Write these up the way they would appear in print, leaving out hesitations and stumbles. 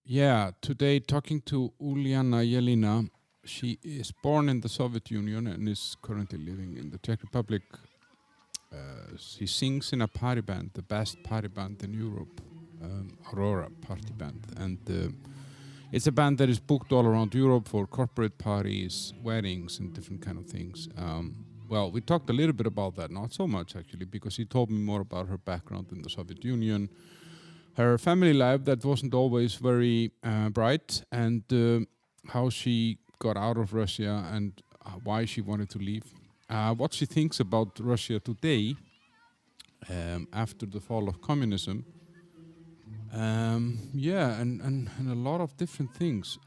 Yeah, today talking to Uliana Elina. She is born in the Soviet Union and is currently living in the Czech Republic. She sings in a party band, the best party band in Europe, Aurora Party Band. And it's a band that is booked all around Europe for corporate parties, weddings, and different kind of things. Well, we talked a little bit about that, not so much actually, because she told me more about her background in the Soviet Union, her family life that wasn't always very bright, and how she got out of Russia and why she wanted to leave. What she thinks about Russia today after the fall of communism. Yeah, and a lot of different things.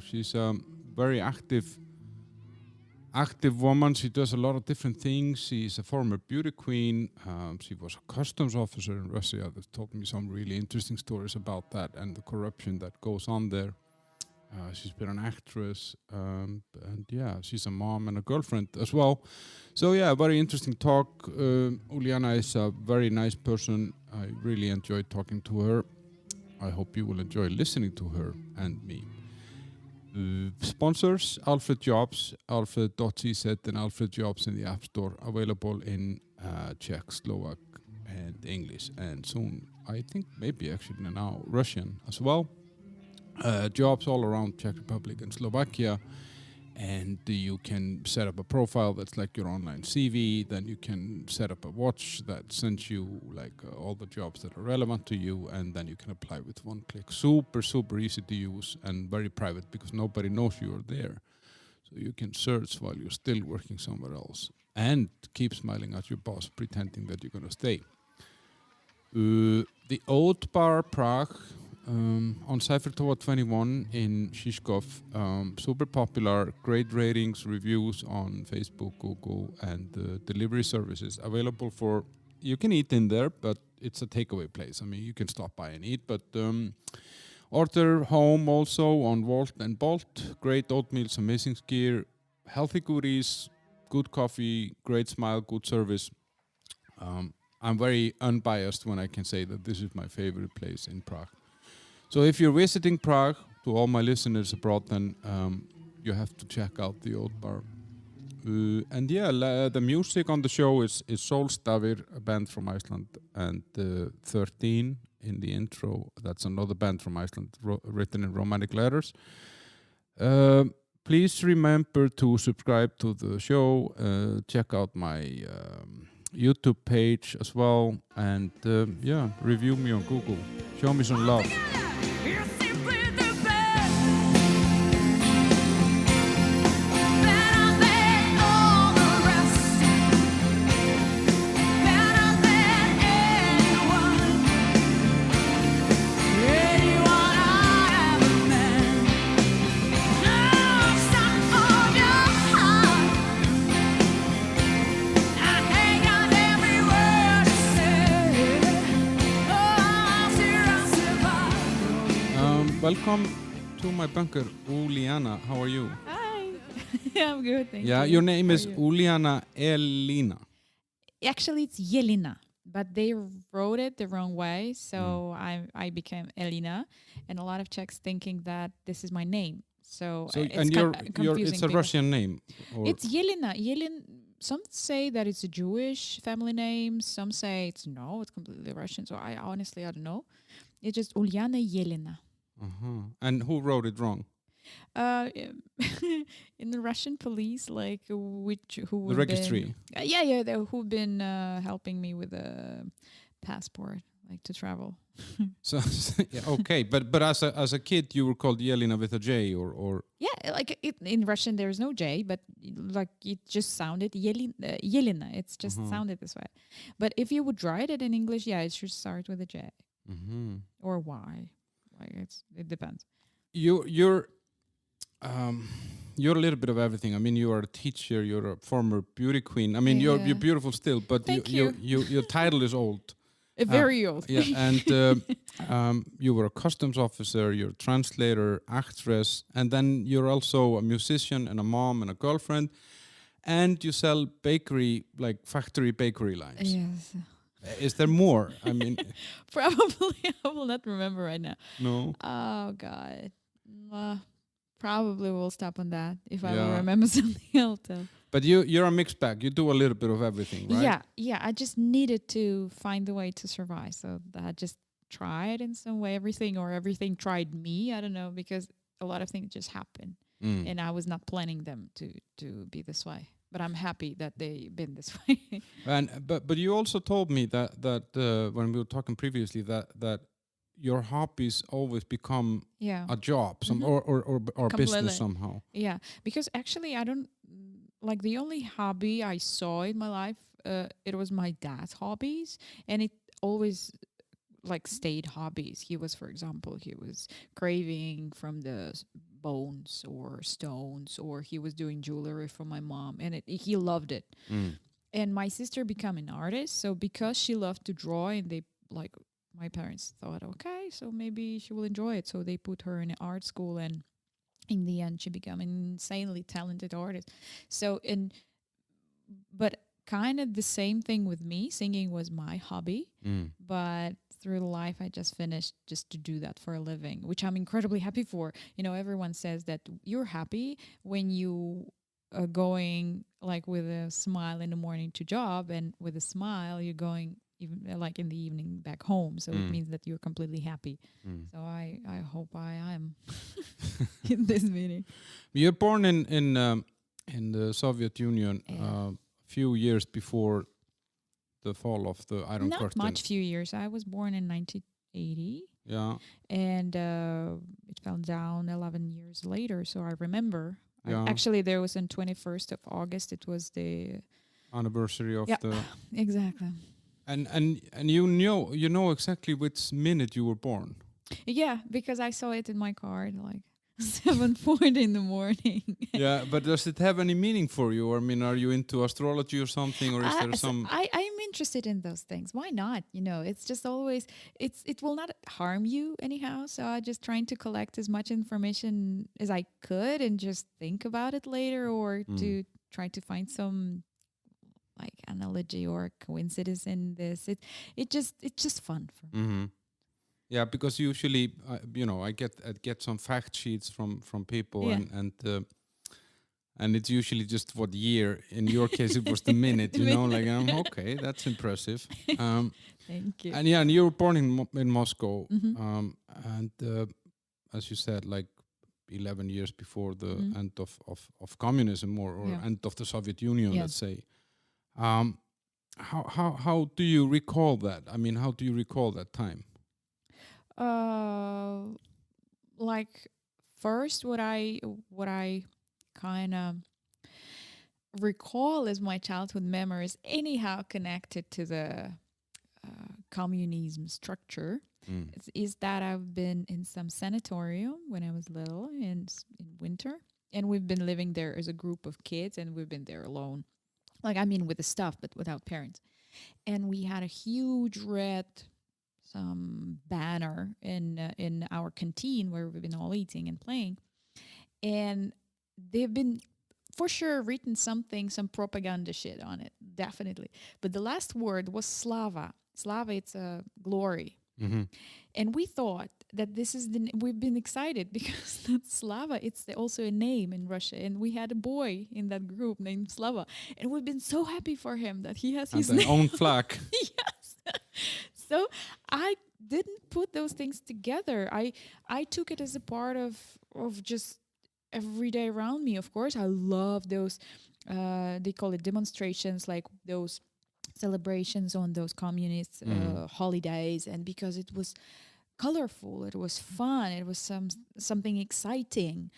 She's a very active woman. She does a lot of different things. She's a former beauty queen. She was a customs officer in Russia. That told me some really interesting stories about that and the corruption that goes on there. She's been an actress, and yeah, she's a mom and a girlfriend as well. So yeah, very interesting talk. Uliana is a very nice person. I really enjoyed talking to her. I hope you will enjoy listening to her and me. Sponsors, Alfred Jobs, alfred.cz and Alfred Jobs in the App Store, available in Czech, Slovak and English, and soon, I think maybe actually now, Russian as well. Jobs all around Czech Republic and Slovakia, and you can set up a profile that's like your online CV. Then you can set up a watch that sends you like all the jobs that are relevant to you, and then you can apply with one click. Super easy to use and very private because nobody knows you're there. So you can search while you're still working somewhere else and keep smiling at your boss, pretending that you're gonna stay. The Old Bar Prague, on Cypher Tower 21 in Shishkov, super popular, great ratings, reviews on Facebook, Google, and delivery services available for. You can eat in there, but it's a takeaway place. I mean, you can stop by and eat, but order home also on Volt and Bolt. Great oatmeals, amazing skier, healthy goodies, good coffee, great smile, good service. I'm very unbiased when I can say that this is my favorite place in Prague. So if you're visiting Prague, to all my listeners abroad, then you have to check out the Old Bar. And yeah, the music on the show is Solstafir, a band from Iceland, and 13 in the intro. That's another band from Iceland, written in Romantic letters. Please remember to subscribe to the show. Check out my YouTube page as well, and yeah, review me on Google. Show me some love. Welcome to my bunker, Uliana. How are you? Hi. I'm good, thank you. Yeah, your name is Uliana Elina. Actually, it's Elina, but they wrote it the wrong way, so I became Elina, and a lot of Czechs thinking that this is my name. So it's confusing. It's a Russian name. Or it's Elina. Some say that it's a Jewish family name. Some say it's completely Russian. So I don't know. It's just Uliana Elina. And who wrote it wrong? In the Russian police, like who the registry. Who've been helping me with a passport, like to travel. So yeah, okay, but as a kid, you were called Yelena with a J, or yeah, like in Russian there's no J, but like it just sounded Yelena. It's just sounded this way. But if you would write it in English, yeah, it should start with a J or Y. Like it depends. You're a little bit of everything. I mean, you are a teacher. You're a former beauty queen. I mean, you're beautiful still, but your title is old. Very old. Yeah, and you were a customs officer. You're a translator, actress, and then you're also a musician and a mom and a girlfriend, and you sell bakery, like factory bakery lines. Yes. Is there more? I mean, Probably, I will not remember right now. no. Oh God. Probably we'll stop on that. If I will Yeah. remember something, I'll tell. But you're a mixed bag. You do a little bit of everything, right? Yeah. I just needed to find the way to survive. So I just tried in some way everything, or everything tried me. I don't know, because a lot of things just happen, and I was not planning them to be this way. But I'm happy that they've been this way. And but you also told me that when we were talking previously that your hobbies always become Yeah. a job, some or business somehow. Yeah, because actually I don't like, the only hobby I saw in my life. It was my dad's hobbies, and it always like stayed hobbies. He was, for example, he was craving from the bones or stones, or he was doing jewelry for my mom, and he loved it. And my sister became an artist, so because she loved to draw, and they like, my parents thought, okay, so maybe she will enjoy it, so they put her in an art school, and in the end she became an insanely talented artist. So but kind of the same thing with me. Singing was my hobby, but through life I just finished just to do that for a living, which I'm incredibly happy for. Everyone says that you're happy when you are going like with a smile in the morning to job, and with a smile you're going even like in the evening back home. So it means that you're completely happy. So I hope I am in this meeting. You're born in the Soviet Union few years before the fall of the Iron Curtain. Not much, few years. I was born in 1980. Yeah. And it fell down 11 years later. So I remember. Yeah. Actually, there was on 21st of August. It was the anniversary of the. Exactly. And you know exactly which minute you were born. Yeah, because I saw it in my card, like 7:40 in the morning. Yeah, but does it have any meaning for you? Or, I mean, are you into astrology or something, or is there some? I'm interested in those things. Why not? It's just always it will not harm you anyhow. So I'm just trying to collect as much information as I could, and just think about it later, or to try to find some like analogy or coincidence in this. It's just fun for me. Mm-hmm. Yeah, because usually, I get some fact sheets from people, and it's usually just what year. In your case, it was the minute. Like okay, that's impressive. Thank you. And you were born in Moscow, and as you said, like 11 years before the end of communism or end of the Soviet Union, let's say. How do you recall that? I mean, how do you recall that time? Like first, what I kind of recall as my childhood memories, anyhow connected to the communism structure, is that I've been in some sanatorium when I was little in winter, and we've been living there as a group of kids, and we've been there alone, like, I mean, with the stuff, but without parents. And we had a huge red banner in our canteen where we've been all eating and playing, and they've been for sure written some propaganda shit on it, definitely. But the last word was Slava. Slava, it's a glory. And we thought that this is we've been excited because that Slava, it's also a name in Russia. And we had a boy in that group named Slava. And we've been so happy for him that he has his own flag. Yes. So I didn't put those things together. I took it as a part of just every day around me. Of course, I love those, they call it demonstrations, like those celebrations on those communist holidays, and because it was colorful, it was fun, it was something exciting,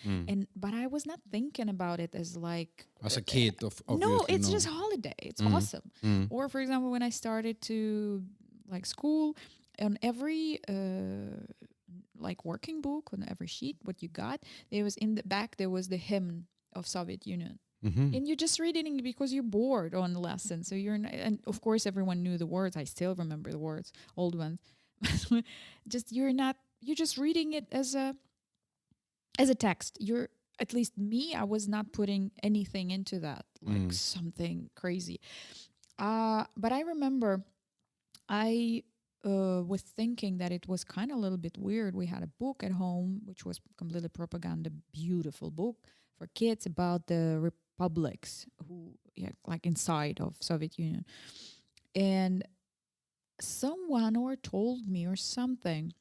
but I was not thinking about it as like as a kid. No, it's just holiday. It's awesome. Or for example, when I started to like school, on every like working book, on every sheet, what you got, there was in the back there was the hymn of Soviet Union. And you're just reading it because you're bored on the lesson. So and of course everyone knew the words. I still remember the words, old ones. You're just reading it as a text. At least me, I was not putting anything into that, like something crazy. But I remember I was thinking that it was kind of a little bit weird. We had a book at home, which was completely propaganda, beautiful book for kids about the republics who, like inside of Soviet Union. And someone or told me or something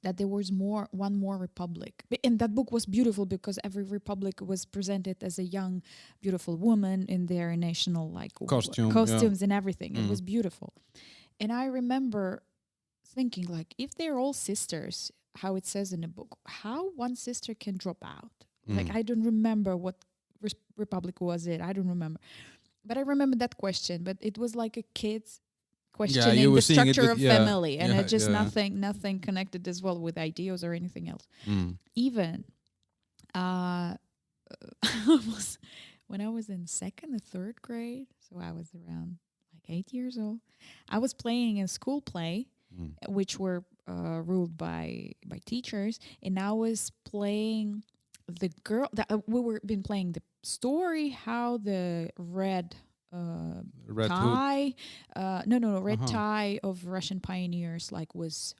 that there was one more republic. And that book was beautiful because every republic was presented as a young, beautiful woman in their national like costumes and everything. It was beautiful. And I remember thinking, like, if they're all sisters, how it says in the book, how one sister can drop out. Like, I don't remember what republic was it. I don't remember. But I remember that question. But it was like a kid's questioning the structure of family. And it just nothing connected as well with ideas or anything else. Even when I was in second or third grade, so I was around like 8 years old, I was playing a school play, which were ruled by teachers, and I was playing the girl that we were been playing the story how the red tie red tie of Russian pioneers like was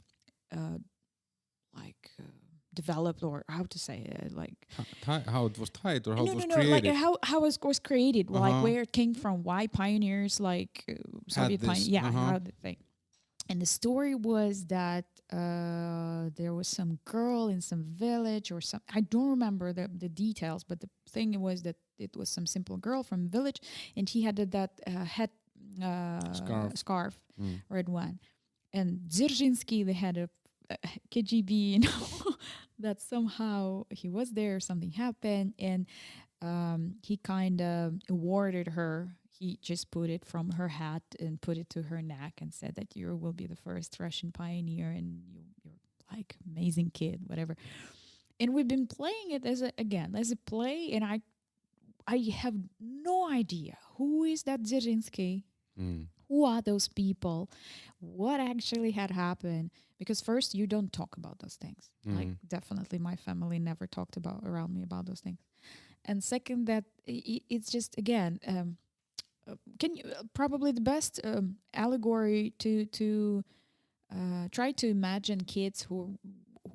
developed, or how to say it, like how it was tied, or how it was created. Like how it was created, like where it came from, why pioneers like Soviet pioneers, how the thing. And the story was that there was some girl in some village or some, I don't remember the details, but the thing was that it was some simple girl from village, and he had that head scarf, red one. And Dzerzhinsky, the head of KGB, that somehow he was there, something happened, and he kind of awarded her. He just put it from her hat and put it to her neck and said that you will be the first Russian pioneer, and you're like amazing kid, whatever. And we've been playing it as a play, and I have no idea who is that Dzerzhinsky, who are those people, what actually had happened. Because first, you don't talk about those things. Like, definitely my family never talked about around me about those things. And second, that it's just, again, can you probably the best allegory to try to imagine kids who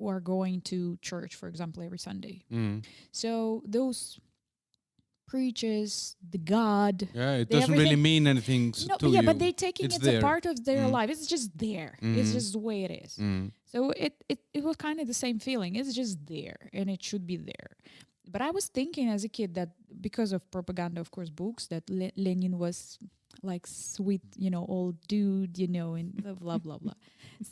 are going to church, for example, every Sunday. So those preaches the God. Yeah, it doesn't really mean anything to you. But they're taking it a part of their life. It's just there. It's just the way it is. So it was kind of the same feeling. It's just there, and it should be there. But I was thinking as a kid that because of propaganda, of course, books, that Lenin was like sweet, old dude, and blah, blah, blah.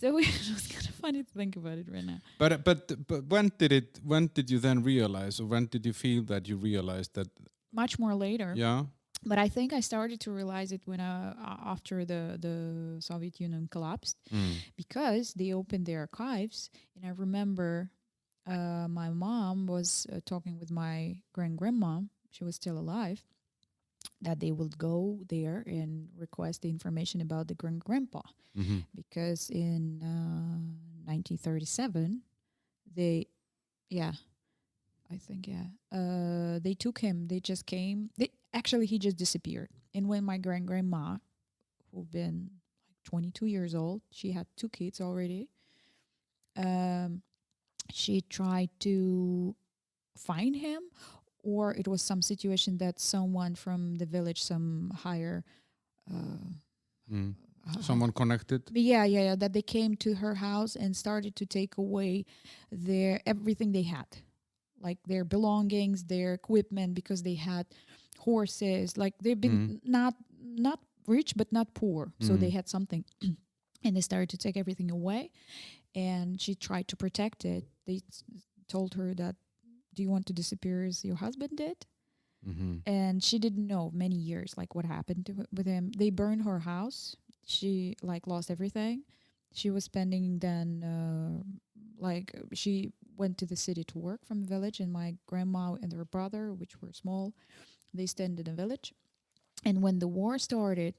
So it was kind of funny to think about it right now. But when did you then realize, or when did you feel that you realized that? Much more later. Yeah. But I think I started to realize it when after the Soviet Union collapsed, because they opened their archives, and I remember my mom was talking with my grandma. She was still alive. That they would go there and request the information about the grandpa, because in 1937 they took him. They just came. He just disappeared. And when my grandma, who'd been like 22 years old, she had 2 kids already. She tried to find him, or it was some situation that someone from the village, some higher... someone connected? Yeah, that they came to her house and started to take away everything they had. Like their belongings, their equipment, because they had horses. Like they've been not rich, but not poor. So they had something. And they started to take everything away. And she tried to protect it. They told her that, do you want to disappear as your husband did? And she didn't know many years, like what happened with him. They burned her house. She like lost everything. She was spending then, she went to the city to work from the village, and my grandma and her brother, which were small, they stayed in the village. And when the war started,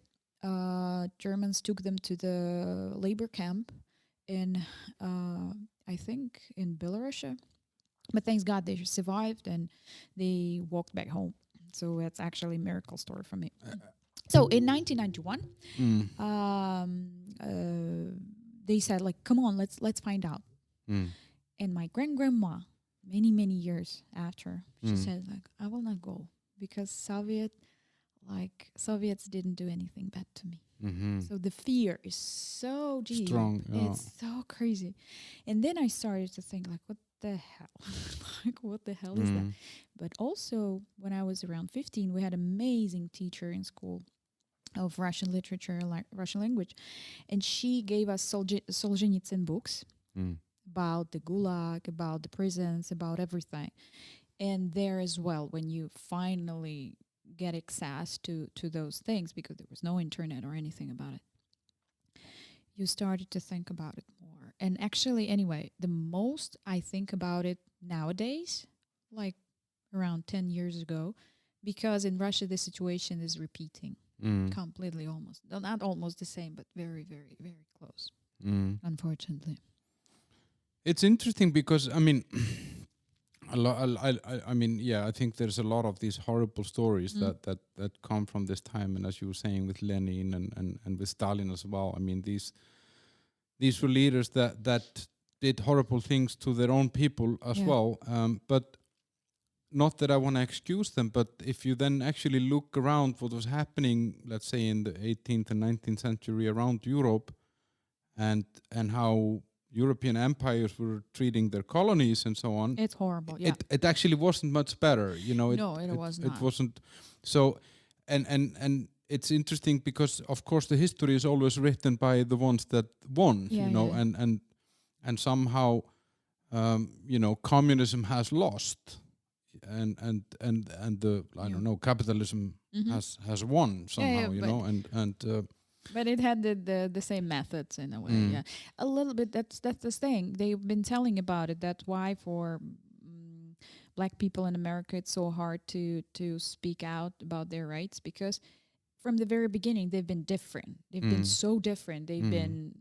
Germans took them to the labor camp in, I think, in Belarus. But thanks God they survived and they walked back home. So that's actually a miracle story for me. So in 1991, they said like, come on, let's find out. And my grandma, many years after, she said like, I will not go because Soviets didn't do anything bad to me. So the fear is so deep. Strong. It's so crazy. And then I started to think like, what the hell? Like, what the hell is that? But also, when I was around 15, we had an amazing teacher in school of Russian literature, like Russian language. And she gave us Solzhenitsyn books about the Gulag, about the prisons, about everything. And there as well, when you finally get access to those things, because there was no internet or anything about it, you started to think about it more. And actually, anyway, the most I think about it nowadays, like around 10 years ago, because in Russia, the situation is repeating completely, almost. Not almost the same, but very, very, very close, unfortunately. It's interesting because, I mean, I mean, yeah, I think there's a lot of these horrible stories that come from this time, and as you were saying with Lenin and with Stalin as well. I mean, these were leaders that did horrible things to their own people as well. But not that I want to excuse them, but if you then actually look around what was happening, let's say in the 18th and 19th century around Europe, and how European empires were treating their colonies and so on. It's horrible. Yeah. It actually wasn't much better, you know. No, it was not. It wasn't. So, and it's interesting because, of course, the history is always written by the ones that won, you know, and somehow, you know, communism has lost, and the I don't know, capitalism has won somehow, you know, and. But it had the same methods in a way, a little bit. That's the thing. They've been telling about it. That's why for Black people in America, it's so hard to speak out about their rights, because from the very beginning they've been different. They've been so different. They've been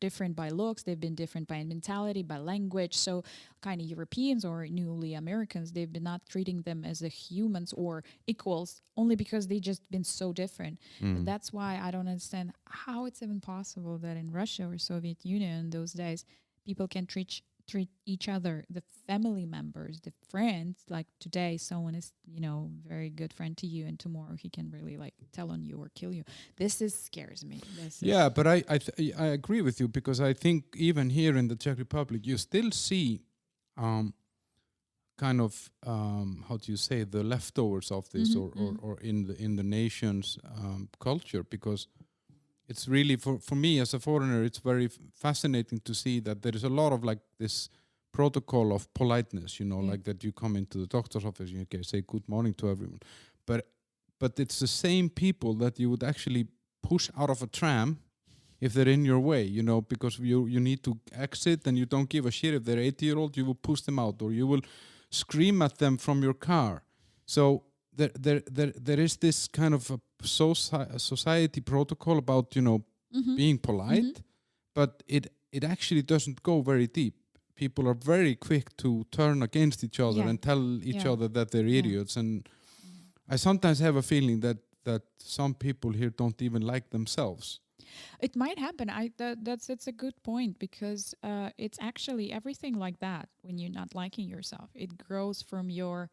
different by looks. They've been different by mentality, by language. So kind of Europeans or newly Americans, they've been not treating them as a humans or equals, only because they just been so different. And that's why I don't understand how it's even possible that in Russia or Soviet Union in those days, people can treat each other, the family members, the friends, like today someone is, you know, very good friend to you and tomorrow he can really like tell on you or kill you. This scares me. But I agree with you, because I think even here in the Czech Republic you still see kind of how do you say, the leftovers of this or in the nation's culture, because it's really, for me as a foreigner, it's very fascinating to see that there is a lot of like this protocol of politeness, you know, like that you come into the doctor's office and you can say good morning to everyone. But it's the same people that you would actually push out of a tram if they're in your way, you know, because you need to exit and you don't give a shit if they're 80-year-old, you will push them out or you will scream at them from your car. So there is this kind of a society protocol about, you know, being polite, but it actually doesn't go very deep. People are very quick to turn against each other and tell each other that they're idiots. And I sometimes have a feeling that some people here don't even like themselves. It might happen. That's a good point, because it's actually everything like that. When you're not liking yourself, it grows from your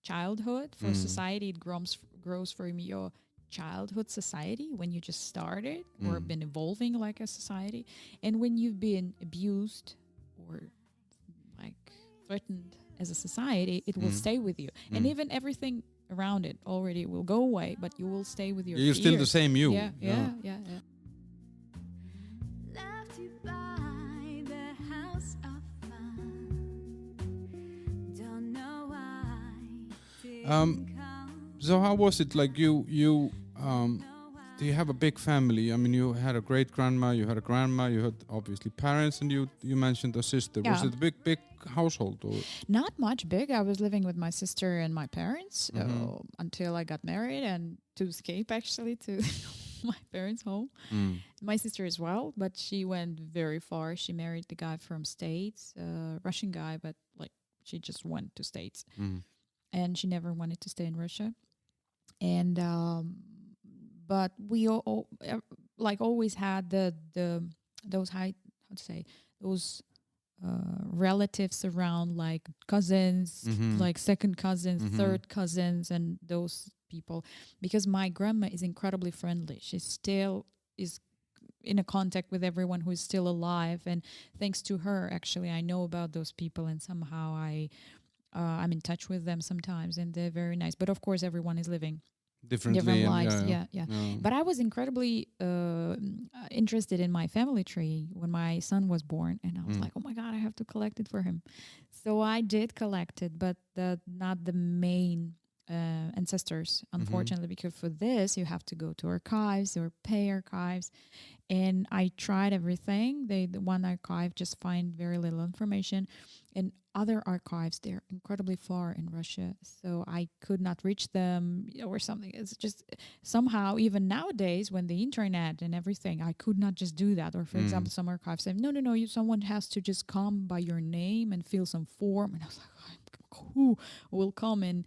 childhood. For society, it grows from your childhood society when you just started or been evolving like a society, and when you've been abused or like threatened as a society, it will stay with you. And even everything around it already will go away, but you will stay with your You're fears. still the same you. Yeah. So how was it like you do you have a big family? I mean, you had a great grandma, you had a grandma, you had obviously parents, and you mentioned a sister. Was it a big household? Or? Not much big. I was living with my sister and my parents until I got married and to escape actually to my parents' home. My sister as well, but she went very far. She married the guy from States, Russian guy, but like she just went to States. And she never wanted to stay in Russia. And but we all like always had the those high, how to say, those relatives around, like cousins, like second cousins, third cousins, and those people. Because my grandma is incredibly friendly. She still is in a contact with everyone who is still alive, and thanks to her, actually, I know about those people, and somehow I'm in touch with them sometimes, and they're very nice. But of course, everyone is living different differently, and lives. Yeah. But I was incredibly interested in my family tree when my son was born, and I was like, oh my god, I have to collect it for him. So I did collect it, but not the main ancestors, unfortunately, because for this you have to go to archives or pay archives. And I tried everything. The one archive just find very little information, and other archives, they're incredibly far in Russia, so I could not reach them or something. It's just somehow, even nowadays, when the internet and everything, I could not just do that. Or for example, some archives say, no, someone has to just come by your name and fill some form. And I was like, who will come in?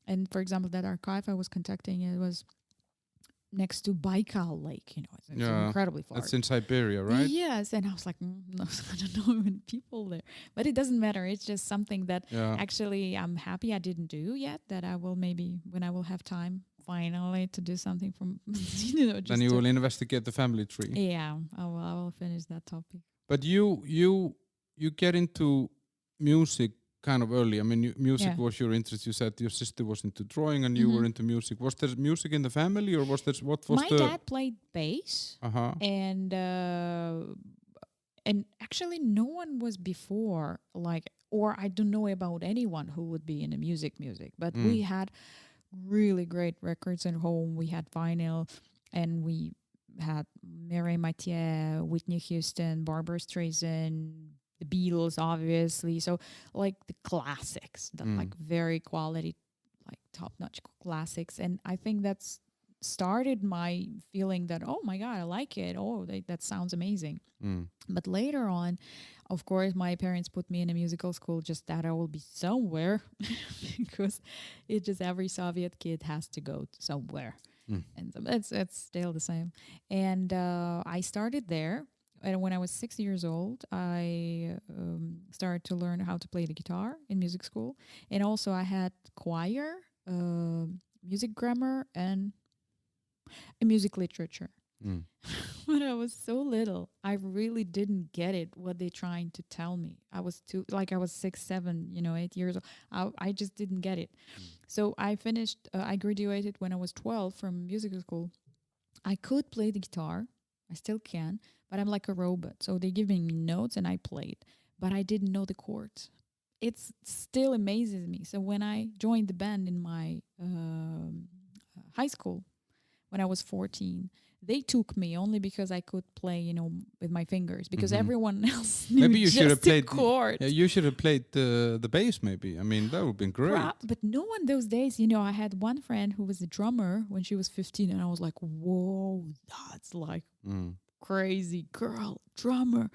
And for example, that archive I was contacting, it was next to Baikal Lake, it's incredibly far. That's in Siberia, right? Yes, and I was like, no, I don't know even people there, but it doesn't matter. It's just something that actually I'm happy I didn't do yet. That I will maybe, when I will have time finally to do something from, just then you will investigate the family tree. Yeah, I will finish that topic. But you get into music kind of early. I mean, music was your interest. You said your sister was into drawing and you were into music. Was there music in the family, or was there My dad played bass, and actually no one was before, like, or I don't know about anyone who would be in the music. But we had really great records at home. We had vinyl, and we had Mary Mathieu, Whitney Houston, Barbara Streisand, the Beatles, obviously. So like the classics, the like very quality, like top-notch classics. And I think that's started my feeling that, oh my God, I like it. Oh, that sounds amazing. But later on, of course, my parents put me in a musical school just that I will be somewhere because it just every Soviet kid has to go to somewhere. And so it's still the same. And I started there. And when I was 6 years old, I started to learn how to play the guitar in music school. And also I had choir, music grammar, and music literature. When I was so little, I really didn't get it, what they're trying to tell me. I was 6, 7, 8 years old. I just didn't get it. So I graduated when I was 12 from music school. I could play the guitar. I still can, but I'm like a robot. So they're giving me notes and I played, but I didn't know the chords. It still amazes me. So when I joined the band in my high school, when I was 14, they took me only because I could play, with my fingers, because everyone else knew maybe you should have played chords. You should have played the bass, maybe. I mean, that would have been great. But no one those days, I had one friend who was a drummer when she was 15, and I was like, whoa, that's like crazy girl drummer.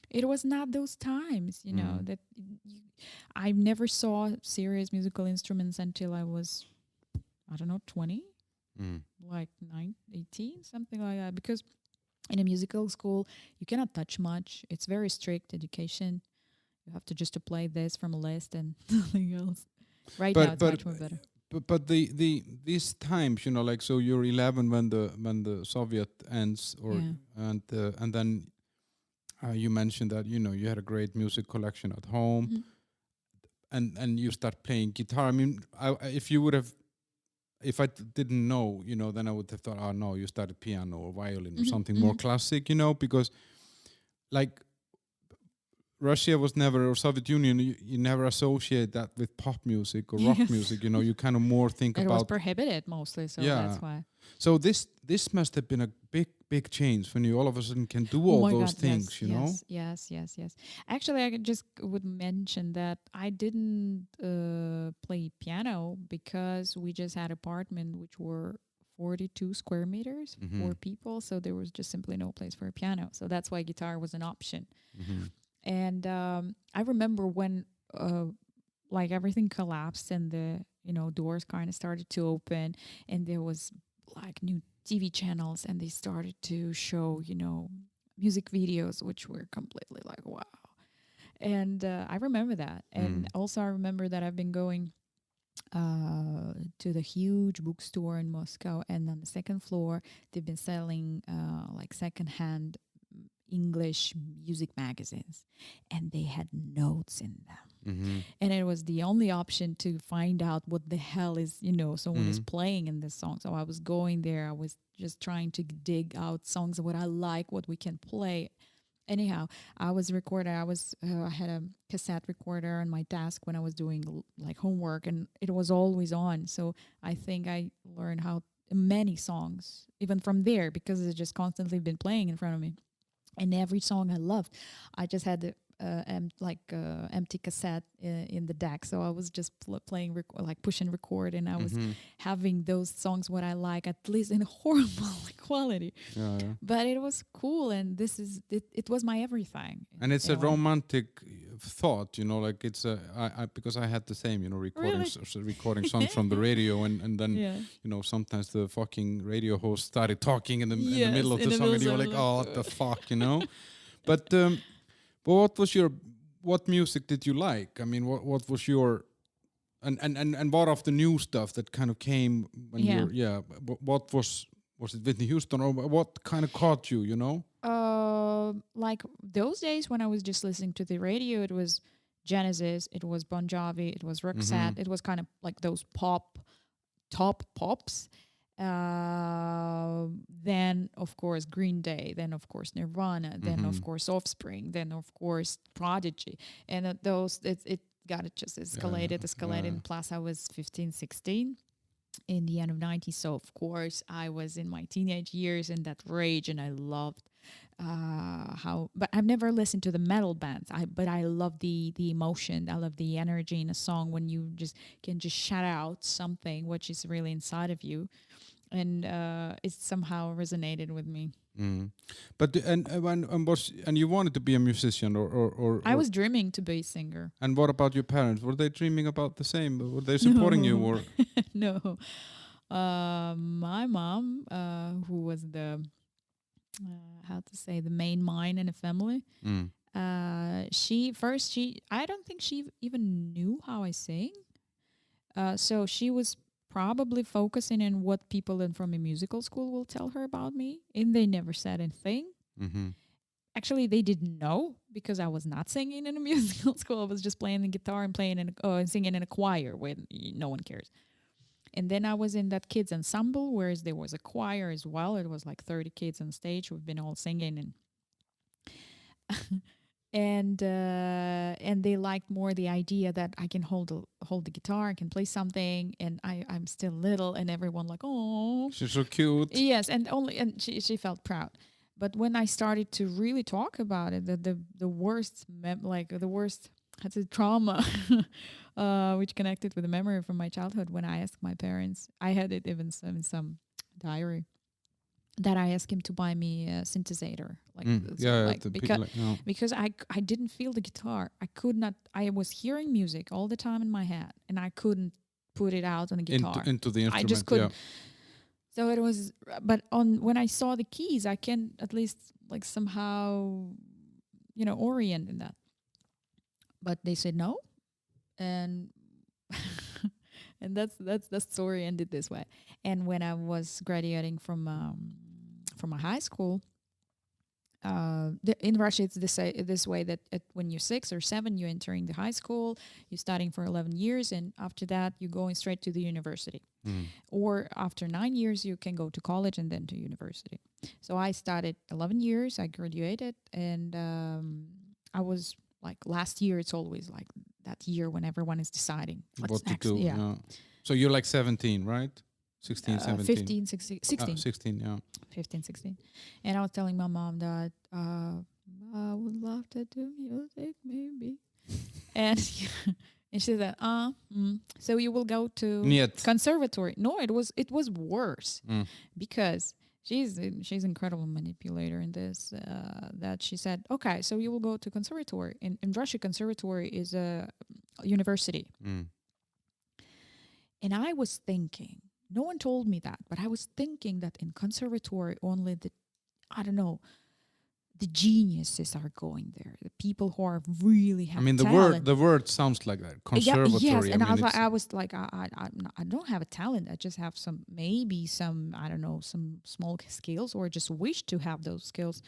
It was not those times, that I never saw serious musical instruments until I was, I don't know, 20. Like 18, something like that. Because in a musical school, you cannot touch much. It's very strict education. You have to just to play this from a list and nothing else. Now it's much more better. But these times, like, so you're 11 when the Soviet ends, and then you mentioned that you had a great music collection at home, and you start playing guitar. I mean, if I didn't know, then I would have thought, oh no, you started piano or violin or something more classic, because like Russia was never, or Soviet Union, you never associate that with pop music or rock music, you kind of more think about... It was prohibited mostly, so that's why. So this must have been a big change when you all of a sudden can do all those things, Yes. Actually, I just would mention that I didn't play piano because we just had an apartment which were 42 square meters for people, so there was just simply no place for a piano. So that's why guitar was an option. And I remember when like everything collapsed and the doors kind of started to open, and there was like new TV channels, and they started to show, music videos, which were completely like, wow. And I remember that. And also I remember that I've been going to the huge bookstore in Moscow, and on the second floor they've been selling like secondhand English music magazines, and they had notes in them. And it was the only option to find out what the hell is, someone is playing in this song. So I was going there, I was just trying to dig out songs of what I like, what we can play. Anyhow, I was recording. I had a cassette recorder on my desk when I was doing like homework, and it was always on. So I think I learned how many songs even from there, because it's just constantly been playing in front of me. And every song I loved, I just had the empty cassette in the deck, so I was just playing like push and record, and I was having those songs what I like, at least in horrible quality. But it was cool, and it was my everything. And it's a romantic thought, like it's I because I had the same, recording songs from the radio, and then sometimes the fucking radio host started talking in the middle of the song, and you were like, oh, what the fuck, But what music did you like? I mean, what was your and what of the new stuff that kind of came when what was it Whitney Houston, or what kind of caught you, Like those days when I was just listening to the radio, it was Genesis, it was Bon Jovi, it was Roxette, it was kind of like those top pops. Then of course Green Day, then of course Nirvana, then of course Offspring, then of course Prodigy, and it got it just escalated. Plus I was 15, 16 in the end of 90s, so of course I was in my teenage years in that rage, and I loved but I've never listened to the metal bands, but I love the emotion, I love the energy in a song when you just can just shout out something which is really inside of you, and it somehow resonated with me. But and you wanted to be a musician, or I was dreaming to be a singer. And what about your parents? Were they dreaming about the same? Were they supporting you, or no? My mom, who was the the main mind in the family. She I don't think she even knew how I sing. So she was probably focusing on what people from a musical school will tell her about me, and they never said anything. Actually, they didn't know, because I was not singing in a musical school. I was just playing the guitar and singing in a choir where no one cares. And then I was in that kids ensemble, whereas there was a choir as well. It was like 30 kids on stage who've been all singing, and and they liked more the idea that I can hold the guitar, I can play something, and I'm still little, and everyone like, oh, she's so cute. Yes, and she felt proud. But when I started to really talk about it, the worst that's a trauma, which connected with a memory from my childhood. When I asked my parents, I had it even in some diary, that I asked him to buy me a synthesizer, because I didn't feel the guitar. I could not. I was hearing music all the time in my head, and I couldn't put it out on the guitar into the instrument. I just couldn't. So it was, but when I saw the keys, I can at least like somehow, orient in that. But they said no, and and that's the story ended this way. And when I was graduating from a high school, in Russia it's this way that when you're 6 or 7, you're entering the high school, you're studying for 11 years, and after that you're going straight to the university. Or after 9 years you can go to college and then to university. So I started 11 years, I graduated, and I was like, last year, it's always like that year when everyone is deciding what's what next. to do. Yeah. So you're like 17, right? 16, 17. 15, 16. 16. 16, yeah. 15, 16. And I was telling my mom that I would love to do music, maybe. and she said, so you will go to conservatory. No, it was worse, because she's an incredible manipulator in this, that she said, okay, so you will go to conservatory. In Russia, conservatory is a university. And I was thinking, No one told me that, but I was thinking that in conservatory only the geniuses are going there. The people who are really have talent. the word sounds like that. Yeah, Conservatory. yes, and I I was like, I don't have a talent. I just have some some small skills, or just wish to have those skills.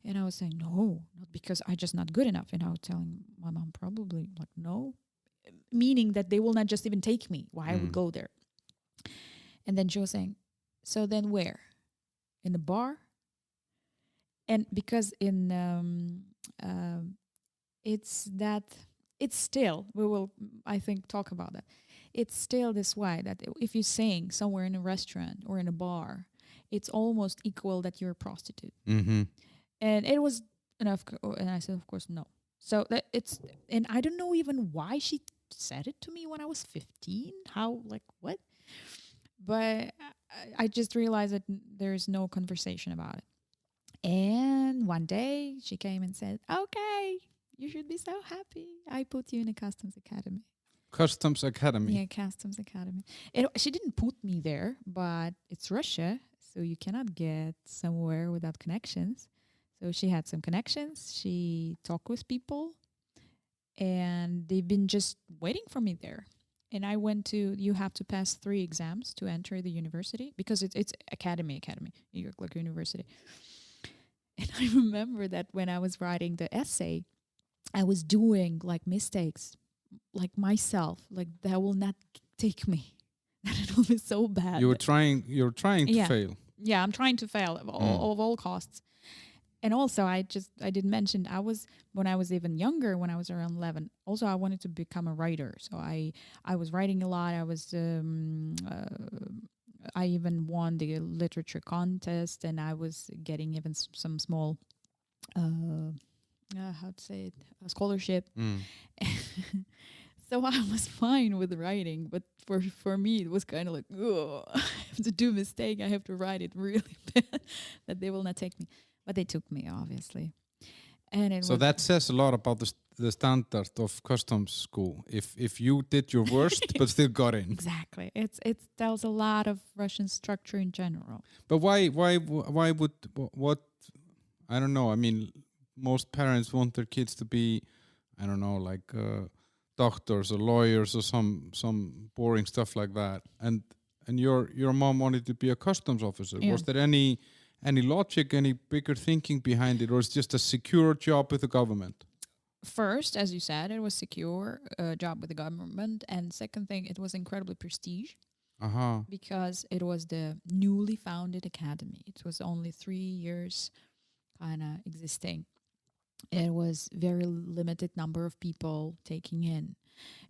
And I was saying, no, not because I just not good enough. And I was telling my mom probably like no, meaning that they will not just even take me. Why I would go there? And then she was saying, so then where? In the bar? And because it's still, we will, I think, talk about that. It's still this way that if you're saying somewhere in a restaurant or in a bar, it's almost equal that you're a prostitute. Mm-hmm. And it was enough. And I said, of course, no. So that and I don't know even why she said it to me when I was 15. How, like, what? But I just realized that there's no conversation about it. And one day she came and said, okay, you should be so happy. I put you in a customs academy. Customs academy. Yeah, customs academy. She didn't put me there, but it's Russia, so you cannot get somewhere without connections. So she had some connections. She talked with people, and they've been just waiting for me there. And I went to, you have to pass 3 exams to enter the university, because it's academy, New York, like university. And I remember that when I was writing the essay, I was doing like mistakes, like myself, like that will not take me. That it will be so bad. You're trying to fail. Yeah, I'm trying to fail of all costs. And also, I didn't mention, when I was even younger, when I was around 11, also I wanted to become a writer. So I was writing a lot. I even won the literature contest, and I was getting even some small, a scholarship. So I was fine with writing, but for me it was kind of like, oh, I have to do a mistake. I have to write it really bad that they will not take me. But they took me, obviously. And so that says a lot about the standard of customs school. If you did your worst but still got in. Exactly. It tells a lot of Russian structure in general. But why would what I don't know. I mean, most parents want their kids to be, I don't know, like doctors or lawyers or some boring stuff like that. And your mom wanted to be a customs officer. Yeah. Was there any logic, any bigger thinking behind it, or it's just a secure job with the government? First, as you said, it was secure job with the government, and second thing, it was incredibly prestige. Because it was the newly founded academy. It was only 3 years kind of existing. It was very limited number of people taking in.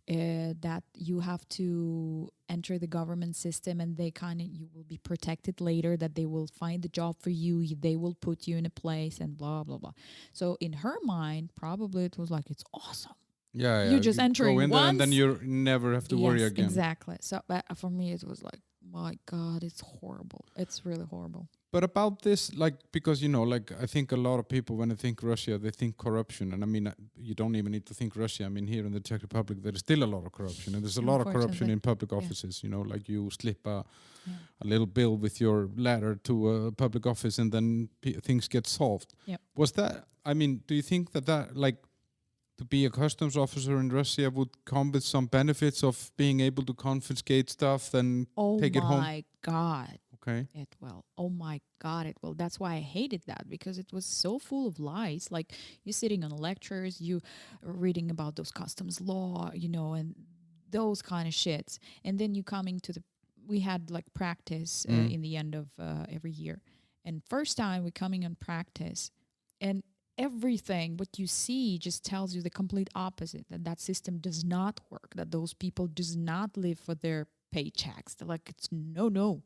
That you have to enter the government system, and you will be protected later, that they will find the job for you, they will put you in a place, and blah blah blah. So in her mind, probably it was like, it's awesome. Yeah, you just entering go in once, there and then you never have to worry again. Exactly. So but for me it was like, my God, it's horrible. It's really horrible. But about this, like, because, like, I think a lot of people, when they think Russia, they think corruption. And I mean, you don't even need to think Russia. I mean, here in the Czech Republic, there is still a lot of corruption. And there's a lot of corruption in public offices, like you slip a little bill with your letter to a public office, and then things get solved. Yep. Was that, I mean, do you think that like, to be a customs officer in Russia would come with some benefits of being able to confiscate stuff, then take it home? Oh my God. Okay. It will. Oh my God, it will. That's why I hated that, because it was so full of lies. Like, you're sitting on lectures, you reading about those customs law, and those kind of shits. And then you coming to we had like practice in the end of every year. And first time we coming on practice, and everything what you see just tells you the complete opposite, that system does not work, that those people does not live for their paychecks. They're like, it's no.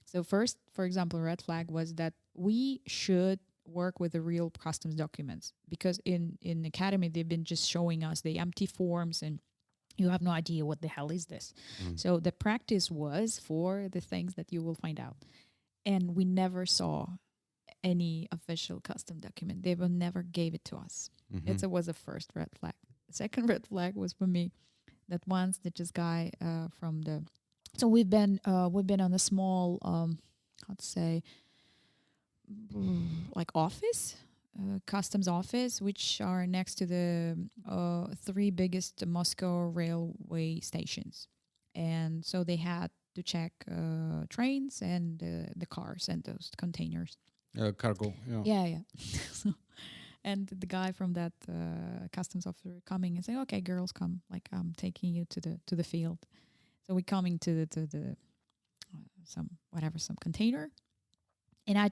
So first, for example, red flag was that we should work with the real customs documents, because in academy they've been just showing us the empty forms, and you have no idea what the hell is this. So the practice was for the things that you will find out, and we never saw any official custom document. They will never gave it to us. It was the first red flag. The second red flag was for me that once that this guy from the So we've been on a small how to say like office, customs office, which are next to the three biggest Moscow railway stations, and so they had to check trains and the cars and those containers. Cargo. Yeah. Yeah. So, and the guy from that customs officer coming and saying, "Okay, girls, come. Like I'm taking you to the field." So we're coming to the some container, and I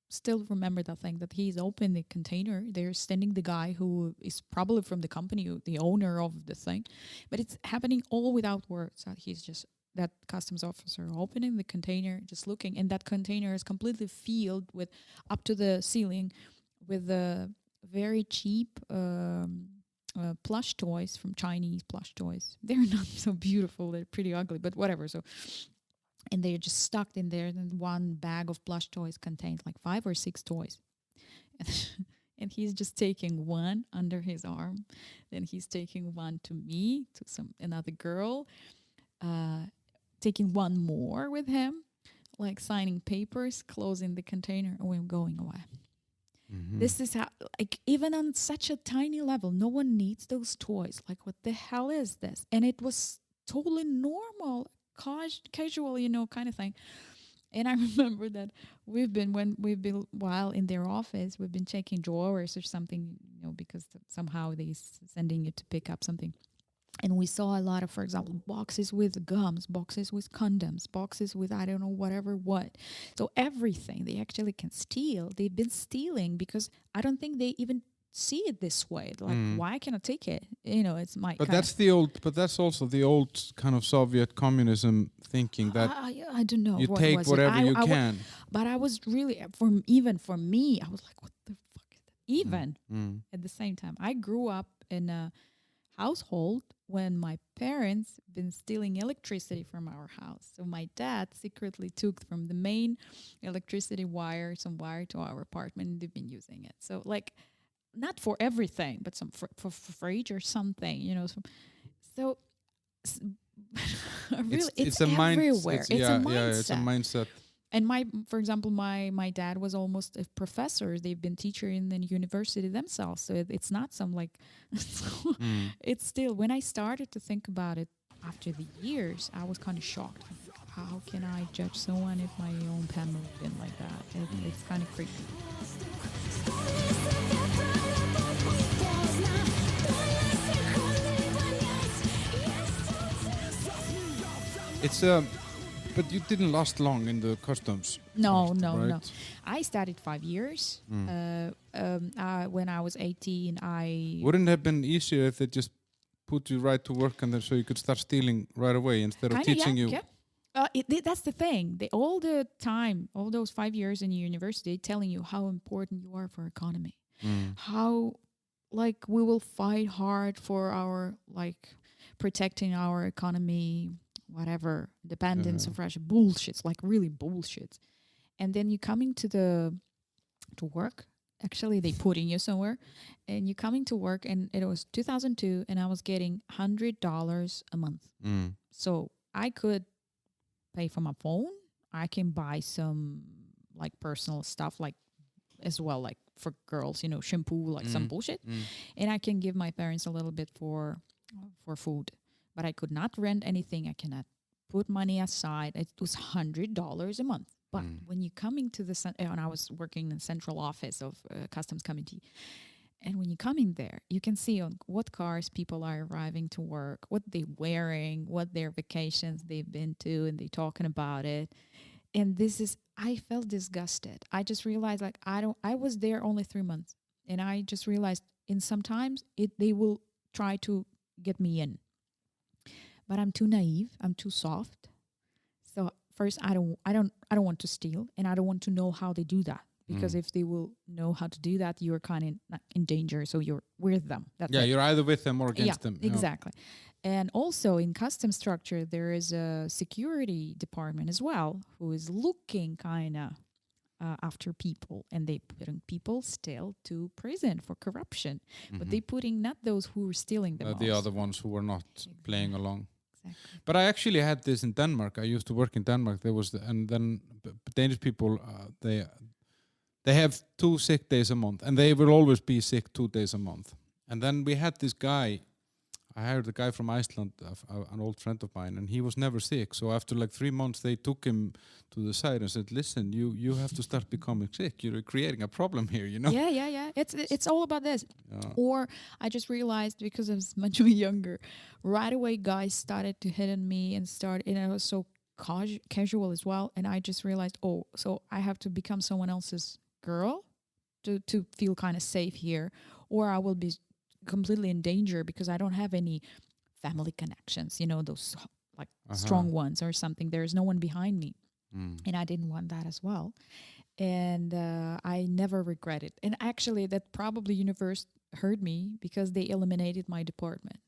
still remember that thing that he's opened the container. There's standing the guy who is probably from the company, the owner of the thing, but it's happening all without words. He's just that customs officer opening the container, just looking, and that container is completely filled with up to the ceiling with the very cheap plush toys from Chinese plush toys. They're not so beautiful; they're pretty ugly, but whatever. So. And they're just stuck in there. And one bag of plush toys contains like 5 or 6 toys. And he's just taking one under his arm. Then he's taking one to me, to another girl, taking one more with him, like signing papers, closing the container, and we're going away. Mm-hmm. This is how, like, even on such a tiny level, no one needs those toys. Like, what the hell is this? And it was totally normal. Casual, kind of thing. And I remember that while in their office, we've been checking drawers or something, because somehow they sending you to pick up something. And we saw a lot of, for example, boxes with gums, boxes with condoms, boxes with I don't know whatever what. So everything they actually can steal, they've been stealing, because I don't think they even see it this way. Like, why can I take it? It's my. But that's also the old kind of Soviet communism thinking that I don't know. You take whatever you can. But I was really for me, I was like, what the fuck is that? Even at the same time, I grew up in a household when my parents been stealing electricity from our house. So my dad secretly took from the main electricity wire some wire to our apartment, and they've been using it. So like. Not for everything, but some for fridge or something, So really, it's everywhere. It's a mindset. It's a mindset. And for example, my dad was almost a professor. They've been teacher in the university themselves, so it's not some like. It's still, when I started to think about it after the years, I was kind of shocked. How can I judge someone if my own family has been like that? It's kind of creepy. It's but you didn't last long in the customs. No. I studied 5 years. When I was 18, wouldn't it have been easier if they just put you right to work and then so you could start stealing right away instead of teaching you? Yeah. That's the thing. All the time, all those 5 years in university, telling you how important you are for economy. How, like, we will fight hard for our, like, protecting our economy, whatever, dependence of Russia. Bullshits, like really bullshits. And then you coming to work. Actually, they putting you somewhere, and you coming to work, and it was 2002, and I was getting $100 a month. So I could pay for my phone. I can buy some like personal stuff, like as well, like for girls, shampoo, like some bullshit. And I can give my parents a little bit for food, but I could not rent anything. I cannot put money aside. It was $100 a month. But when you coming to and I was working in the central office of customs committee, and when you come in there, you can see on what cars people are arriving to work, what they're wearing, what their vacations they've been to, and they're talking about it. And I felt disgusted. I just realized, like, I was there only 3 months, and I just realized sometimes they will try to get me in. But I'm too naive. I'm too soft. So first, I don't want to steal, and I don't want to know how they do that, because if they will know how to do that, you're kind of in danger. So you're with them. You're either with them or against them. Exactly. And also in custom structure, there is a security department as well who is looking kind of after people, and they putting people still to prison for corruption, but they putting not those who were stealing the most. The other ones who were not playing along. Exactly. But I actually had this in Denmark. I used to work in Denmark. There was, and then Danish people, they have 2 sick days a month, and they will always be sick 2 days a month. And then we had this guy. I hired a guy from Iceland, an old friend of mine, and he was never sick. So after like 3 months, they took him to the side and said, "Listen, you have to start becoming sick. You're creating a problem here, you know." Yeah. It's all about this. Yeah. Or I just realized, because I was much younger, right away guys started to hit on me and I was so casual as well. And I just realized, oh, so I have to become someone else's girl to feel kind of safe here, or I will be completely in danger because I don't have any family connections, those like strong ones or something. There is no one behind me. And I didn't want that as well. And I never regret it. And actually, that probably universe heard me, because they eliminated my department.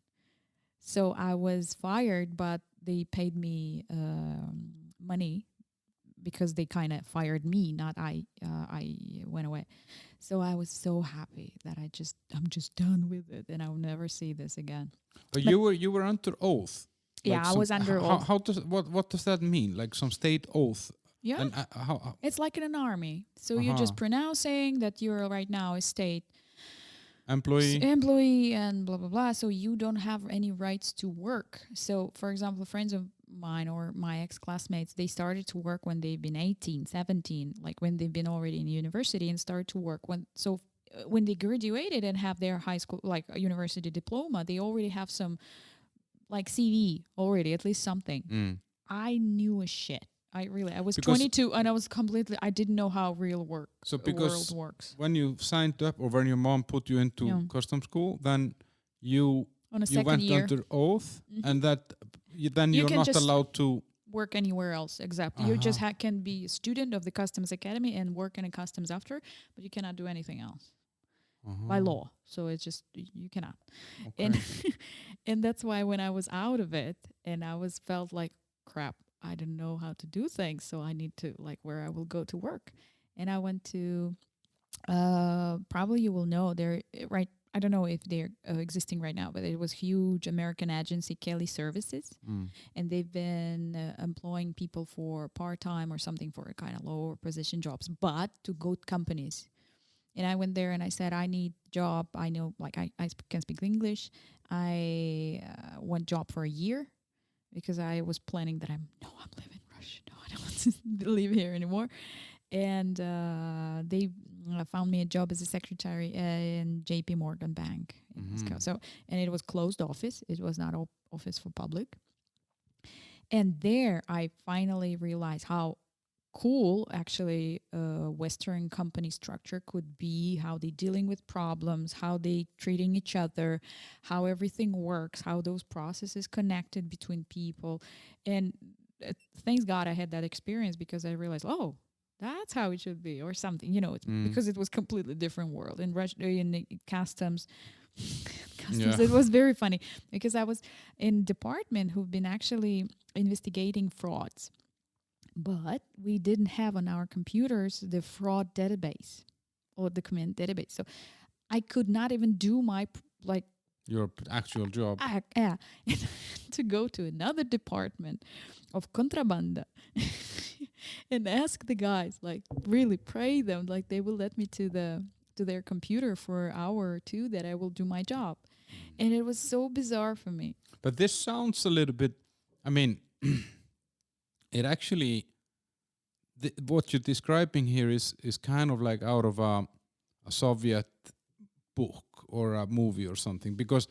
So I was fired, but they paid me money, because they kind of fired me, not I went away. So I was so happy that I'm just done with it, and I'll never see this again. But you were under oath. Yeah, I was under oath. What does that mean? Like some state oath? Yeah. And how? It's like in an army. So you're just pronouncing that you're right now a state employee and blah, blah, blah. So you don't have any rights to work. So, for example, friends of mine or my ex-classmates, they started to work when they've been 18, 17, like when they've been already in university, and started to work when they graduated and have their high school, like a university diploma, they already have some like CV already, at least something. I knew a shit. I was 22 and I didn't know how real world works. When you signed up, or when your mom put you into custom school, then you went year under oath, and that you're not allowed to work anywhere else. Exactly. You just can be a student of the Customs Academy and work in a customs after, but you cannot do anything else by law. So it's just, you cannot. Okay. And that's why when I was out of it, and felt like crap, I didn't know how to do things, so I need to, like, where I will go to work. And I went to, probably you will know, I don't know if they're existing right now, but it was huge American agency, Kelly Services. And they've been employing people for part-time or something, for a kind of lower position jobs, but to good companies. And I went there and I said, I need job. I know, like, I can speak English. I want job for a year, because I was planning that I'm living in Russia. No, I don't want to live here anymore. And they found me a job as a secretary in JP Morgan Bank in Moscow. So, and it was closed office. It was not office for public. And there I finally realized how cool actually Western company structure could be, how they dealing with problems, how they treating each other, how everything works, how those processes connected between people. And thanks God I had that experience, because I realized, oh, that's how it should be, or something, because it was completely different world. In Russia, in the customs, it was very funny, because I was in department who've been actually investigating frauds. But we didn't have on our computers the fraud database or the command database. So I could not even do your actual job. To go to another department of contrabanda and ask the guys, like, really pray them, like they will let me to their computer for an hour or two, that I will do my job. And it was so bizarre for me. But this sounds a little bit, I mean, it actually, what you're describing here is kind of like out of a Soviet book or a movie or something, because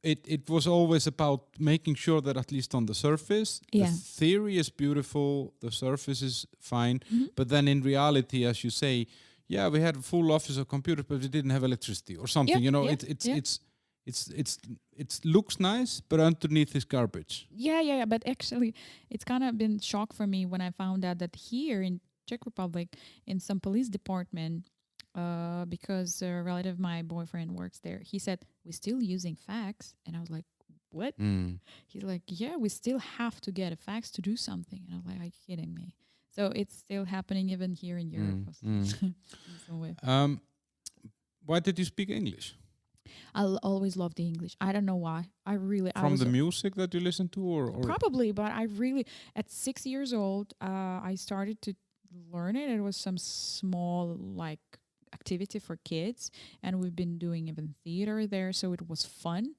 it was always about making sure that, at least on the surface, the theory is beautiful, the surface is fine, but then in reality, as you say, we had a full office of computers, but we didn't have electricity or something. It looks nice, but underneath is garbage. Yeah. But actually, it's kind of been shock for me when I found out that here in Czech Republic, in some police department, because a relative of my boyfriend works there, he said, we're still using fax. And I was like, what? He's like, yeah, we still have to get a fax to do something. And I'm like, are you kidding me? So it's still happening even here in Europe. In some way. Why did you speak English? I always loved the English. I don't know why. I From was the music that you listen to, or probably, but I really, at 6 years old, I started to learn it. It was some small like activity for kids, and we've been doing even theater there, so it was fun.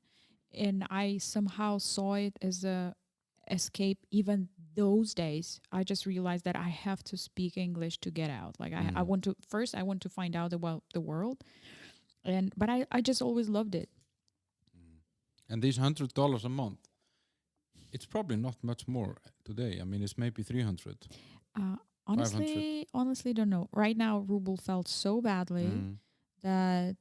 And I somehow saw it as a escape. Even those days, I just realized that I have to speak English to get out. Like I want to first, I want to find out about the world, but I just always loved it. and these $100 a month, it's probably not much more today. I mean, it's maybe 300. Honestly, don't know. Right now, ruble felt so badly that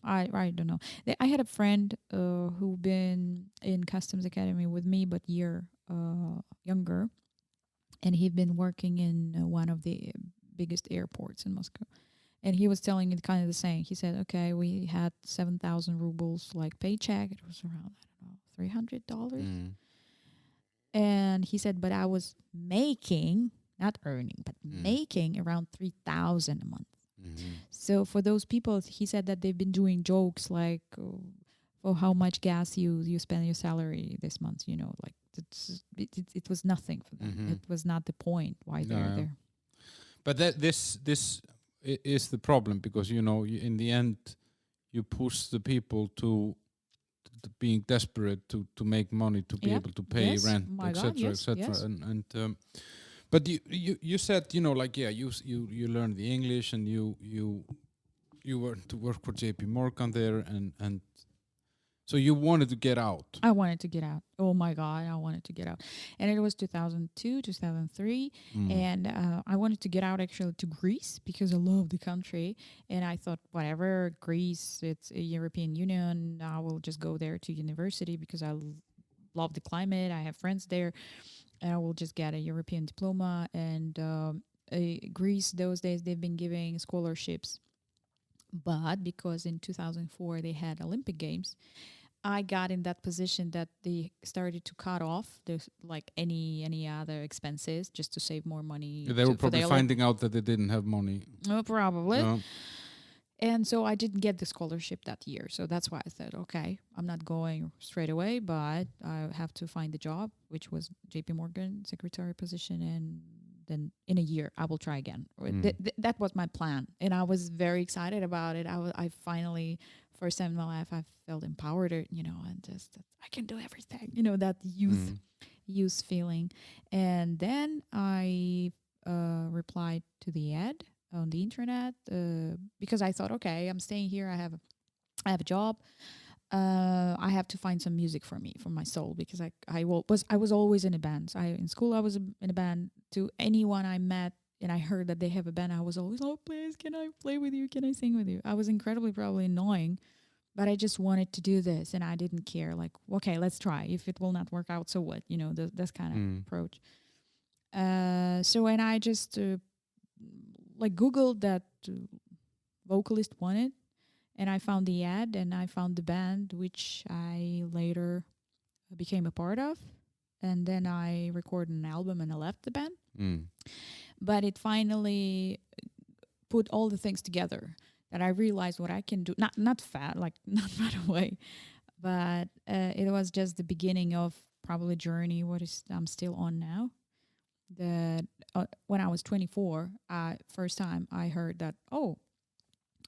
I don't know. I had a friend who been in customs academy with me, but year younger, and he'd been working in one of the biggest airports in Moscow. And he was telling me kind of the same. He said, "Okay, we had 7,000 rubles like paycheck. It was around $300." And he said, but I was making, not earning, but making around 3,000 a month. So for those people, he said that they've been doing jokes like, for how much gas you spend your salary this month, like it was nothing for them. It was not the point why they were there. But this is the problem, because in the end you push the people to being desperate to make money to be able to pay rent, etc., etc. And but you said you learned the English, and you were to work for JP Morgan there, and so you wanted to get out. I wanted to get out. Oh my God, I wanted to get out. And it was 2002, 2003. And I wanted to get out actually to Greece because I love the country. And I thought, whatever, Greece, it's a European Union. I will just go there to university because I love the climate. I have friends there. And I will just get a European diploma. And Greece, those days, they've been giving scholarships. But because in 2004 they had Olympic Games, I got in that position that they started to cut off like any other expenses just to save more money. They were probably finding out that they didn't have money. Oh, probably. No. And so I didn't get the scholarship that year. So that's why I said, okay, I'm not going straight away, but I have to find a job, which was JP Morgan secretary position, and then in a year I will try again. That was my plan, and I was very excited about it. I finally, first time in my life, I felt empowered, and just I can do everything. That youth feeling. And then I replied to the ad on the internet because I thought, okay, I'm staying here. I have a job. I have to find some music for my soul, because I was always in a band. In school I was in a band. To anyone I met and I heard that they have a band, I was always, oh, please, can I play with you? Can I sing with you? I was incredibly probably annoying, but I just wanted to do this, and I didn't care. Like, okay, let's try. If it will not work out, so what? This kind of approach. So, and I just Googled that vocalist wanted. And I found the ad, and I found the band, which I later became a part of. And then I recorded an album and I left the band. But it finally put all the things together that I realized what I can do. Not right away. But it was just the beginning of probably a journey I'm still on now. That when I was 24, first time I heard that,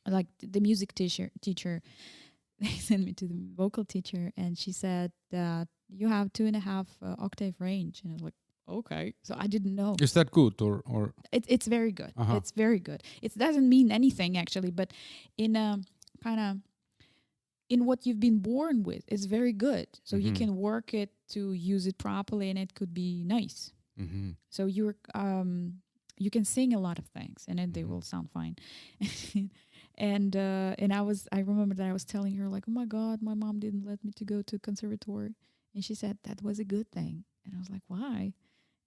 like the music teacher, they sent me to the vocal teacher, and she said that you have 2.5 octave range, and I was like, okay. So I didn't know. Is that good or? It's very good. It's very good. It doesn't mean anything actually, but in in what you've been born with, it's very good. So you can work it to use it properly, and it could be nice. So you can sing a lot of things, and then they will sound fine. And I remember that I was telling her, like, oh my God, my mom didn't let me to go to conservatory. And she said, that was a good thing. And I was like, why?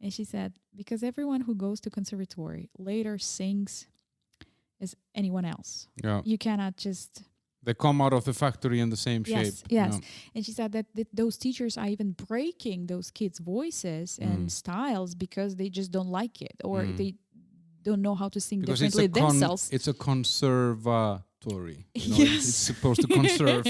And she said, because everyone who goes to conservatory later sings as anyone else. Yeah. You cannot just... They come out of the factory in the same shape. Yes. Yeah. And she said that those teachers are even breaking those kids' voices and styles because they just don't like it, or don't know how to sing because differently themselves. It's a conservatory. Yes. It's supposed to conserve.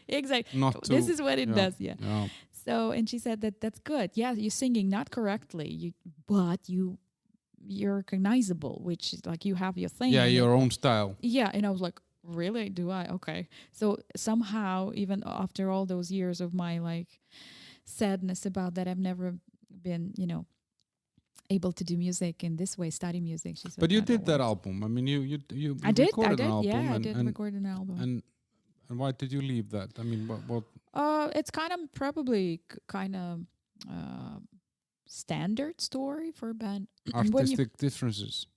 Exactly. Not to, This is what it does. Yeah. Yeah. So, and she said that's good. Yeah, you're singing not correctly, but you're recognizable, which is like you have your thing. Yeah, your own style. Yeah, and I was like, really? Do I? Okay. So somehow, even after all those years of my like sadness about that, I've never been, able to do music in this way, study music. She said, But you did that album. I mean, you I did. recorded an album. Yeah, I did record an album. And why did you leave that? I mean, what? It's kind of probably standard story for a band. Artistic differences.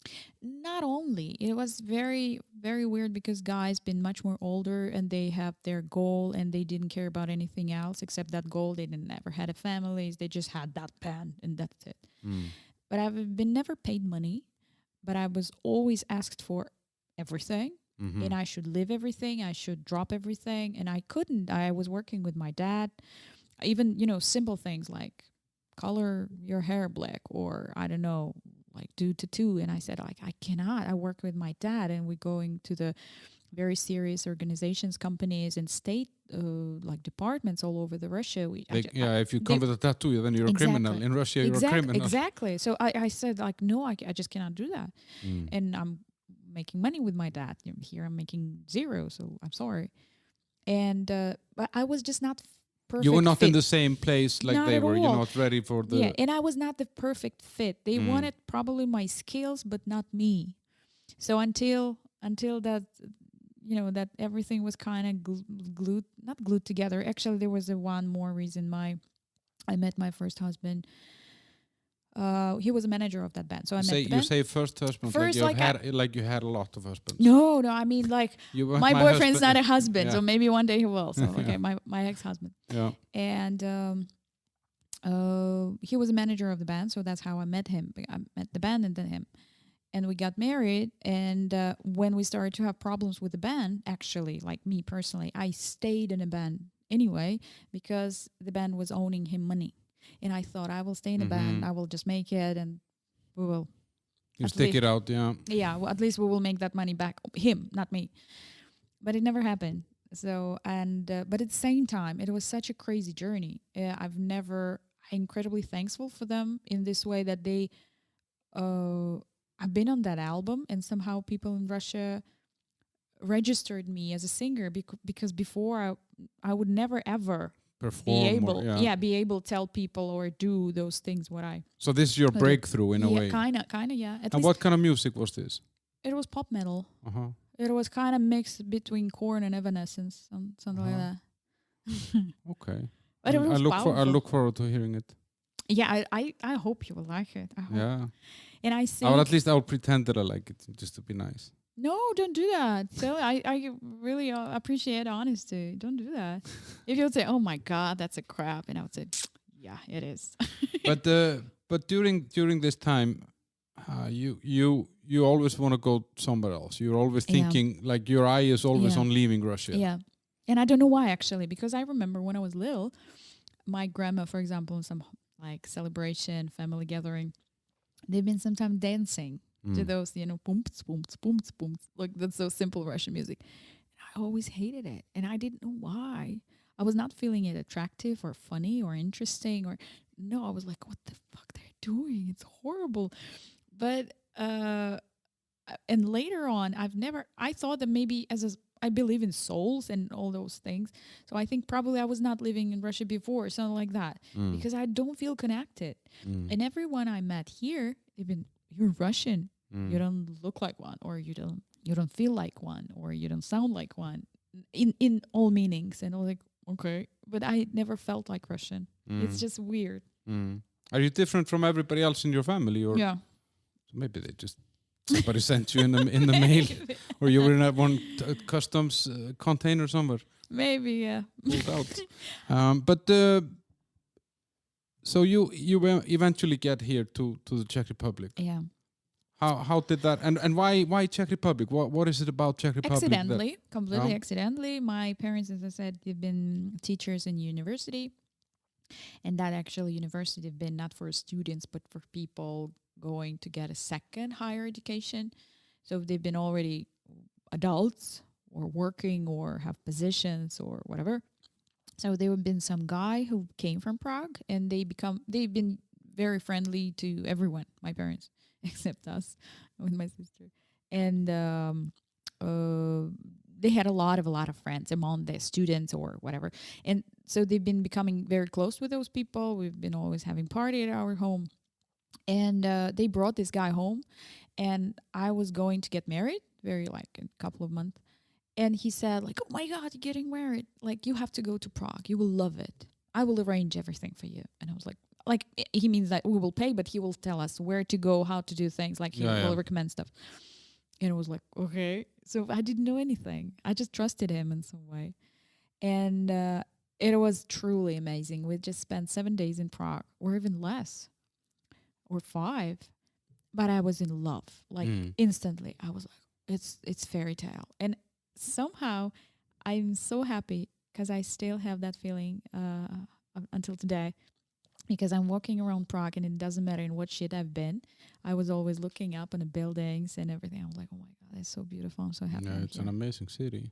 Not only. It was very, very weird because guys been much more older and they have their goal and they didn't care about anything else except that goal. They never had a families. They just had that band and that's it. But I've been never paid money, but I was always asked for everything. And I should live everything. I should drop everything. And I couldn't. I was working with my dad. Even, simple things like color your hair black or, I don't know, like do tattoo. And I said, like, I cannot. I work with my dad and we're going to the very serious organizations, companies and state like departments all over the Russia. If you come with a tattoo, then you're a criminal. In Russia, you're a criminal. Exactly. So I said, like, no, I just cannot do that. And I'm making money with my dad. Here I'm making zero, so I'm sorry. And but I was just not perfect. You were not fit. in the same place like not they at were. all. You're not ready for the. Yeah, and I was not the perfect fit. They wanted probably my skills, but not me. So until that, that everything was kind of not glued together. Actually, there was one more reason. I met my first husband. He was a manager of that band. So I met the band. You say first husband, first, like you had a lot of husbands. No, I mean like my boyfriend's not a husband, so maybe one day he will. So okay, my ex-husband. Yeah. And he was a manager of the band, so that's how I met him. I met the band and then him. And we got married, and when we started to have problems with the band, actually, like me personally, I stayed in a band anyway because the band was owning him money. And I thought I will stay in a band. I will just make it, and we will. You stick it out, yeah. Yeah, well, at least we will make that money back. Him, not me. But it never happened. So but at the same time, it was such a crazy journey. I'm incredibly thankful for them in this way that they. I've been on that album, and somehow people in Russia registered me as a singer because before I would never ever. Be able to tell people or do those things what I. So this is your breakthrough in a way. Kind of, yeah. And what kind of music was this? It was pop metal. It was kind of mixed between Korn and Evanescence, something like that. Okay. But it was I look forward to hearing it. Yeah, I hope you will like it. Yeah. And I sing. I'll pretend that I like it just to be nice. No, don't do that. So I really appreciate honesty. Don't do that. If you would say, "Oh my God, that's a crap," and I would say, "Yeah, it is." but during this time, you always want to go somewhere else. You're always thinking like your eye is always on leaving Russia. Yeah, and I don't know why actually, because I remember when I was little, my grandma, for example, in some like celebration, family gathering, they've been sometimes dancing. To those, booms, booms, booms, booms. Like that's so simple Russian music. I always hated it. And I didn't know why. I was not feeling it attractive or funny or interesting or no, I was like, what the fuck they're doing? It's horrible. But and later on, I thought that maybe I believe in souls and all those things. So I think probably I was not living in Russia before, something like that. Because I don't feel connected. And everyone I met here, even you're Russian. You don't look like one, or you don't feel like one, or you don't sound like one, in all meanings. And I was like, okay, but I never felt like Russian. It's just weird. Are you different from everybody else in your family, or yeah? So maybe they just somebody sent you in the mail, or you were in one customs container somewhere. Maybe, yeah. Pulled out. But so you will eventually get here to the Czech Republic. Yeah. How did that and why Czech Republic? What is it about Czech Republic? Accidentally, completely accidentally. My parents, as I said, they've been teachers in university, and that actually university have been not for students but for people going to get a second higher education. So they've been already adults or working or have positions or whatever. So there have been some guy who came from Prague, and they've been very friendly to everyone, my parents, except us with my sister. And they had a lot of friends among the students or whatever. And so they've been becoming very close with those people. We've been always having party at our home. And they brought this guy home, and I was going to get married very like in a couple of months. And he said, like, oh my God, you're getting married. Like, you have to go to Prague. You will love it. I will arrange everything for you. And I was like, he means that we will pay, but he will tell us where to go, how to do things. Like, he will recommend stuff. And it was like, okay. So I didn't know anything. I just trusted him in some way. And it was truly amazing. We just spent 7 days in Prague, or even less, or 5. But I was in love, like instantly. I was like, it's fairy tale. And somehow I'm so happy because I still have that feeling until today, because I'm walking around Prague and it doesn't matter in what shit I've been. I was always looking up on the buildings and everything. I was like, oh my God, it's so beautiful. I'm so happy. Yeah, it's an amazing city.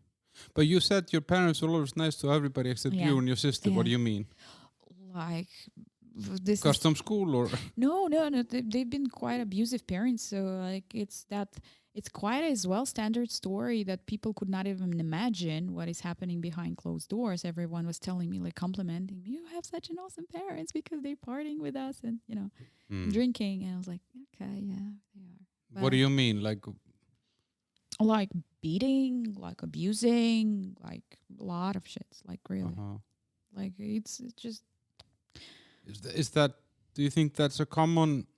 But you said your parents were always nice to everybody except you and your sister. What do you mean? Like, this custom school or no, they've been quite abusive parents. So like it's quite as well standard story that people could not even imagine what is happening behind closed doors. Everyone was telling me, like, complimenting me, you have such an awesome parents because they're partying with us and drinking. And I was like, okay, yeah, they are. But what do you mean, like beating, like abusing, like a lot of shits, like really, like it's just. Is that? Do you think that's a common?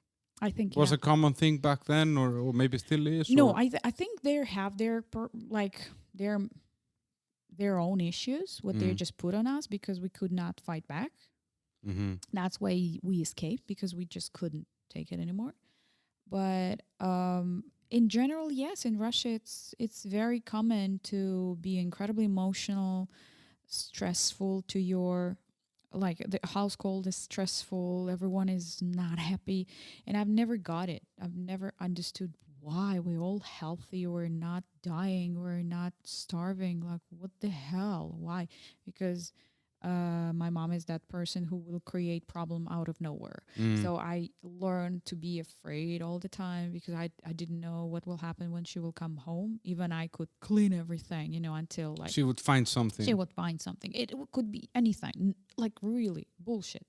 I think was a common thing back then, or maybe still is. No, I think they have their their own issues. What they just put on us because we could not fight back. Mm-hmm. That's why we escaped, because we just couldn't take it anymore. But in general, yes, in Russia, it's very common to be incredibly emotional, stressful to your. Like the household is stressful, everyone is not happy, and I've never got it. I've never understood why we're all healthy, we're not dying, we're not starving. Like, what the hell? Why? Because my mom is that person who will create problem out of nowhere. So I learned to be afraid all the time because I didn't know what will happen when she will come home. Even I could clean everything, until like she would find something. It could be anything, like really bullshit.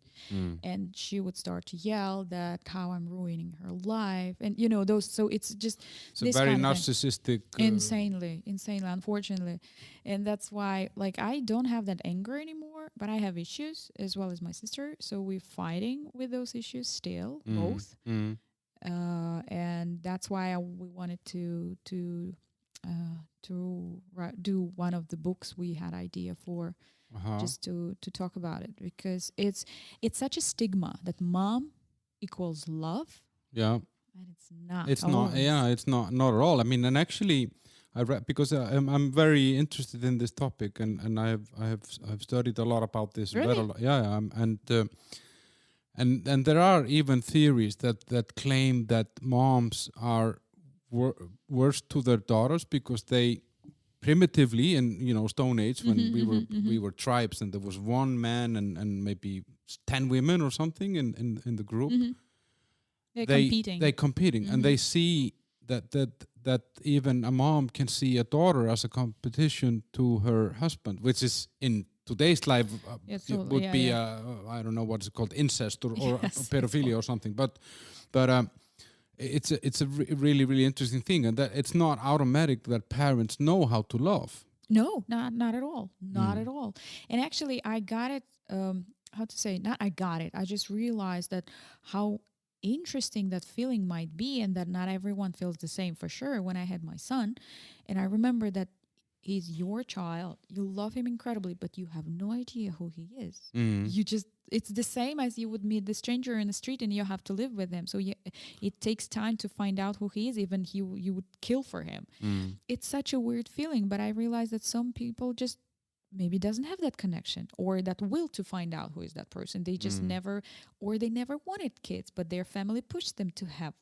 And she would start to yell that how I'm ruining her life, and those. So it's just a very narcissistic, insanely, unfortunately. And that's why, like, I don't have that anger anymore, but I have issues as well as my sister. So we're fighting with those issues still, both. And that's why we wanted to do one of the books we had idea for. Just to talk about it, because it's such a stigma that mom equals love. Yeah, and it's not. It's not. Yeah, it's not at all. I mean, and actually, I read because I'm very interested in this topic, and I've studied a lot about this. Really? Read a lot, yeah, and there are even theories that claim that moms are worse to their daughters because they. Primitively in Stone Age when we were tribes and there was one man and maybe 10 women or something in the group. They're competing and they see that even a mom can see a daughter as a competition to her husband, which is in today's life would be I don't know what it's called, incest or pedophilia or something, but it's a really, really interesting thing, and that it's not automatic that parents know how to love. No, not at all. Not at all. And actually, I got it. I just realized that how interesting that feeling might be, and that not everyone feels the same for sure. When I had my son, and I remember that he's your child, you love him incredibly, but you have no idea who he is. It's the same as you would meet the stranger in the street and you have to live with him. So it takes time to find out who he is. Even you would kill for him. It's such a weird feeling, but I realized that some people just maybe doesn't have that connection or that will to find out who is that person. They just never, or they never wanted kids, but their family pushed them to have,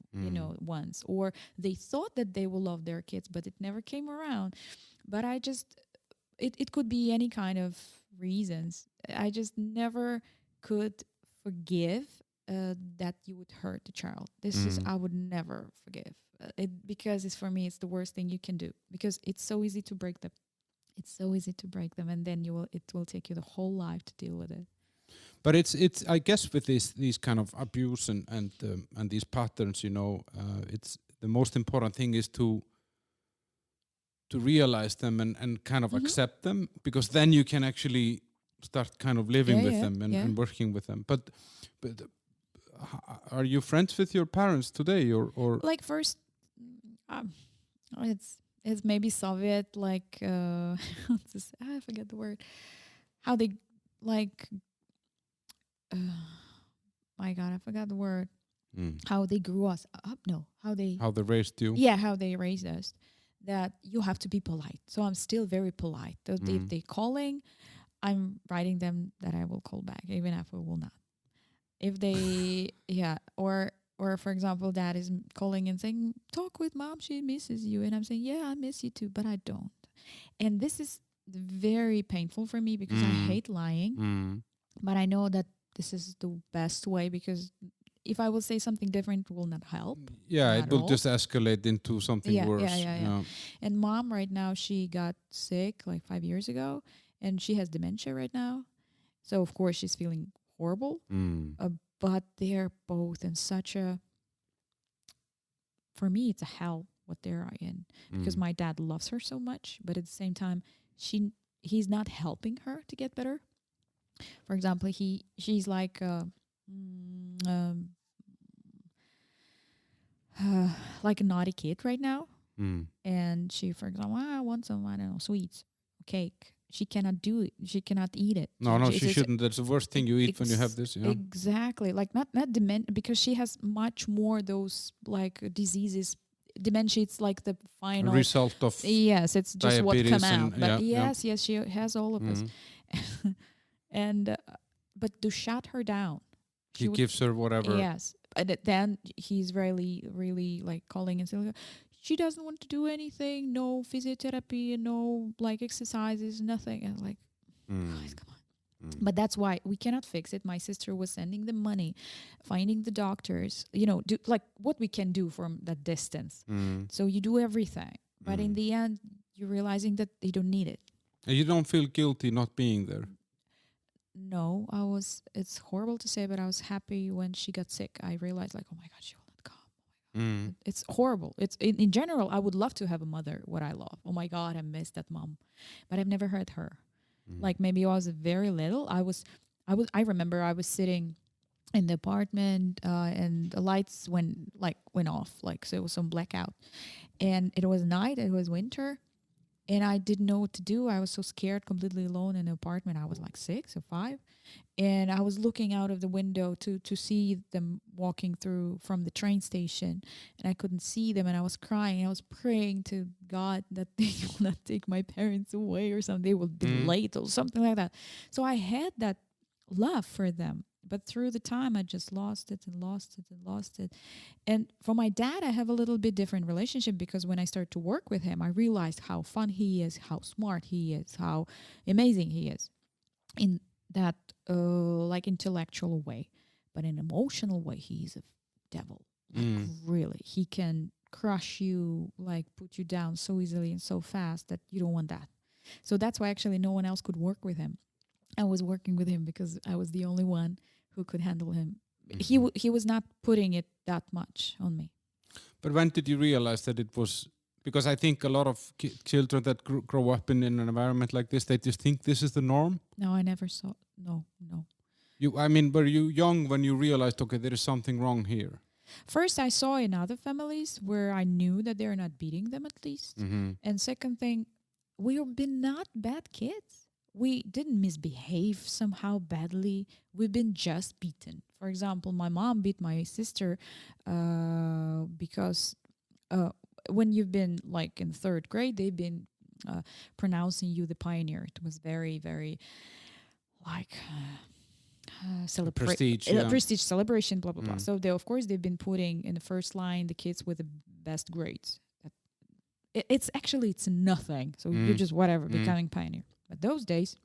ones, or they thought that they will love their kids, but it never came around. But I just, it could be any kind of reasons. I just never could forgive that you would hurt the child. This is, I would never forgive because it's, for me, it's the worst thing you can do, because it's so easy to break them. It's so easy to break them, and then it will take you the whole life to deal with it. But it's I guess with these kind of abuse and these patterns, it's the most important thing is to realize them and kind of accept them, because then you can actually start kind of living with them and working with them. But are you friends with your parents today, or like first, it's maybe Soviet, like I forget the word. How they like, my God, I forgot the word. How they grew us up? No, how they raised you? Yeah, how they raised us. That you have to be polite. So I'm still very polite. If they're calling, I'm writing them that I will call back, even if I will not. If they, or for example, dad is calling and saying, talk with mom, she misses you. And I'm saying, yeah, I miss you too, but I don't. And this is very painful for me because I hate lying. But I know that this is the best way, because if I will say something different, it will not help. Yeah, it will just escalate into something worse. Yeah. And mom right now, she got sick like 5 years ago, and she has dementia right now. So of course she's feeling horrible. But they're both in such a, for me, it's a hell what they're in, because my dad loves her so much, but at the same time, he's not helping her to get better. For example, she's like like a naughty kid right now. And she, for example, I want some, I don't know, sweets, cake. She cannot do it. She cannot eat it. No, she shouldn't. That's the worst thing you eat when you have this. Yeah. Exactly. Like not dementia, because she has much more those like diseases. Dementia, it's like the final result of yes, it's just what come out. But yes, she has all of this. And but to shut her down, he gives her whatever. Yes, and then he's really like calling and saying, she doesn't want to do anything, no physiotherapy, no like exercises, nothing. And like, guys, come on. But that's why we cannot fix it. My sister was sending the money, finding the doctors, do like what we can do from that distance. So you do everything, but in the end, you're realizing that they don't need it. And you don't feel guilty not being there? No, it's horrible to say, but I was happy when she got sick. I realized like, oh my God, she will not come. It's horrible. It's in general, I would love to have a mother, what I love. Oh my God, I miss that mom. But I've never heard her. Like maybe I was very little. I remember I was sitting in the apartment and the lights went off. Like, so it was some blackout. And it was night, it was winter. And I didn't know what to do. I was so scared, completely alone in the apartment. I was like 6 or 5. And I was looking out of the window to see them walking through from the train station. And I couldn't see them. And I was crying. I was praying to God that they will not take my parents away or something. They will be late or something like that. So I had that love for them. But through the time, I just lost it and lost it and lost it. And for my dad, I have a little bit different relationship, because when I started to work with him, I realized how fun he is, how smart he is, how amazing he is in that like intellectual way. But in emotional way, he's a devil. Like really, he can crush you, like put you down so easily and so fast that you don't want that. So that's why actually no one else could work with him. I was working with him because I was the only one who could handle him. He was not putting it that much on me. But when did you realize that it was? Because I think a lot of children that grow up in an environment like this, they just think this is the norm. No, I never saw. No. Were you young when you realized, okay, there is something wrong here? First, I saw in other families where I knew that they're not beating them at least. And second thing, we've been not bad kids. We didn't misbehave somehow badly. We've been just beaten. For example, my mom beat my sister because when you've been like in 3rd grade, they've been pronouncing you the pioneer. It was very, very like Prestige, prestige celebration, blah blah blah. So they, of course, they've been putting in the first line the kids with the best grades. It's nothing. So you're just whatever becoming pioneer. But those days,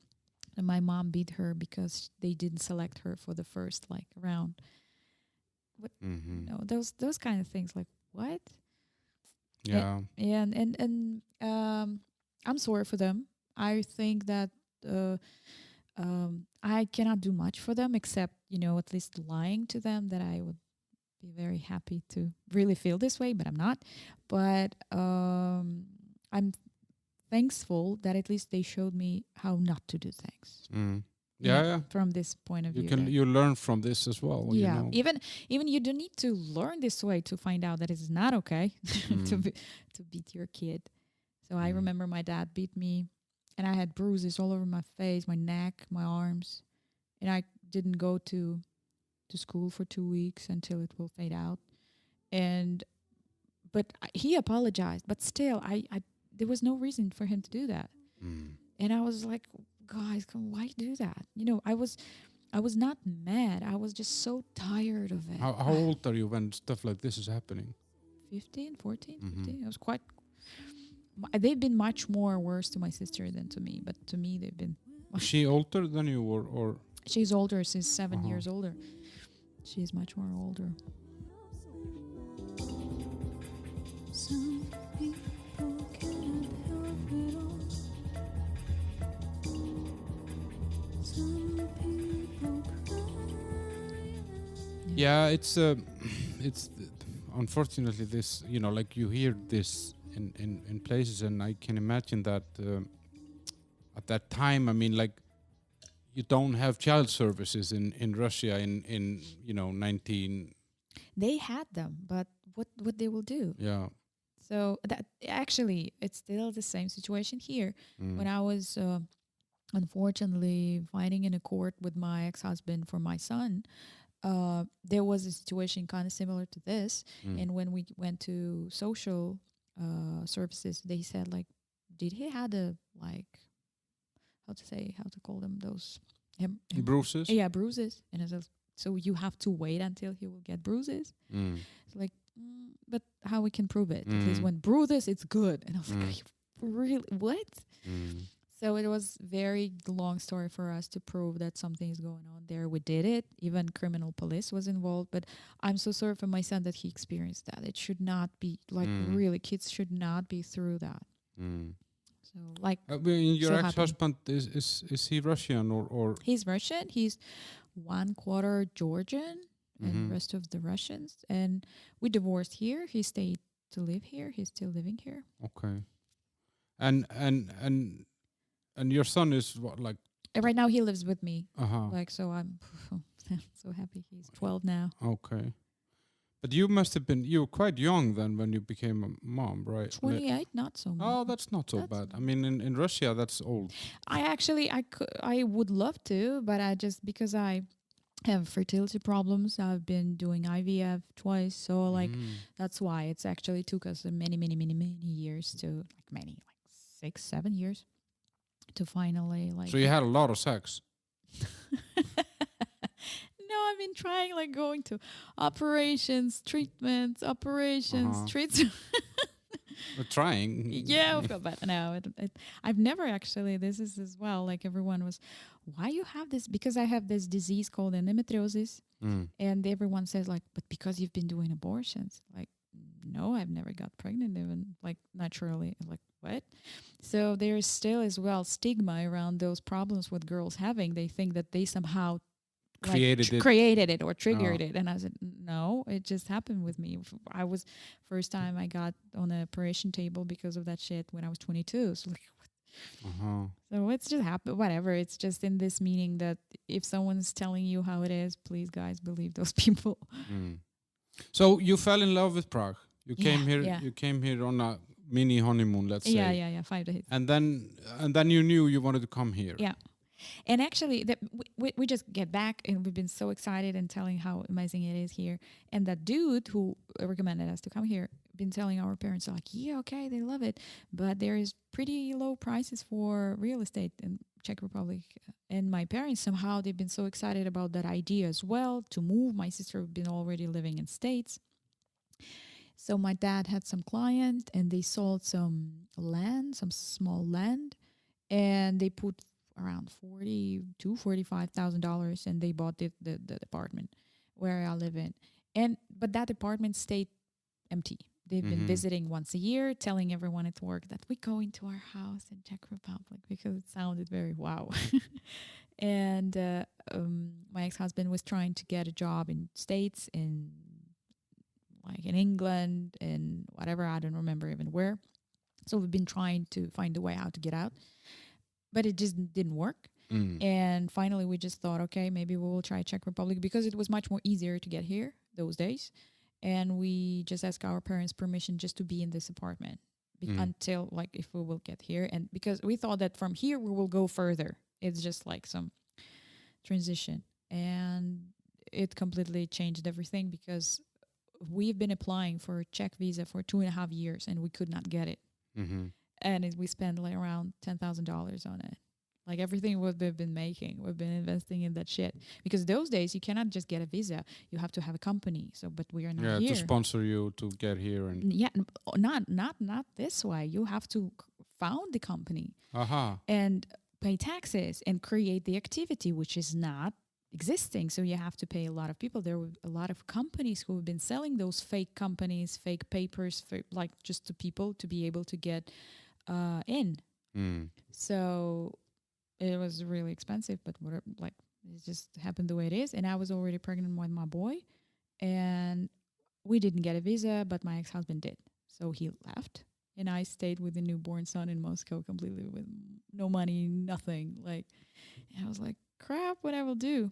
and my mom beat her because they didn't select her for the first like round. What those kind of things, like what? Yeah. And I'm sorry for them. I think that I cannot do much for them except, at least lying to them that I would be very happy to really feel this way, but I'm not. But I'm thankful that at least they showed me how not to do things. Yeah. From this point of view, You learn from this as well. Yeah, even you don't need to learn this way to find out that it's not okay to beat your kid. So I remember my dad beat me, and I had bruises all over my face, my neck, my arms, and I didn't go to school for 2 weeks until it will fade out. But he apologized, but still, I there was no reason for him to do that. And I was like, guys, why do that? I was not mad. I was just so tired of it. How old are you when stuff like this is happening? 15, 14, 15. I was quite... They've been much more worse to my sister than to me, but to me they've been... Is she older than you or? She's older. She's 7 years older. She's much more older. Some people cannot help it all. Some people cry. Yeah, it's unfortunately this, like you hear this in places, and I can imagine that at that time, I mean, like, you don't have child services in Russia in 19. They had them, but what they will do? Yeah. So that actually, it's still the same situation here. When I was unfortunately fighting in a court with my ex-husband for my son, there was a situation kind of similar to this. And when we went to social services, they said, like, did he had a, like, how to call them, those bruises? Yeah, bruises. And I said, so you have to wait until he will get bruises? It's like, but how we can prove it? Because when bruises, it's good. And I was like, really? What? So it was very long story for us to prove that something is going on there. We did it. Even criminal police was involved. But I'm so sorry for my son that he experienced that. It should not be, like, really, kids should not be through that. So, like, your ex-husband, is he Russian or? He's Russian. He's 1/4 Georgian and the rest of the Russians. And we divorced here. He stayed to live here. He's still living here. Okay. And your son is what, like? Right now he lives with me. Like, so I'm so happy. He's 12 now. Okay. But you were quite young then when you became a mom, right? 28, not so much. Oh, that's not so bad. I mean, in Russia, that's old. I would love to, but because I have fertility problems, I've been doing IVF twice. So, like, that's why it's actually took us many, many, many, many years to, like 6, 7 years to finally, like. So you had a lot of sex. No, I've been trying, like, going to operations, treatments, treats. We're trying. Yeah, but no, I've never actually. This is as well. Like, everyone was, why you have this? Because I have this disease called endometriosis, and everyone says, like, but because you've been doing abortions. Like, no, I've never got pregnant even, like, naturally. Like, what? So there's still as well stigma around those problems with girls having. They think that they somehow created it or triggered it. And I said, no, it just happened with me. I was first time I got on the operation table because of that shit when I was 22. So, like, so it's just happened, whatever. It's just in this meaning that if someone's telling you how it is, please, guys, believe those people. So you fell in love with Prague. You came here. Yeah. You came here on a mini honeymoon, let's say. Yeah, 5 days. And then you knew you wanted to come here. Yeah. And actually, we just get back, and we've been so excited and telling how amazing it is here. And that dude who recommended us to come here, been telling our parents, like, yeah, okay, they love it, but there is pretty low prices for real estate in Czech Republic. And my parents, somehow they've been so excited about that idea as well to move. My sister had been already living in States. So my dad had some client and they sold some land, some small land, and they put around $45,000 and they bought the apartment where I live in. But that apartment stayed empty. They've been visiting once a year, telling everyone at work that we go into our house in Czech Republic because it sounded very wow. And my ex-husband was trying to get a job in States, in England, and whatever, I don't remember even where. So we've been trying to find a way how to get out, but it just didn't work. And finally we just thought, okay, maybe we will try Czech Republic because it was much more easier to get here those days. And we just asked our parents permission just to be in this apartment until if we will get here. And because we thought that from here we will go further. It's just like some transition. And it completely changed everything because we've been applying for a Czech visa for 2.5 years and we could not get it. And we spent around $10,000 on it. Like everything we've been making, we've been investing in that shit. Because those days you cannot just get a visa; you have to have a company. So, but we are not here to sponsor you to get here, and not this way. You have to found the company and pay taxes and create the activity, which is not existing. So you have to pay a lot of people. There were a lot of companies who have been selling those fake companies, fake papers, just to people to be able to get in. So it was really expensive, but whatever, it just happened the way it is. And I was already pregnant with my boy, and we didn't get a visa, but my ex-husband did. So he left, and I stayed with the newborn son in Moscow completely with no money, nothing. And I was like, crap, what I will do?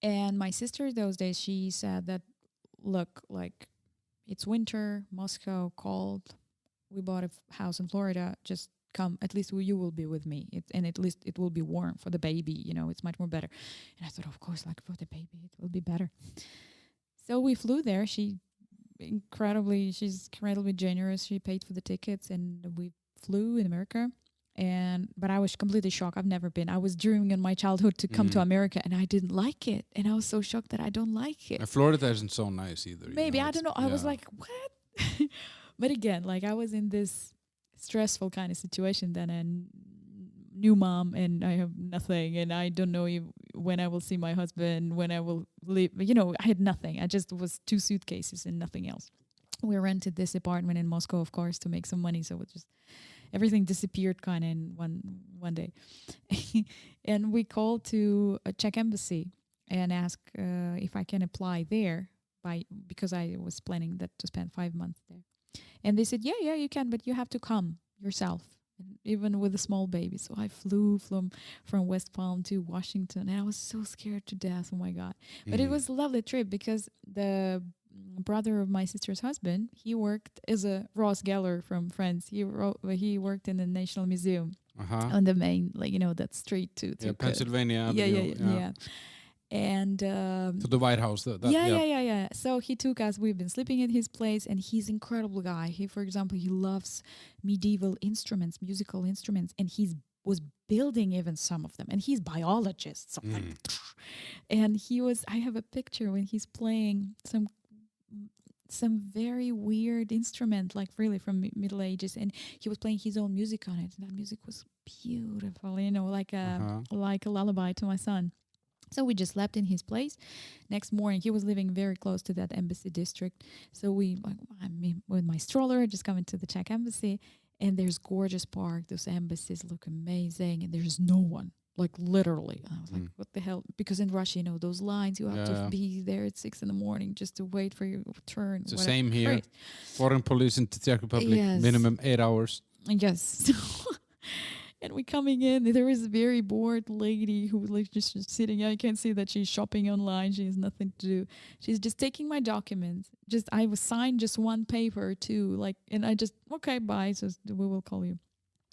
And my sister those days, she said that, look, it's winter, Moscow, cold. We bought a house in Florida, just come, at least you will be with me, and at least it will be warm for the baby, it's much more better. And I thought, of course, for the baby it will be better. So we flew there. She's incredibly generous. She paid for the tickets and we flew in America. But I was completely shocked. I've never been. I was dreaming in my childhood to come to America, and I didn't like it, and I was so shocked that I don't like it. And Florida isn't so nice either. Maybe I don't know. I was like, what? But again, I was in this stressful kind of situation then, and new mom, and I have nothing, and I don't know when I will see my husband, when I will leave. I had nothing. I just was 2 suitcases and nothing else. We rented this apartment in Moscow, of course, to make some money. So it just everything disappeared kind of in one day. And we called to a Czech embassy and asked if I can apply there because I was planning to spend 5 months there. And they said, yeah, you can, but you have to come yourself, even with a small baby. So I flew from West Palm to Washington, and I was so scared to death. Oh, my God. But it was a lovely trip because the brother of my sister's husband, he worked as a Ross Geller from France. He worked in the National Museum on the main, that street to Pennsylvania Avenue. Yeah. And to the White House. Yeah. So he took us. We've been sleeping at his place, and he's an incredible guy. He, for example, he loves medieval instruments, musical instruments, and was building even some of them. And he's biologist, something. And I have a picture when he's playing some very weird instrument, really from Middle Ages, and he was playing his own music on it. And that music was beautiful, like a lullaby to my son. So we just slept in his place. Next morning, he was living very close to that embassy district. So I'm with my stroller, just coming to the Czech embassy, and there's gorgeous park. Those embassies look amazing, and there's no one, literally. And I was like, what the hell? Because in Russia, those lines, you have to be there at 6 a.m. just to wait for your turn. It's the same here. Great. Foreign police in the Czech Republic, minimum 8 hours. Yes. And we coming in, there is a very bored lady who just sitting. I can see that she's shopping online. She has nothing to do. She's just taking my documents. I was signed just one paper too. And I just, okay, bye. So we will call you.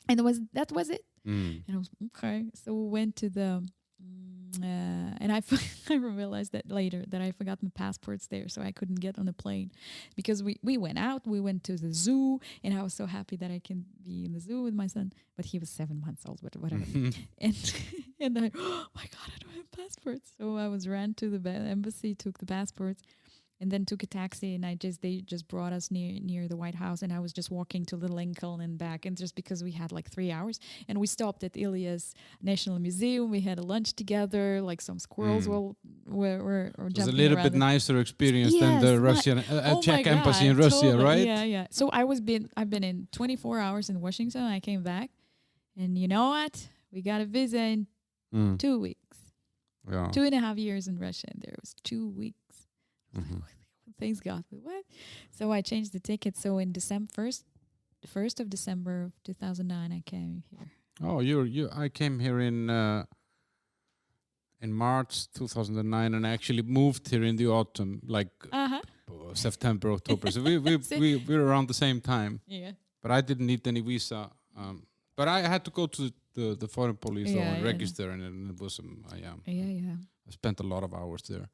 And that was it. And I was, okay. So we went to the And I realized that later that I forgot my passports there, so I couldn't get on a plane because we went out. We went to the zoo, and I was so happy that I can be in the zoo with my son. But he was 7 months old, but whatever. And and I, oh my God, I don't have passports. So I ran to the embassy, took the passports, and then took a taxi, and they just brought us near the White House, and I was just walking to Little Lincoln and back, and just because we had like 3 hours, and we stopped at Ilia's National Museum, we had a lunch together, like some squirrels were It was a jumping little around. bit nicer experience than the Russian Czech embassy in Russia, totally. right? Yeah. So I've been in 24 hours in Washington. I came back, and you know what? We got a visa in 2 weeks. Yeah. 2.5 years in Russia, and there was 2 weeks. Thanks God. But what? So I changed the ticket. So in December 1st of December of 2009, I came here. Oh, I came here in March 2009, and I actually moved here in the autumn, like September, October. So we were around the same time. Yeah. But I didn't need any visa. But I had to go to the foreign police and register, and it was I spent a lot of hours there.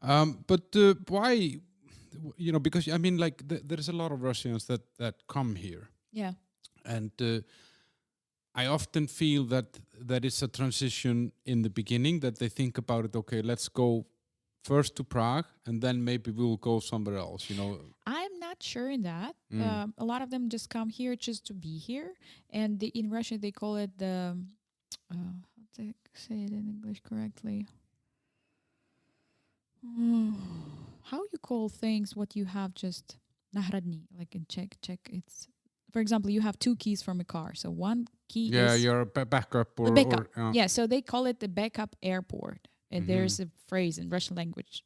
But why? Because I mean, like there's a lot of Russians that come here. Yeah. And I often feel that it's a transition in the beginning, that they think about it. Okay, let's go first to Prague, and then maybe we'll go somewhere else. I'm not sure in that. A lot of them just come here just to be here, and in Russia they call it the. How to say it in English correctly? How you call things what you have just nahradni, like in Czech it's, for example, you have 2 keys from a car, so one key is your backup or backup. Or, So they call it the backup airport, and there's a phrase in Russian language.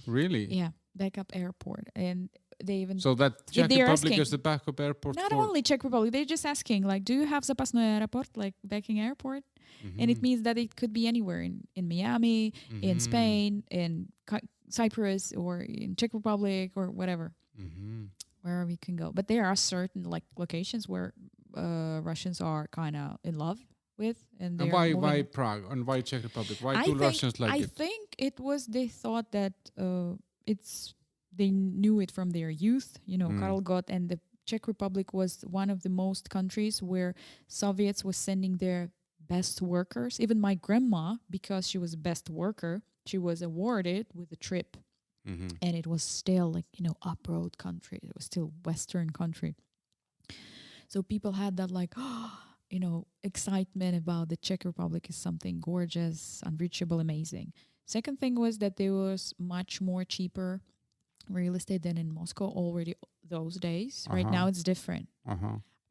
Really? Yeah, backup airport, and they even so that Czech Republic is the backup airport. Not only Czech Republic, they're just asking like, do you have запасной airport, like backing airport? And it means that it could be anywhere in Miami, in Spain, in Cyprus, or in Czech Republic, or whatever, wherever we can go. But there are certain like locations where Russians are kind of in love with. And why Prague and why Czech Republic? Why do Russians like it? I think it was they thought that they knew it from their youth. Karl Gott, and the Czech Republic was one of the most countries where Soviets was sending their best workers. Even my grandma, because she was best worker, she was awarded with a trip. And it was still like, up-road country. It was still Western country. So people had that like, excitement about the Czech Republic is something gorgeous, unreachable, amazing. Second thing was that there was much more cheaper real estate than in Moscow already those days. Right now it's different.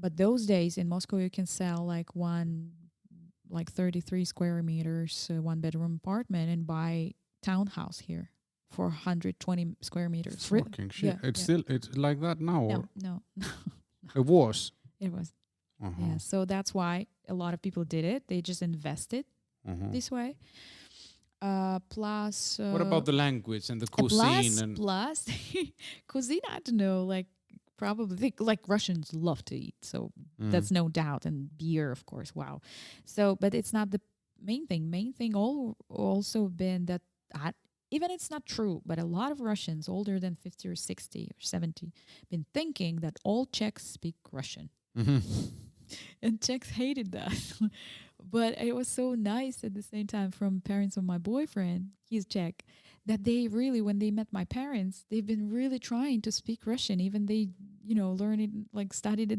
But those days in Moscow you can sell like 33 square meters, 1-bedroom apartment, and buy townhouse here for 120 square meters. Fucking shit. It's like that now? No. It was? It was. Yeah, so that's why a lot of people did it. They just invested this way. Plus... what about the language and the cuisine? Plus cuisine, I don't know, like probably like Russians love to eat, so that's no doubt, and beer, of course. Wow. So, but it's not the main thing. Main thing also been that even it's not true, but a lot of Russians older than 50 or 60 or 70 been thinking that all Czechs speak Russian. And Czechs hated that. But it was so nice at the same time from parents of my boyfriend, he's Czech, that they really, when they met my parents, they've been really trying to speak Russian. Even they, learned it, like studied it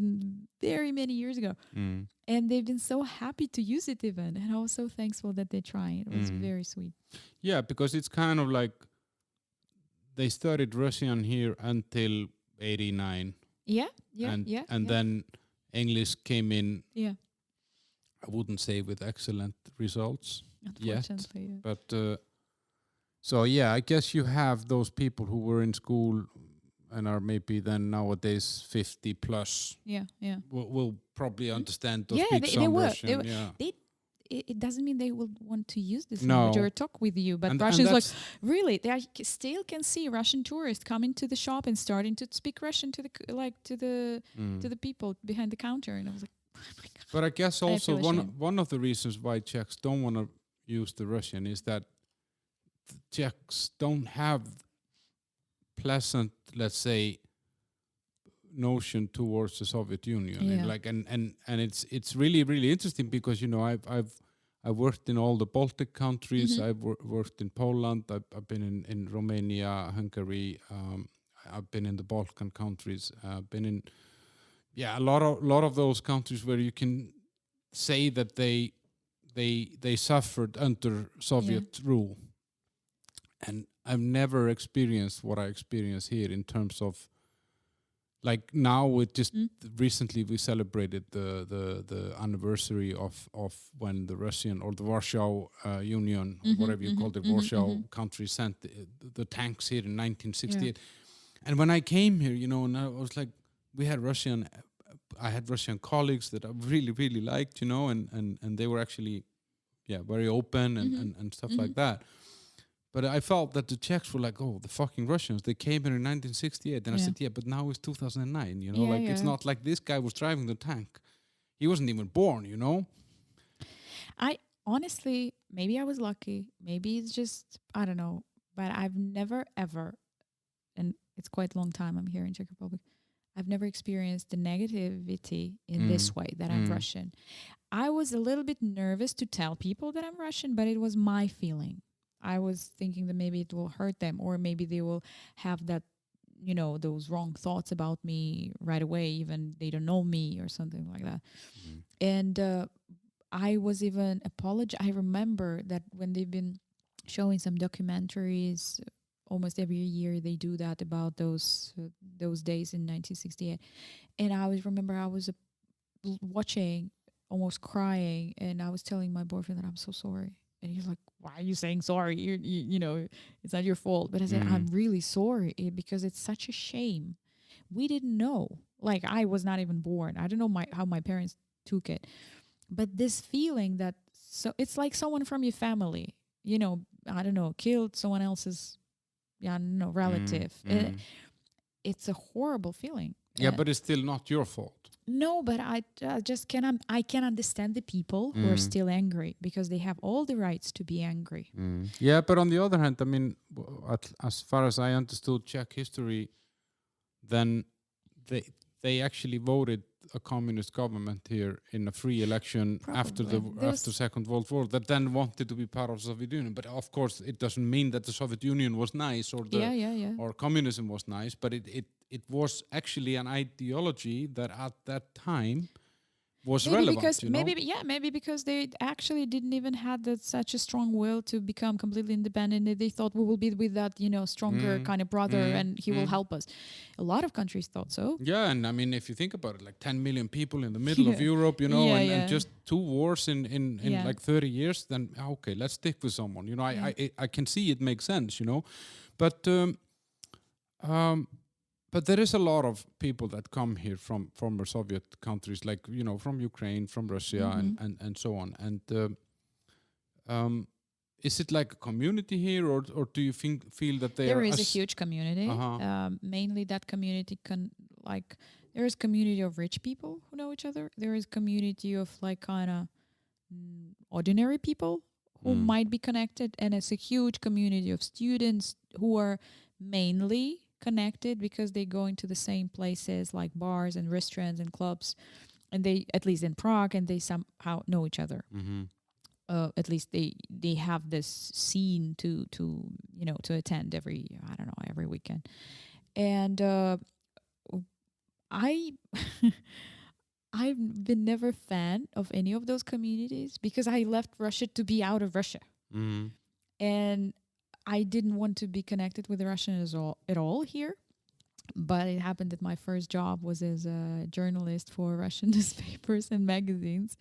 very many years ago. And they've been so happy to use it even. And I was so thankful that they tried. It was very sweet. Yeah, because it's kind of like they studied Russian here until 89. And then English came in. Yeah. I wouldn't say with excellent results yet. But so yeah, I guess you have those people who were in school and are maybe then nowadays 50 plus. Will probably understand or speak some Russian. It doesn't mean they will want to use this language or talk with you, but Russians like really they still can see Russian tourists coming to the shop and starting to speak Russian to the people behind the counter, and I was like, oh my God. But I guess also one of the reasons why Czechs don't want to use the Russian is that the Czechs don't have pleasant, let's say, notion towards the Soviet Union. Yeah. And like and it's really, really interesting because, you know, I've worked in all the Baltic countries. Mhm. I've worked in Poland. I've been in Romania, Hungary. I've been in the Balkan countries. I've been in a lot of those countries where you can say that they suffered under Soviet rule. And I've never experienced what I experience here in terms of, like, now it just recently we celebrated the anniversary of when the Russian or the Warsaw Union, or whatever you call it, Warsaw country sent the tanks here in 1968. And when I came here, you know, and I was like, I had Russian colleagues that I really, really liked, you know, and they were actually, very open and stuff like that. But I felt that the Czechs were like, oh, the fucking Russians, they came here in 1968. And I said, but now it's 2009, you know, it's not like this guy was driving the tank. He wasn't even born, you know. I honestly, maybe I was lucky. Maybe it's just, I don't know. But I've never, ever, and it's quite a long time I'm here in Czech Republic, I've never experienced the negativity in this way, that I'm Russian. I was a little bit nervous to tell people that I'm Russian, but it was my feeling. I was thinking that maybe it will hurt them, or maybe they will have that, you know, those wrong thoughts about me right away, even they don't know me or something like that. And I was even I remember that when they've been showing some documentaries, almost every year they do that about those days in 1968. And I was watching, almost crying, and I was telling my boyfriend that I'm so sorry. And he's like, why are you saying sorry? You know, it's not your fault. But I said, I'm really sorry because it's such a shame. We didn't know. Like, I was not even born. I don't know how my parents took it. But this feeling that, so it's like someone from your family, you know, I don't know, killed someone else's, relative. It's a horrible feeling. Yeah, but it's still not your fault. No, but I just I can understand the people who are still angry, because they have all the rights to be angry. Yeah, but on the other hand, I mean, as far as I understood Czech history, then they actually voted a communist government here in a free election after Second World War that then wanted to be part of the Soviet Union. But of course, it doesn't mean that the Soviet Union was nice or or communism was nice, but it was actually an ideology that at that time was relevant. Because maybe because they actually didn't even have such a strong will to become completely independent. They thought we will be with that, stronger kind of brother, and he will help us. A lot of countries thought so. Yeah, and I mean, if you think about it, like 10 million people in the middle of Europe, and just 2 wars in like 30 years, then okay, let's stick with someone. You know, I can see it makes sense, you know, but there is a lot of people that come here from former Soviet countries, like, you know, from Ukraine, from Russia, and so on. And is it like a community here, or do you feel that there is a huge community? Mainly that community there is community of rich people who know each other. There is community of like kind of ordinary people who might be connected, and it's a huge community of students who are mainly connected because they go into the same places like bars and restaurants and clubs, and they, at least in Prague, and they somehow know each other. At least they have this scene to attend every weekend. And I've been never fan of any of those communities because I left Russia to be out of Russia. And I didn't want to be connected with the Russians at all here. But it happened that my first job was as a journalist for Russian newspapers and magazines.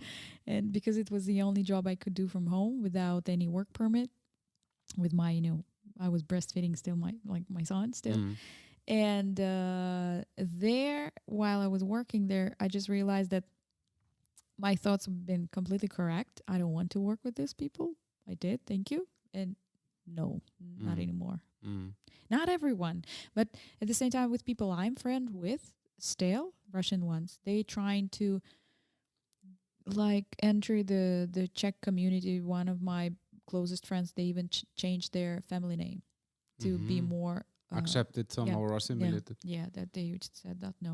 And because it was the only job I could do from home without any work permit, with my, I was breastfeeding still my son still. And there, while I was working there, I just realized that my thoughts have been completely correct. I don't want to work with these people. I did, thank you. And no, not anymore. Not everyone, but at the same time, with people I'm friend with, still Russian ones, they trying to like enter the Czech community. One of my closest friends, they even changed their family name to be more accepted somehow or assimilated. Yeah, that they just said that no,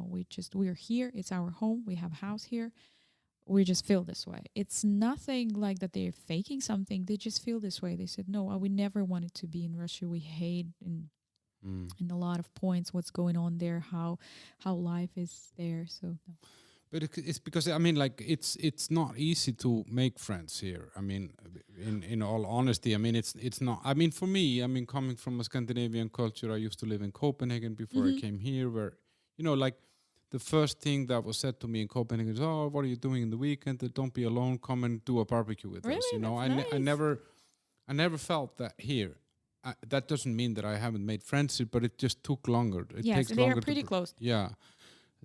we're here. It's our home. We have a house here. We just feel this way. It's nothing like that they're faking something. They just feel this way. They said, no, we never wanted to be in Russia. We hate in a lot of points what's going on there, how life is there. So no. But it's because I mean, like it's not easy to make friends here. I mean, in all honesty, I mean it's not. I mean, for me, I mean, coming from a Scandinavian culture, I used to live in Copenhagen before I came here, where like the first thing that was said to me in Copenhagen is, "Oh, what are you doing in the weekend? Don't be alone. Come and do a barbecue with us." You know, I never felt that here. That doesn't mean that I haven't made friends here, but it just took longer. It takes they longer are pretty close. Yeah.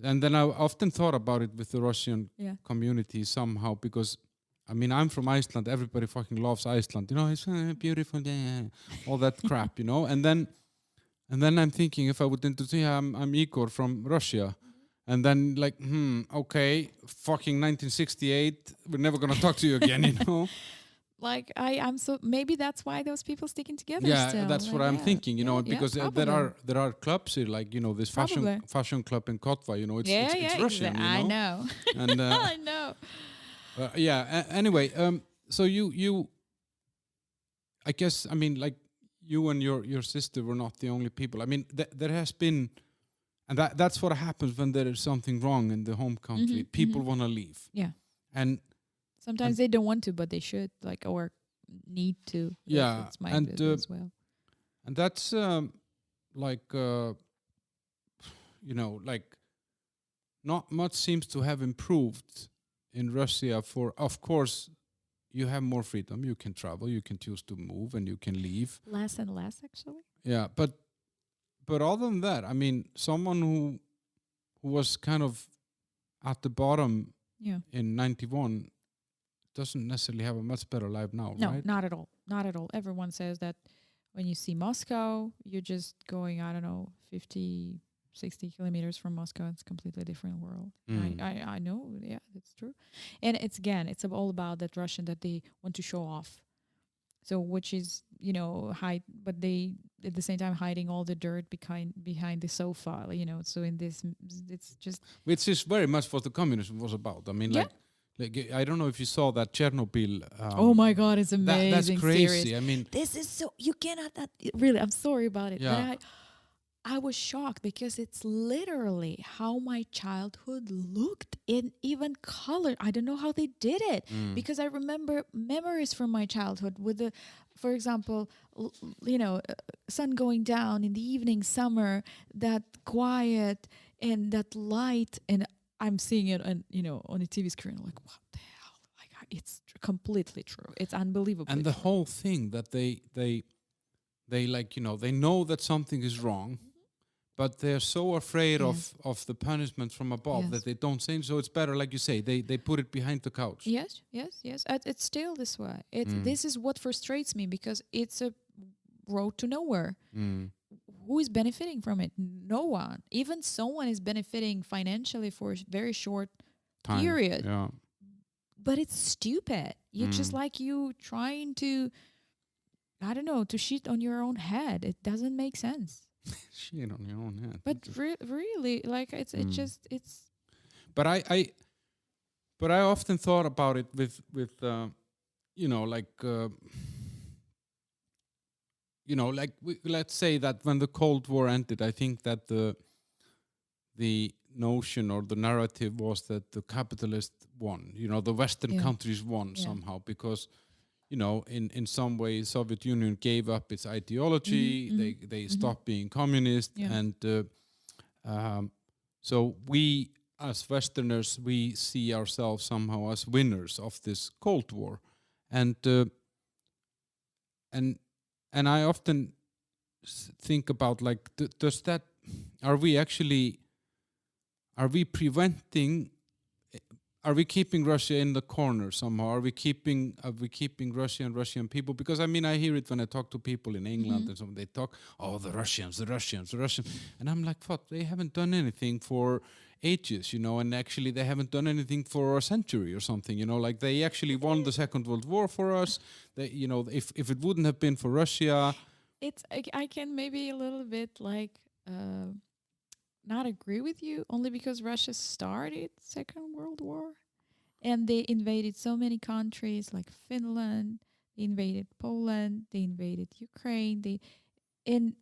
And then I often thought about it with the Russian community somehow, because I mean, I'm from Iceland. Everybody fucking loves Iceland. You know, it's beautiful, all that crap, you know. And then I'm thinking, if I would introduce, I'm Igor from Russia. And then like, okay, fucking 1968, we're never going to talk to you again, you know. Like I'm so maybe that's why those people sticking together. Yeah, still. that's like, what I'm thinking, you know, because there are clubs here, like this fashion club in Kotva, you know, it's Russian, you know. I know, and I know. Anyway, so you, I guess, I mean, like you and your sister were not the only people. I mean, there has been, and that's what happens when there is something wrong in the home country. People want to leave. Yeah, and. Sometimes they don't want to, but they should, like, or need to. Yeah, it's my business as well. And that's like like not much seems to have improved in Russia. For of course, you have more freedom. You can travel. You can choose to move, and you can leave. Less and less, actually. Yeah, but other than that, I mean, someone who was kind of at the bottom in 91. Doesn't necessarily have a much better life now, no, right? No, not at all. Not at all. Everyone says that when you see Moscow, you're just going, I don't know, 50, 60 kilometers from Moscow. It's a completely different world. I know, yeah, that's true. And it's all about that Russian that they want to show off. So which is, hide, but they at the same time hiding all the dirt behind the sofa, So in this, it's just... Which is very much what the communism was about. I mean, like, I don't know if you saw that Chernobyl. Oh my God, it's amazing. That's crazy. Series. I mean, this is so, you cannot, really, I'm sorry about it. Yeah. But I was shocked because it's literally how my childhood looked in even color. I don't know how they did it because I remember memories from my childhood with for example, sun going down in the evening, summer, that quiet and that light, and I'm seeing it on on a TV screen, like, what the hell? Like, it's completely true. It's unbelievable. And the whole thing that they like, they know that something is wrong, but they're so afraid of the punishment from above that they don't say. So it's better, like you say, they put it behind the couch. Yes. It's still this way. This is what frustrates me because it's a road to nowhere. Who is benefiting from it? No one. Even someone is benefiting financially for a very short period. Yeah. But it's stupid. You're just like you trying to, I don't know, to shit on your own head. It doesn't make sense. Shit on your own head. But really, like, it's just. But I often thought about it with like let's say that when the Cold War ended, I think that the notion or the narrative was that the capitalists won. The Western countries won somehow because, in some way, Soviet Union gave up its ideology. They stopped being communist, and so we as Westerners we see ourselves somehow as winners of this Cold War, and I often think about, like, are we preventing are we keeping Russia in the corner somehow? Are we keeping Russia and Russian people? Because I mean, I hear it when I talk to people in England and so on. They talk, oh, the Russians, and I'm like, what? They haven't done anything for ages, and actually they haven't done anything for a century or something, like they actually won the Second World War for us. They, if it wouldn't have been for Russia, I can maybe a little bit like. Not agree with you only because Russia started Second World War and they invaded so many countries like Finland, they invaded Poland, they invaded Ukraine, it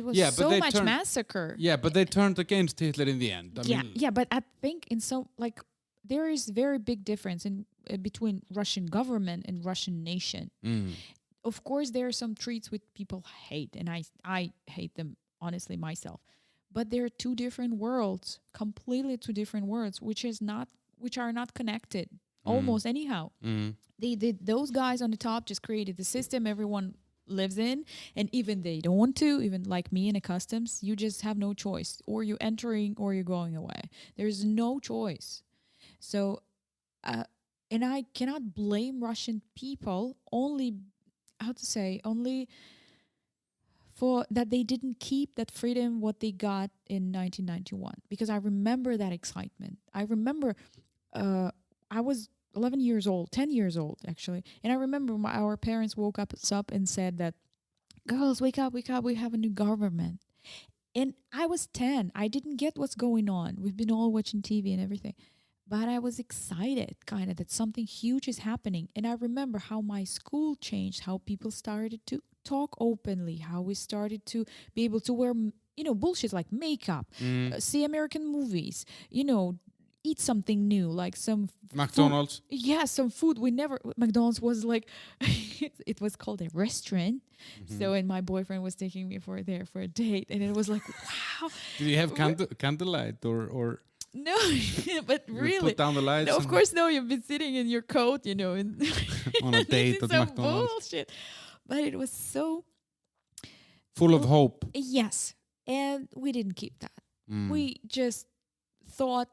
was so much massacre. Yeah, but they turned against Hitler in the end. I mean, but I think there is very big difference in between Russian government and Russian nation. Of course, there are some traits which people hate, and I hate them honestly myself. But there are two different worlds, completely two different worlds, which are not connected almost anyhow. Those guys on the top just created the system everyone lives in, and even they don't want to, even like me in a customs, you just have no choice. Or you're entering or you're going away. There's no choice. So, and I cannot blame Russian people only for that they didn't keep that freedom what they got in 1991, because I remember that excitement. I remember I was 10 years old actually, and I remember our parents woke us up and said that, girls, wake up, we have a new government. And I was 10. I didn't get what's going on. We've been all watching TV and everything. But I was excited, kind of, that something huge is happening. And I remember how my school changed, how people started to talk openly, how we started to be able to wear, bullshit like makeup, see American movies, eat something new, like some McDonald's. Food. Yeah, some food. McDonald's was like, it was called a restaurant. So, and my boyfriend was taking me for a date. And it was like, wow. Did you have candlelight or? No, but really, put down the lights. No, of course, no. You've been sitting in your coat, and on a date at McDonald's. Bullshit. But it was so full of hope. Yes, and we didn't keep that. We just thought,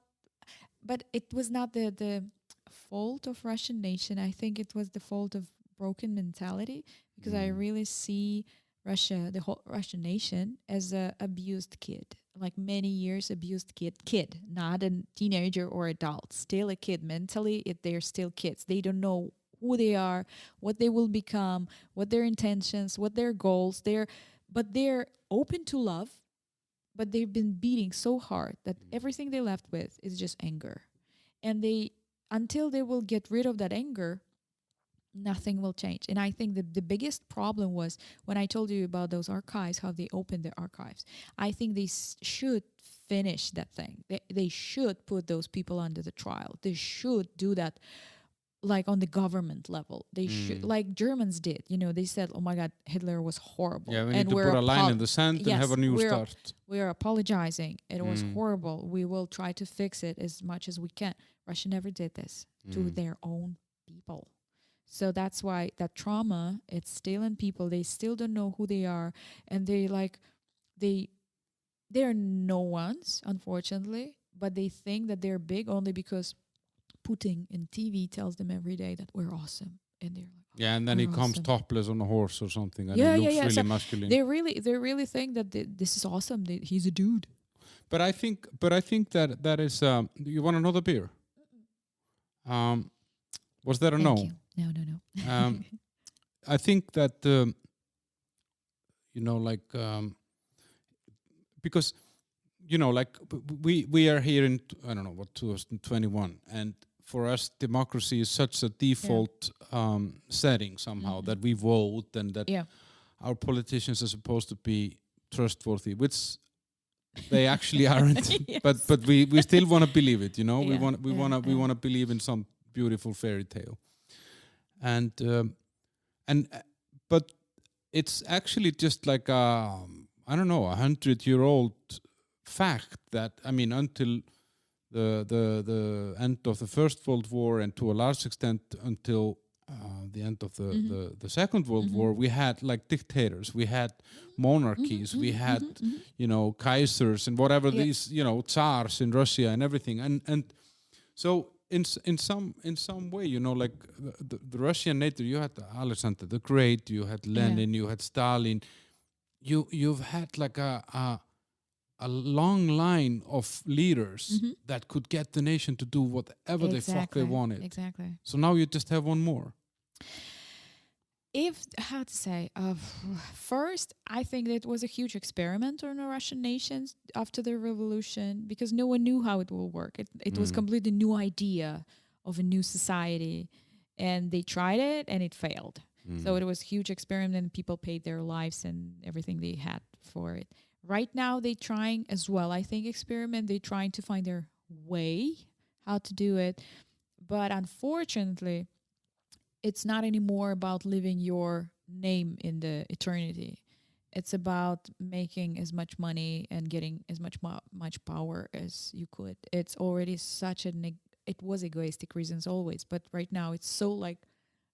but it was not the fault of Russian nation. I think it was the fault of broken mentality, because I really see Russia, the whole Russian nation, as a abused kid. Like many years abused kid, not a teenager or adult, still a kid. Mentally, they're still kids. They don't know who they are, what they will become, what their intentions, what their goals. But they're open to love, but they've been beating so hard that everything they left with is just anger. And until they will get rid of that anger, nothing will change. And I think the biggest problem was when I told you about those archives, how they opened the archives. I think they should finish that thing. They should put those people under the trial. They should do that, like on the government level. They should, like Germans did. They said, "Oh my God, Hitler was horrible." Yeah, we need to put a line in the sand and have a new start. We are apologizing. It was horrible. We will try to fix it as much as we can. Russia never did this to their own people. So that's why that trauma, it's still in people. They still don't know who they are. And they're no ones, unfortunately, but they think that they're big only because Putin in TV tells them every day that we're awesome. And they're like, yeah, and then he comes topless on a horse or something, and he looks really so masculine. They really think that this is awesome. He's a dude. But I think that is. You want another beer? Was that a Thank no? You. No. I think that because we are here in 2021, and for us democracy is such a default setting somehow that we vote and that our politicians are supposed to be trustworthy, which they actually aren't. Yes. But we still want to believe it. We want to believe in some beautiful fairy tale. But it's actually just like a 100-year-old fact that, until the end of the First World War, and to a large extent until the end of the Second World War, we had like dictators, we had monarchies, we had Kaisers and whatever these tsars in Russia and everything, and So in some way, you know, like the Russian NATO, you had Alexander the Great, you had Lenin, you had Stalin. You've had like a long line of leaders that could get the nation to do whatever the fuck they wanted. Exactly. So now you just have one more. How to say, first, I think that it was a huge experiment on the Russian nations after the revolution, because no one knew how it will work. It was completely new idea of a new society, and they tried it and it failed. So it was a huge experiment, and people paid their lives and everything they had for it. Right now, they're trying as well, I think, experiment. They're trying to find their way how to do it. But unfortunately, it's not anymore about living your name in the eternity. It's about making as much money and getting as much power as you could. It's already such it was egoistic reasons always, but right now it's so like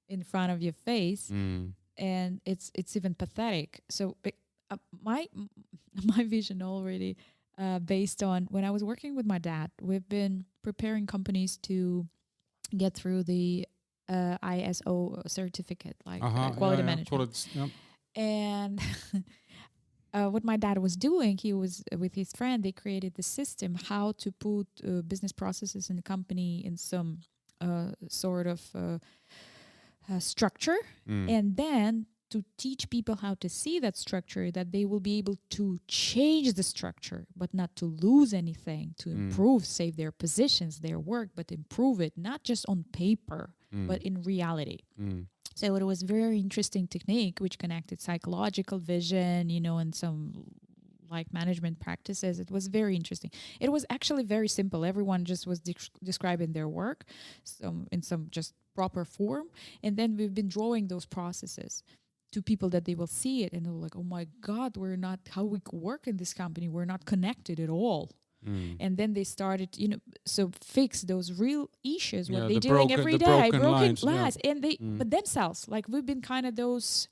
in front of your face, and it's even pathetic. So my vision already based on when I was working with my dad, we've been preparing companies to get through the ISO certificate, like quality management. And what my dad was doing, he was with his friend, they created the system how to put business processes in the company in some sort of structure, and then to teach people how to see that structure, that they will be able to change the structure, but not to lose anything, to improve, save their positions, their work, but improve it, not just on paper, but in reality. So it was a very interesting technique, which connected psychological vision, you know, and some like management practices. It was very interesting. It was actually very simple. Everyone just was describing their work in some just proper form. And then we've been drawing those processes to people that they will see it and they're like, oh my God, we're not, how we work in this company, we're not connected at all. And then they started, you know, so fix those real issues, what they're doing every day, broken lines, and they, but themselves, like we've been kind of those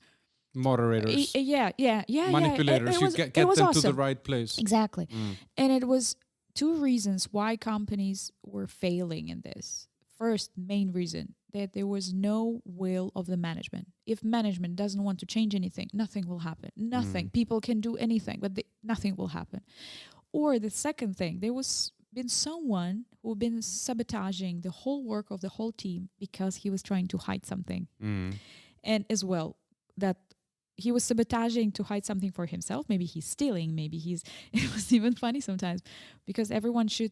moderators, manipulators. You get them awesome to the right place. Exactly. And it was two reasons why companies were failing in this. First, main reason, that there was no will of the management. If management doesn't want to change anything, nothing will happen. Nothing. People can do anything, but nothing will happen. Or the second thing, there was been someone who been sabotaging the whole work of the whole team because he was trying to hide something. And as well, that he was sabotaging to hide something for himself. Maybe he's stealing, maybe it was even funny sometimes, because everyone should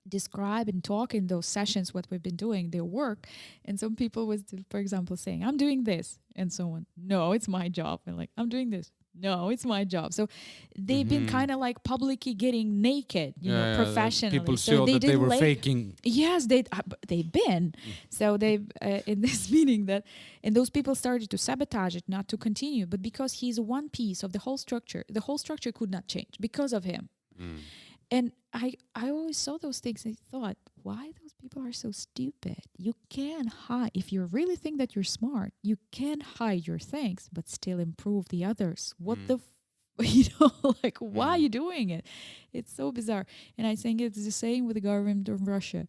describe and talk in those sessions what we've been doing, their work. And some people was, for example, saying, I'm doing this. And someone, no, it's my job. And like, I'm doing this. No, it's my job. So they've been kind of like publicly getting naked, you know, professionally. People saw that they were faking. Yes, they've been. So they in this meaning that, and those people started to sabotage it, not to continue. But because he's one piece of the whole structure could not change because of him. And I always saw those things and thought, why those people are so stupid? You can hide. If you really think that you're smart, you can hide your things, but still improve the others. What like, why are you doing it? It's so bizarre. And I think it's the same with the government of Russia.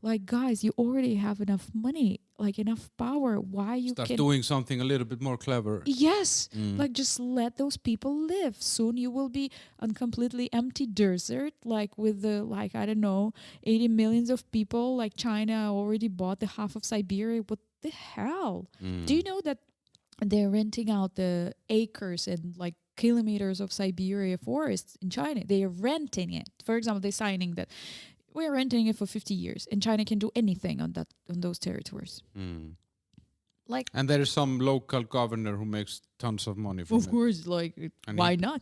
Like, guys, you already have enough money, like enough power. Why you start doing something a little bit more clever? Yes, like just let those people live. Soon you will be on completely empty desert, like with the, like, I don't know, 80 millions of people. Like China already bought the half of Siberia. What the hell? Do you know that they're renting out the acres and like kilometers of Siberia forests in China? They are renting it. For example, they're signing that we're renting it for 50 years, and China can do anything on those territories. Like, and there is some local governor who makes tons of money from it. Of course, like, why not?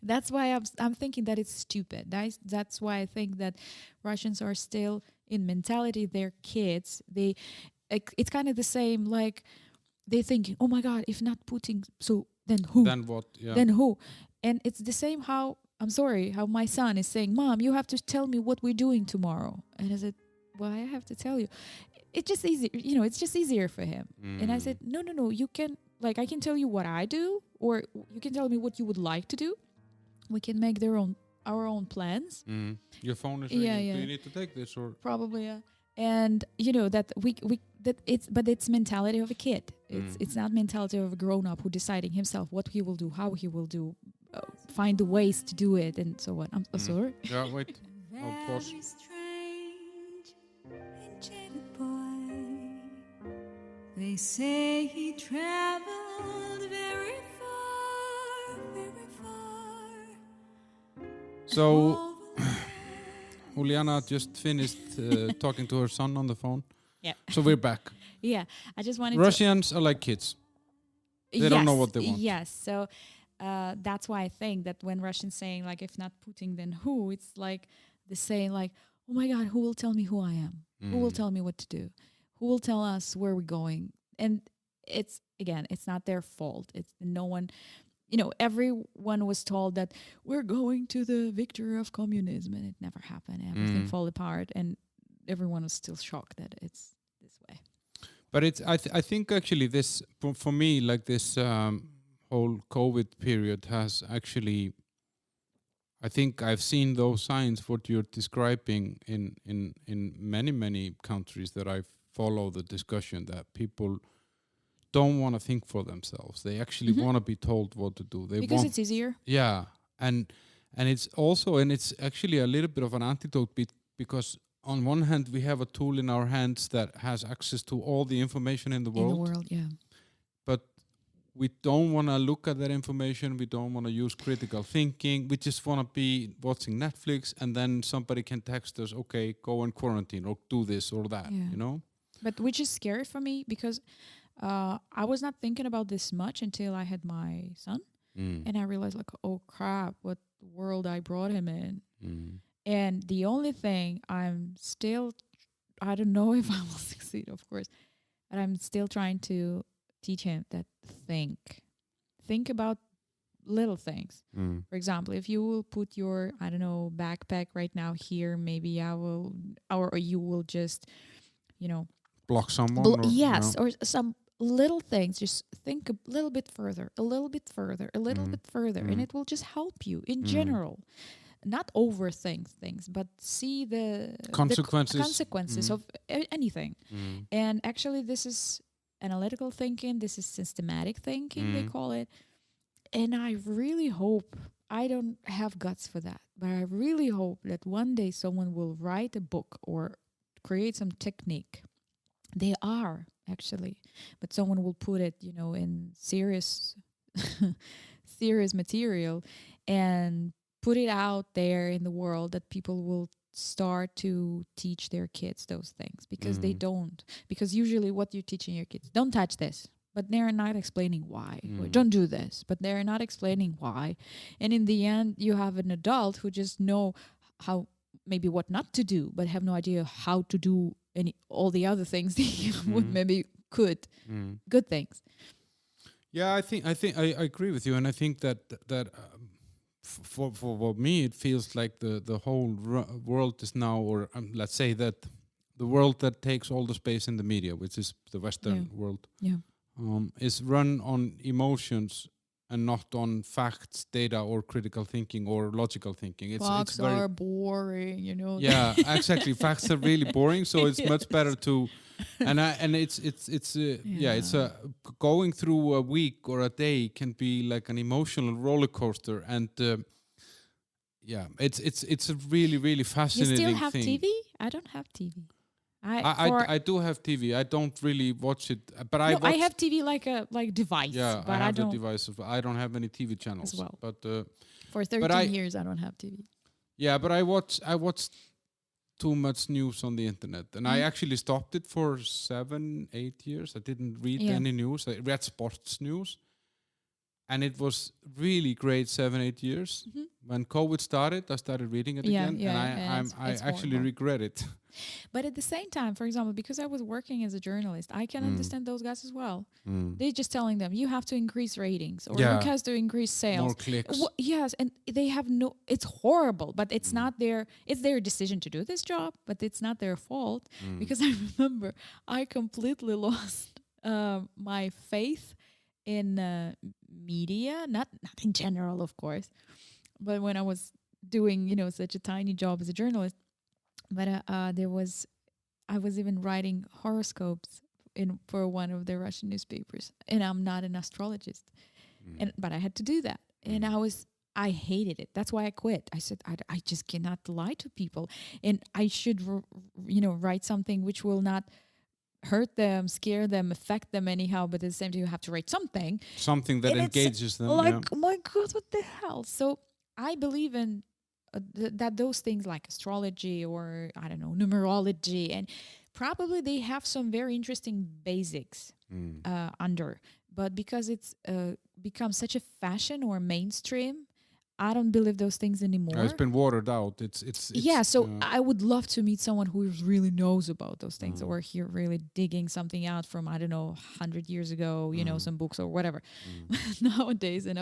That's why I'm thinking that it's stupid. That's why I think that Russians are still in mentality. Their kids, it's kind of the same. Like, they think, oh my God, if not Putin, so then who? Then what? Yeah. Then who? And it's the same how my son is saying, Mom, you have to tell me what we're doing tomorrow. And I said, well, I have to tell you. It's just easy, you know, it's just easier for him. And I said, no, you can, like, I can tell you what I do, or you can tell me what you would like to do. We can make our own plans. Your phone is Yeah, ringing. yeah. Do you need to take this or? Probably, yeah. And you know that it's mentality of a kid. It's not mentality of a grown up who deciding himself what he will do, how he will do, find the ways to do it, and so on. I'm sorry. Yeah, wait. I'll pause. Strange, enchanted boy. They say he traveled very far, very far. So, Uliana just finished talking to her son on the phone. Yeah. So we're back. Yeah, I just wanted Russians are like kids. They don't know what they want. Yes, so that's why I think that when Russians saying like if not Putin then who, it's like the saying like, oh my God, who will tell me who I am? Who will tell me what to do? Who will tell us where we're going? And it's not their fault. It's no one, you know, everyone was told that we're going to the victory of communism, and it never happened. Everything fall apart, and everyone was still shocked that it's this way. But it's I think actually this for me like this whole COVID period has actually, I think I've seen those signs what you're describing in many countries that I follow the discussion, that people don't want to think for themselves. They actually want to be told what to do. Because it's easier. Yeah, and it's also, and it's actually a little bit of an antidote because on one hand we have a tool in our hands that has access to all the information in the world. In the world, yeah. But we don't want to look at that information. We don't want to use critical thinking. We just want to be watching Netflix, and then somebody can text us, okay, go in quarantine or do this or that, you know? But which is scary for me because I was not thinking about this much until I had my son. And I realized like, oh crap, what world I brought him in. And the only thing I'm still, I don't know if I will succeed, of course, but I'm still trying to teach him that think about little things. For example, if you will put your, I don't know, backpack right now here, maybe I will, or you will just, you know, block someone. Yes, or some little things. Just think a little bit further, a little bit further, a little bit further, and it will just help you in general. Not overthink things, but see the consequences of anything. And actually, this is analytical thinking. This is systematic thinking, they call it. And I really hope, I don't have guts for that, but I really hope that one day someone will write a book or create some technique. They are actually, but someone will put it, you know, in serious material and put it out there in the world, that people will start to teach their kids those things, because they don't. Because usually what you're teaching your kids, don't touch this, but they're not explaining why. Or don't do this, but they're not explaining why. And in the end, you have an adult who just know how, maybe what not to do, but have no idea how to do all the other things that you would maybe could. Good things. Yeah, I think I agree with you, and I think that for me it feels like the whole world is now, or let's say that the world that takes all the space in the media, which is the Western world, is run on emotions and not on facts, data, or critical thinking or logical thinking. Facts it's very are boring, you know. Yeah, exactly. Facts are really boring, so it's much better to, and it's going through a week or a day can be like an emotional roller coaster, and it's a really fascinating thing. You still have TV? I don't have TV. I do have TV. I don't really watch it, but I have TV like device. Yeah, but I have the device as well. I don't have any TV channels as well. But for 13 years, I don't have TV. Yeah, but I watch too much news on the internet, and I actually stopped it for 7-8 years. I didn't read any news. I read sports news, and it was really great 7-8 years. When COVID started, I started reading it again, and I actually regret it. But at the same time, for example, because I was working as a journalist, I can understand those guys as well. They're just telling them, you have to increase ratings, or you have to increase sales. More clicks. Yes, and they have it's horrible, but it's not it's their decision to do this job, but it's not their fault. Because I remember I completely lost my faith in media, not in general, of course, but when I was doing, such a tiny job as a journalist. But I was even writing horoscopes for one of the Russian newspapers, and I'm not an astrologist, but I had to do that, and I hated it. That's why I quit. I said I just cannot lie to people, and I should write something which will not hurt them, scare them, affect them anyhow. But at the same time, you have to write something that and engages them. Like, oh my God, what the hell? So I believe in that those things like astrology or I don't know numerology, and probably they have some very interesting basics under. But because it's become such a fashion or mainstream, I don't believe those things anymore. It's been watered out. It's yeah. So I would love to meet someone who really knows about those things, or here really digging something out from I don't know 100 years ago, some books or whatever. Nowadays, and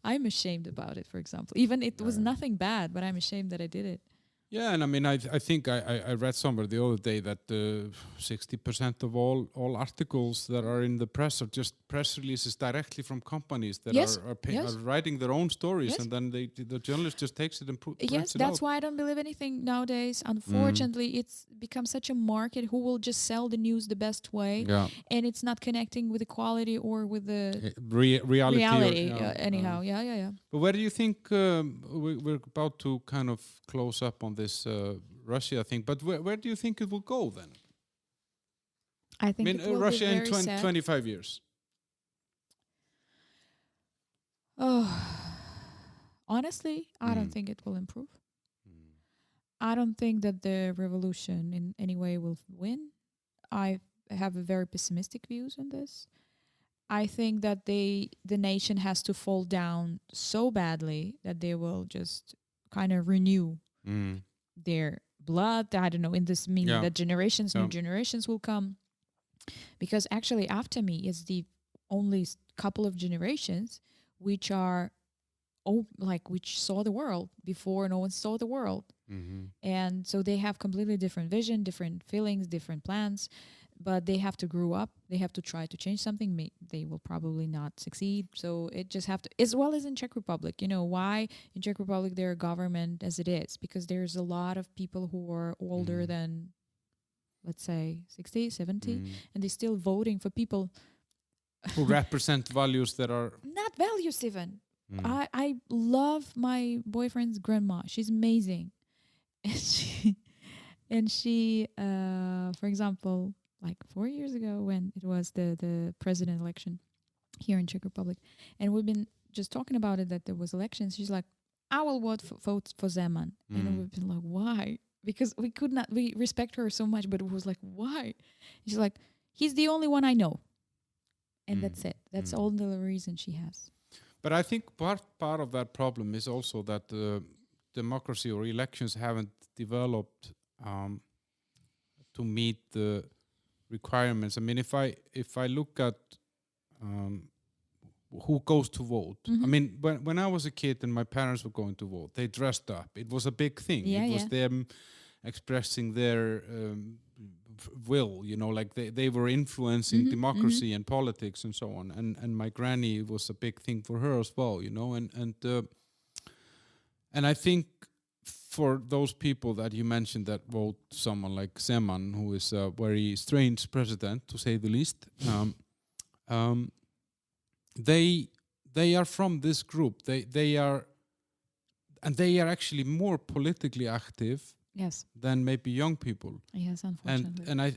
I'm ashamed about it. For example, even it was nothing bad, but I'm ashamed that I did it. Yeah, and I mean, I think I read somewhere the other day that 60% of all articles that are in the press are just press releases directly from companies that are writing their own stories, and then the journalist just takes it and prints it that's out. why I don't believe anything nowadays. Unfortunately, it's become such a market who will just sell the news the best way, and it's not connecting with the quality or with the reality. Anyhow, yeah. But where do you think we're about to kind of close up on this Russia thing? But where do you think it will go then? I think it will Russia be very in 25 years. Oh, honestly, I don't think it will improve. I don't think that the revolution in any way will win. I have a very pessimistic views on this. I think that the nation has to fall down so badly that they will just kind of renew their blood. I don't know, in this meaning that new generations will come. Because actually after me is the only couple of generations which are which saw the world before no one saw the world. And so they have completely different vision, different feelings, different plans, but they have to grow up. They have to try to change something. They will probably not succeed. So it just have to, as well as in Czech Republic, why in Czech Republic there are government as it is, because there's a lot of people who are older than, let's say 60, 70, and they're still voting for people who represent values that are not values even. I love my boyfriend's grandma. She's amazing. And she for example, like 4 years ago when it was the president election here in Czech Republic, and we've been just talking about it, that there was elections, she's like, I will vote for Zeman. And we've been like, why? Because we respect her so much, but it was like, why? She's like, he's the only one I know. And that's it. That's all the reason she has. But I think part of that problem is also that democracy or elections haven't developed to meet the requirements. I mean, if I look at who goes to vote, I mean, when I was a kid and my parents were going to vote, they dressed up. It was a big thing. It was them expressing their will, like they were influencing democracy and politics and so on. And my granny, it was a big thing for her as well, and I think for those people that you mentioned that vote someone like Zeman, who is a very strange president to say the least, they are from this group. They are actually more politically active. Yes. Than maybe young people. Yes, unfortunately. And I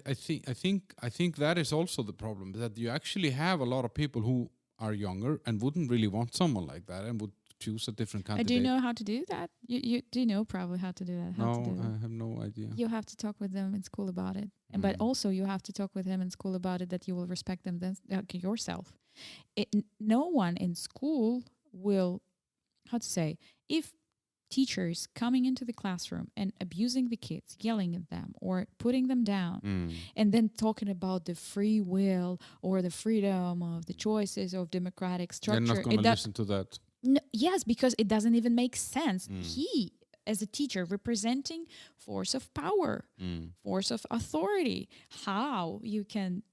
think that is also the problem, that you actually have a lot of people who are younger and wouldn't really want someone like that and would choose a different candidate. Do you know how to do that? You do know probably how to do that. I have no idea. You have to talk with them in school about it, but also you have to talk with them in school about it, that you will respect them yourself. No one in school will, if teachers coming into the classroom and abusing the kids, yelling at them or putting them down, and then talking about the free will or the freedom of the choices of democratic structure. They're not going to listen to that. No, yes, because it doesn't even make sense. He, as a teacher, representing force of power, force of authority, how you can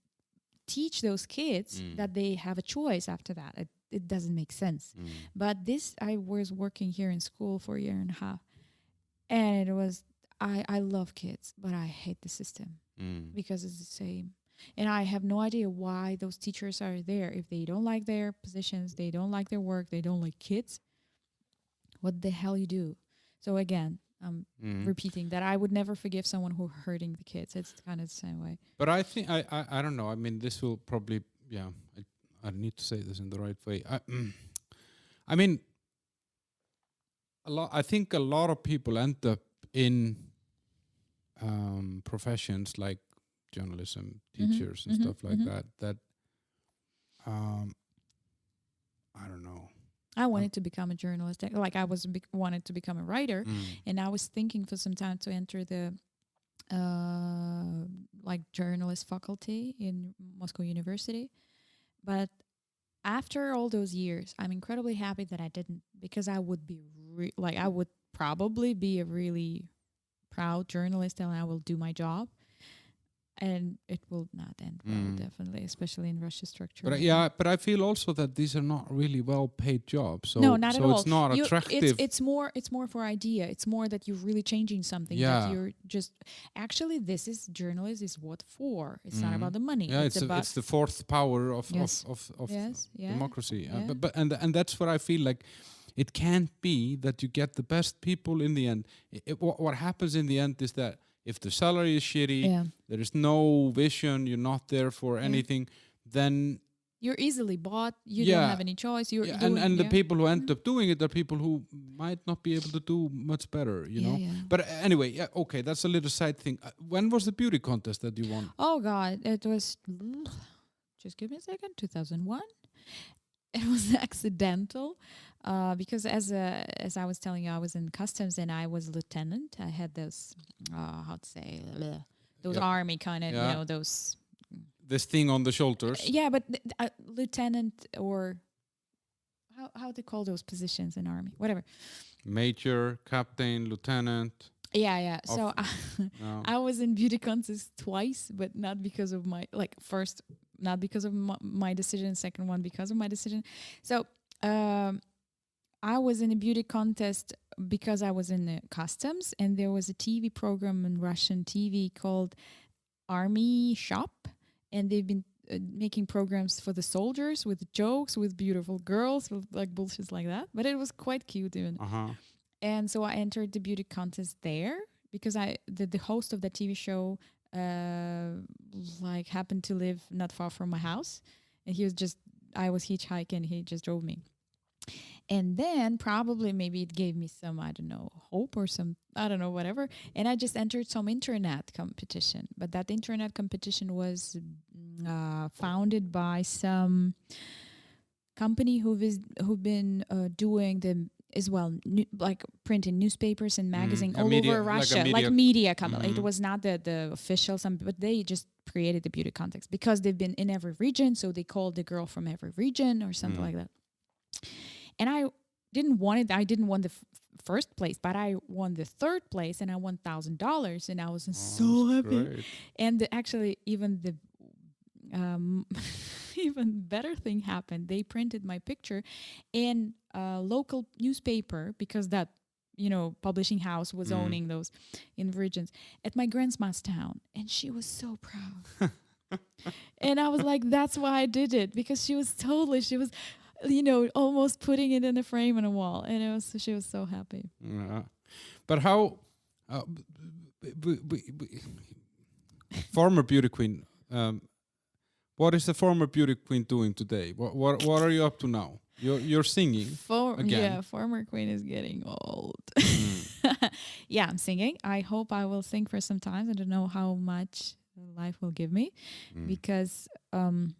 teach those kids that they have a choice after that. It doesn't make sense. But I was working here in school for a year and a half, And it was, I love kids, but I hate the system Mm. because it's the same. And I have no idea why those teachers are there. If they don't like their positions, they don't like their work, they don't like kids, what the hell you do? So again, I'm repeating that I would never forgive someone who hurting the kids. It's kind of the same way. But I think I don't know. I mean, this will probably I need to say this in the right way. I mean, I think a lot of people end up in professions like journalism, teachers, and stuff like that. That I don't know. I wanted to become a journalist. Like I wanted to become a writer, and I was thinking for some time to enter the like journalist faculty in Moscow University. But after all those years, I'm incredibly happy that I didn't, because I would be I would probably be a really proud journalist and I will do my job. And it will not end well, definitely, especially in Russia's structure. But but I feel also that these are not really well-paid jobs. So no, not at all. It's not attractive. It's more for idea. It's more that you're really changing something. That you're just actually, this is journalism is what for. It's not about the money. Yeah, it's the fourth power of democracy. Yeah. And that's what I feel like. It can't be that you get the best people in the end. What happens in the end is that if the salary is shitty, there is no vision, you're not there for anything, then you're easily bought. You don't have any choice. And the people who end up doing it are people who might not be able to do much better, you know. Yeah. But anyway, okay, that's a little side thing. When was the beauty contest that you won? Oh God, it was. Just give me a second. 2001. It was accidental, because as I was telling you, I was in customs and I was lieutenant. I had those, how to say, those army kind of, you know, those. This thing on the shoulders. Yeah, but lieutenant, or how they call those positions in army, whatever. Major, captain, lieutenant. Yeah. So I was in beauty contest twice, but not because of my first. Not because of my decision, second one because of my decision. So I was in a beauty contest because I was in the customs, and there was a TV program in Russian TV called Army Shop, and they've been making programs for the soldiers with jokes, with beautiful girls, with like bullshit like that. But it was quite cute even. And so I entered the beauty contest there because the host of the TV show happened to live not far from my house, and I was hitchhiking, he just drove me. And then probably maybe it gave me some, I don't know, hope or some, I don't know, whatever. And I just entered some internet competition. But that internet competition was founded by some company who've been doing the as well, like printing newspapers and magazines all over Russia, like media company. It was not the official, but they just created the beauty contest because they've been in every region, so they called the girl from every region or something like that. And I didn't want it. I didn't want the first place, but I won the third place, and I won $1,000, and I was so happy. Great. And actually, even the even better thing happened. They printed my picture in a local newspaper because that, publishing house was owning those in regions at my grandma's town. And she was so proud. And I was like, that's why I did it, because she was almost putting it in a frame on a wall. And she was so happy. But how, former beauty queen, what is the former beauty queen doing today? What are you up to now? You're singing again. Yeah, former queen is getting old. Yeah, I'm singing. I hope I will sing for some time. I don't know how much life will give me, because of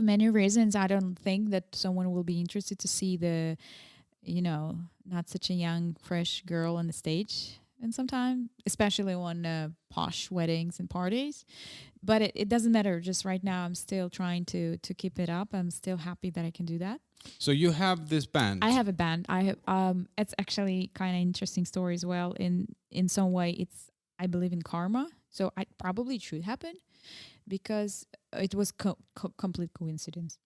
many reasons. I don't think that someone will be interested to see the, not such a young, fresh girl on the stage. And sometimes, especially on posh weddings and parties. But it doesn't matter. Just right now, I'm still trying to keep it up. I'm still happy that I can do that. So you have this band. I have a band. I have. It's actually kind of interesting story as well. In some way, I believe in karma. So it probably should happen, because it was complete coincidence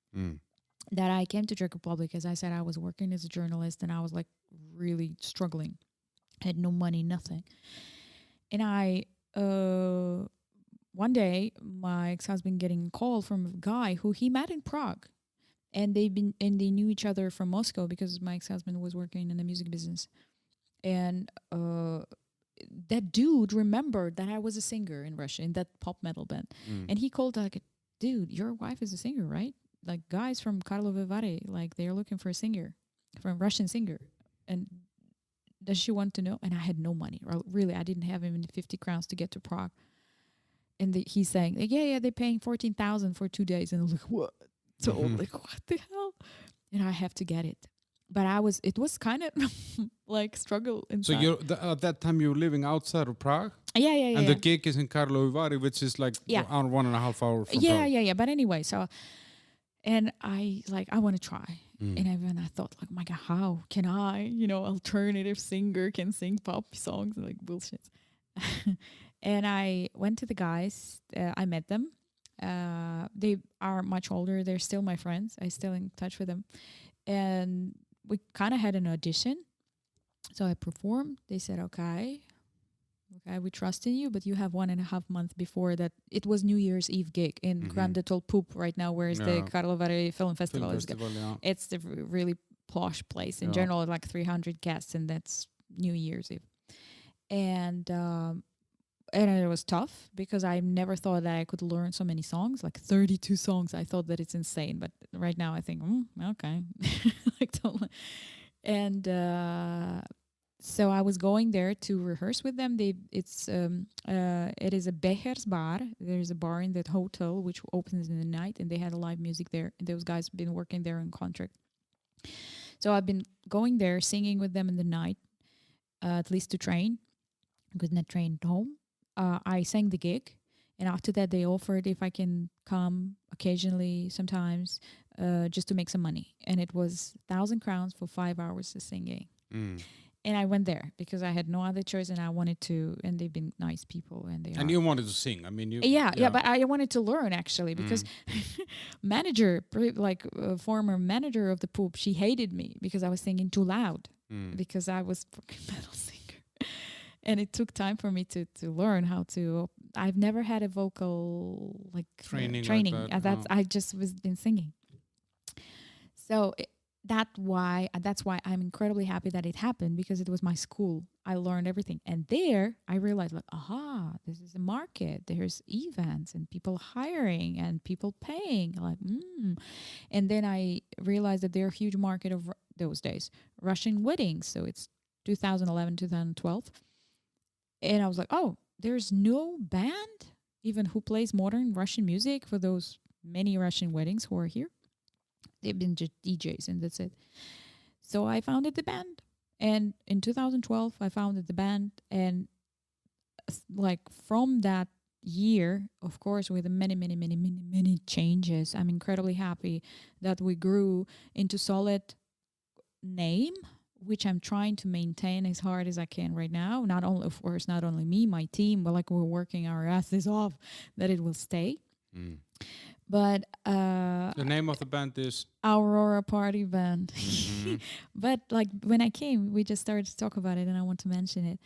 that I came to Czech Republic. As I said, I was working as a journalist, and I was like really struggling. had no money, nothing. And I, one day, my ex-husband getting a call from a guy who he met in Prague, and they knew each other from Moscow because my ex-husband was working in the music business. And that dude remembered that I was a singer in Russia in that pop metal band. And he called like, dude, your wife is a singer, right? Like guys from Karlovy Vary, like they're looking for a singer, for a Russian singer. And does she want to know? And I had no money. Really, I didn't have even 50 crowns to get to Prague. And he's saying, like, yeah, they're paying 14,000 for 2 days. And I was like, what? So like, what the hell? And I have to get it. But it was kind of like struggle inside. So you're at that time you were living outside of Prague? Yeah. And the gig is in Karlovy Vary, which is like around 1.5 hours from Prague. Yeah. But anyway, so, and I want to try. And I thought, like, my God, how can I, alternative singer can sing pop songs? Like, bullshit. And I went to the guys. I met them. They are much older. They're still my friends. I'm still in touch with them. And we kind of had an audition. So I performed. They said, okay, we trust in you, but you have 1.5 months before that. It was New Year's Eve gig in Grande Tolpup right now, where is the Karlovy Film Festival. It's the really posh place. In general, like 300 guests, and that's New Year's Eve. And it was tough because I never thought that I could learn so many songs, like 32 songs. I thought that it's insane, but right now I think, okay. Like totally. And so I was going there to rehearse with them. It is a Becher's bar. There's a bar in that hotel which opens in the night, and they had a live music there. And those guys been working there on contract. So I've been going there, singing with them in the night, at least to train. I could not train at home. I sang the gig, and after that they offered if I can come occasionally, sometimes, just to make some money. And it was 1,000 crowns for 5 hours of singing. And I went there because I had no other choice, and I wanted to. And they've been nice people, and you wanted to sing. I mean, but I wanted to learn actually because manager, former manager of the Poop, she hated me because I was singing too loud because I was fucking metal singer. And it took time for me to learn how to. I've never had a vocal training. Like that. I just was been singing. So that's why I'm incredibly happy that it happened, because it was my school. I learned everything, and there I realized, like, aha, this is a market. There's events and people hiring and people paying. Like, and then I realized that there's a huge market of those days Russian weddings. So it's 2011, 2012. And I was like, oh, there's no band even who plays modern Russian music for those many Russian weddings who are here. They've been just DJs, and that's it. So I founded the band. And in 2012, I founded the band. And from that year, of course, with many changes, I'm incredibly happy that we grew into solid name, which I'm trying to maintain as hard as I can right now. Not only me, my team, but we're working our asses off that it will stay. But the name of the band is Aurora Party Band. But when I came, we just started to talk about it, and I want to mention it.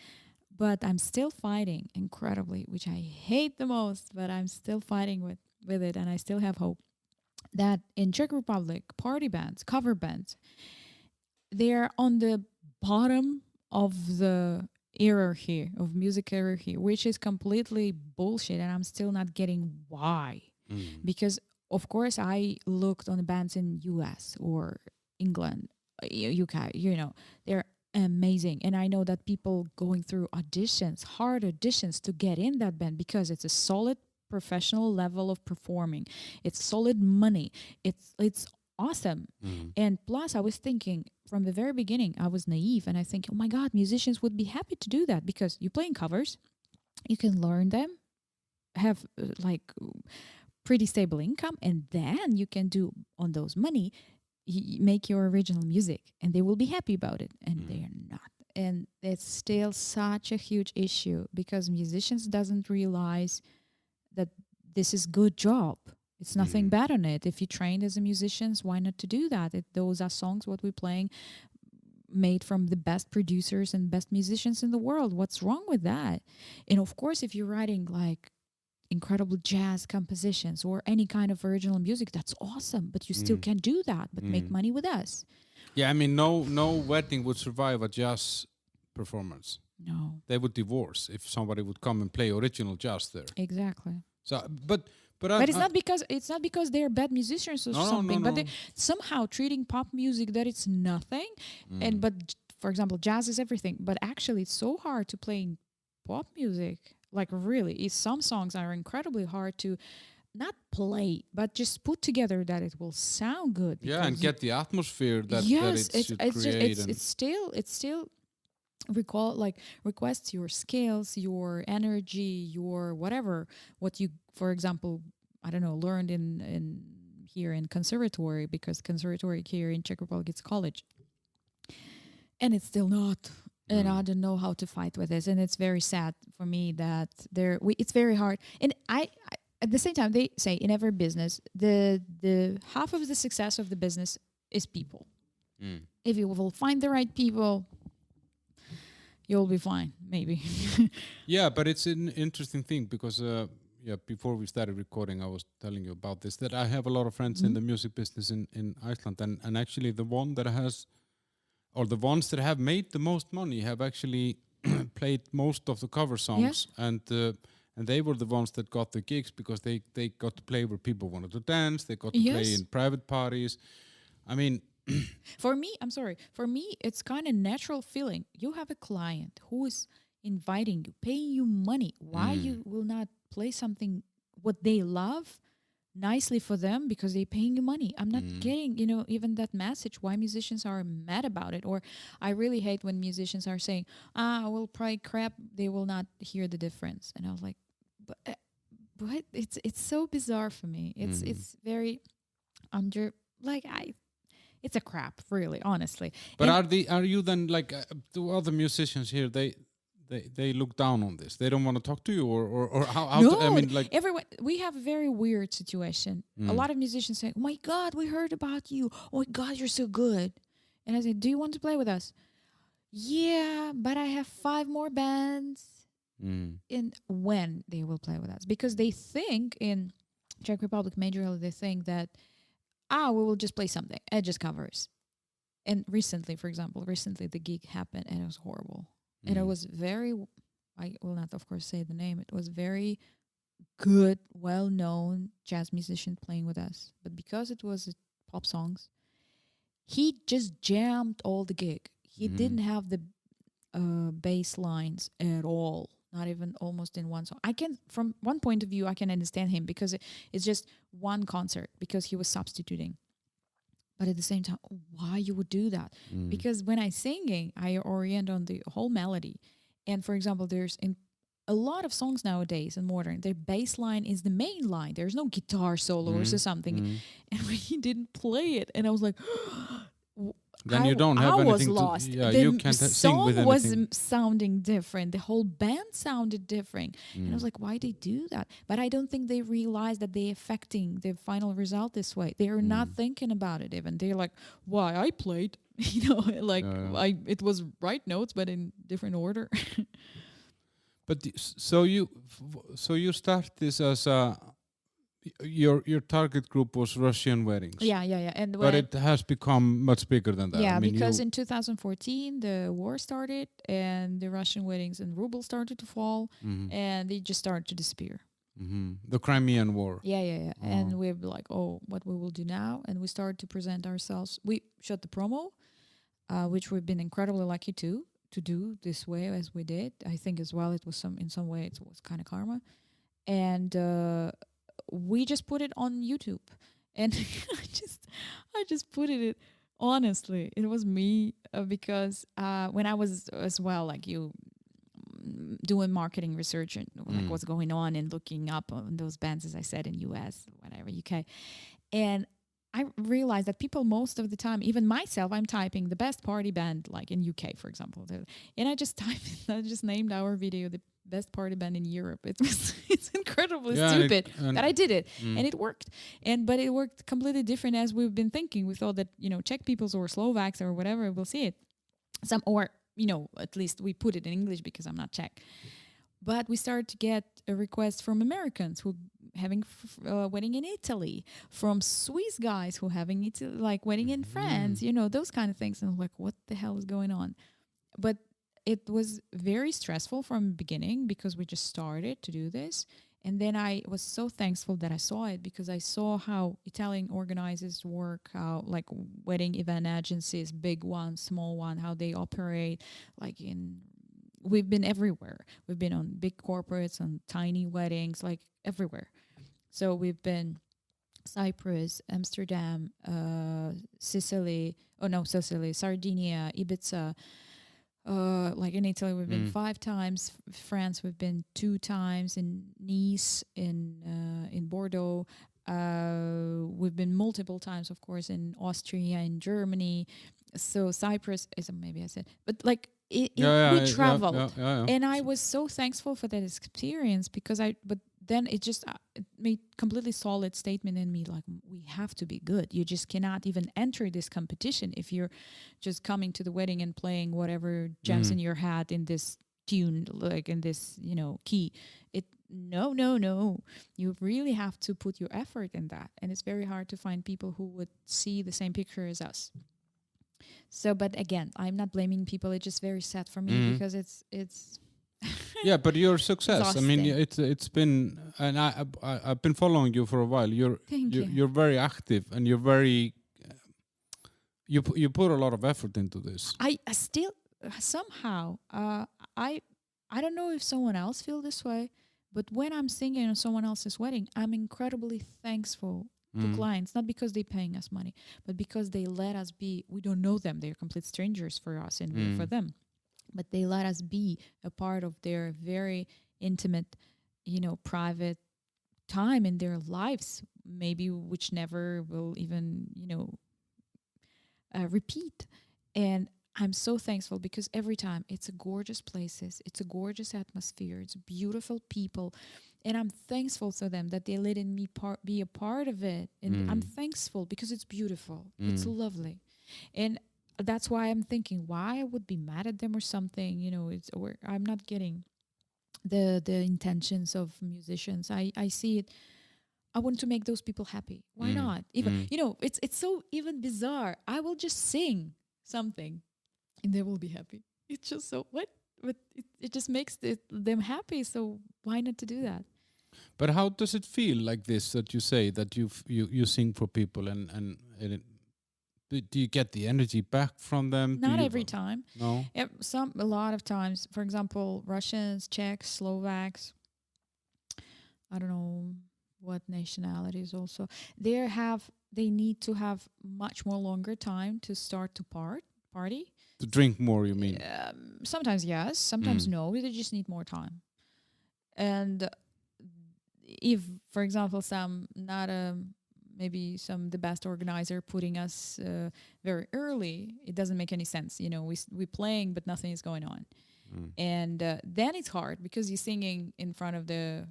But I'm still fighting incredibly, which I hate the most, but I'm still fighting with it, and I still have hope that in Czech Republic, party bands, cover bands, they're on the bottom of the hierarchy, of music hierarchy, which is completely bullshit, and I'm still not getting why. Because, of course, I looked on the bands in US or England, UK, they're amazing. And I know that people going through auditions, hard auditions to get in that band, because it's a solid professional level of performing. It's solid money. It's awesome. And plus, I was thinking from the very beginning, I was naive, and I think, oh my God, musicians would be happy to do that, because you're playing covers, you can learn them, have pretty stable income, and then you can do on those money, make your original music, and they will be happy about it. And they are not. And it's still such a huge issue, because musicians doesn't realize that this is good job. It's nothing bad on it. If you trained as a musician, why not to do that? Those are songs what we're playing made from the best producers and best musicians in the world. What's wrong with that? And of course, if you're writing like incredible jazz compositions or any kind of original music, that's awesome. But you still can do that, but make money with us. Yeah, I mean, no wedding would survive a jazz performance. No. They would divorce if somebody would come and play original jazz there. Exactly. So, but it's not because they're bad musicians or something, but they're somehow treating pop music that it's nothing. But for example, jazz is everything. But actually, it's so hard to play pop music. Like really, some songs are incredibly hard to not play, but just put together that it will sound good. Yeah, and get the atmosphere that it's still requests your skills, your energy, your whatever, what you, for example, I don't know, learned in here in conservatory, because conservatory here in Czech Republic it's college, and it's still not. And I don't know how to fight with this, and it's very sad for me that it's very hard. And I at the same time, they say in every business, the half of the success of the business is people. If you will find the right people, you'll be fine, maybe. Yeah, but it's an interesting thing because, before we started recording, I was telling you about this, that I have a lot of friends in the music business in Iceland. And actually the one that has, or the ones that have made the most money have actually played most of the cover songs. Yeah. And they were the ones that got the gigs because they got to play where people wanted to dance. They got to play in private parties. I mean... For me, it's kind of natural feeling. You have a client who is inviting you, paying you money. Why you will not play something what they love nicely for them because they're paying you money? I'm not getting, even that message why musicians are mad about it. Or I really hate when musicians are saying, we'll play crap, they will not hear the difference. And I was like, but it's so bizarre for me. It's very it's a crap, really, honestly. But are you then like do other musicians here? They look down on this. They don't want to talk to you, or how? No, I mean, like everyone. We have a very weird situation. A lot of musicians say, "Oh my God, we heard about you. Oh my God, you're so good." And I say, "Do you want to play with us?" Yeah, but I have 5 more bands. And when they will play with us, because they think in Czech Republic majorly they think that we will just play something and just covers. And recently the gig happened and it was horrible. And it was very, I will not of course say the name, it was very good, well-known jazz musician playing with us. But because it was pop songs, he just jammed all the gig. He didn't have the bass lines at all. Not even almost in one song. From one point of view, I can understand him because it's just one concert because he was substituting. But at the same time, why you would do that? Because when I'm singing, I orient on the whole melody. And for example, there's in a lot of songs nowadays in modern, their bass line is the main line. There's no guitar solos or something. And when he didn't play it, and I was like... Then you don't have anything. I was lost. You can't sing with anything. The song was sounding different. The whole band sounded different. And I was like, why they do that? But I don't think they realize that they're affecting the final result this way. They are not thinking about it even. They're like, why I played? It was right notes, but in different order. But so you start this as a... Your target group was Russian weddings. Yeah. But it has become much bigger than that. Yeah, because in 2014 the war started and the Russian weddings in ruble started to fall and they just started to disappear. The Crimean War. Yeah. And we were like, what we will do now? And we started to present ourselves. We shot the promo, which we've been incredibly lucky to do this way as we did. I think as well it was in some way it was kind of karma. And we just put it on YouTube, and I just put it. Honestly, it was me because when I was as well, like you, doing marketing research and like what's going on and looking up on those bands, as I said, in US, whatever, UK, and I realized that people most of the time, even myself, I'm typing the best party band like in UK, for example, and I just named our video the best party band in Europe. It's incredibly stupid that I did it, and it worked. But it worked completely different as we've been thinking. We thought that Czech peoples or Slovaks or whatever will see it, or at least we put it in English because I'm not Czech. But we started to get a request from Americans who having wedding in Italy, from Swiss guys who having wedding in France, those kind of things. And I'm like, what the hell is going on? But it was very stressful from the beginning because we just started to do this. And then I was so thankful that I saw it, because I saw how Italian organizers work, how like wedding event agencies, big ones, small one, how they operate. We've been everywhere. We've been on big corporates, on tiny weddings, like everywhere. So we've been Cyprus, Amsterdam, Sicily, Sardinia, Ibiza. Like in Italy, we've been 5 times. France, we've been 2 times. In Nice, in Bordeaux. We've been multiple times, of course, in Austria, in Germany. So Cyprus is maybe I said, but like we traveled, and I was so thankful for that experience, because but then it just it made completely solid statement in me, like, we have to be good. You just cannot even enter this competition if you're just coming to the wedding and playing whatever jams in your hat in this tune, like in this key. No, you really have to put your effort in that, and it's very hard to find people who would see the same picture as us. So, but again, I'm not blaming people. It's just very sad for me, because it's yeah, but your success. exhausting. I mean, it's been, and I've been following you for a while. You're very active, and you're very you put a lot of effort into this. I still somehow I don't know if someone else feel this way, but when I'm singing on someone else's wedding, I'm incredibly thankful to clients, not because they're paying us money, but because they let us be. We don't know them; they're complete strangers for us and we're for them. But they let us be a part of their very intimate, private time in their lives, maybe which never will even, repeat. And I'm so thankful, because every time it's a gorgeous places, it's a gorgeous atmosphere, it's beautiful people. And I'm thankful to them that they let me be a part of it. And I'm thankful because it's beautiful. It's lovely. And that's why I'm thinking why I would be mad at them or something. I'm not getting the intentions of musicians. I see it. I want to make those people happy. Why not? Even it's so even bizarre. I will just sing something and they will be happy. It's just so what? But it just makes them happy. So why not to do that? But how does it feel like this, that you say that you sing for people and do you get the energy back from them? Not every time. No. A lot of times. For example, Russians, Czechs, Slovaks. I don't know what nationalities also. They need to have much more longer time to start to party. To drink more, you mean? Sometimes yes, sometimes no. They just need more time. And if, for example, maybe the best organizer putting us very early, it doesn't make any sense. We're playing, but nothing is going on. And then it's hard because you're singing in front of the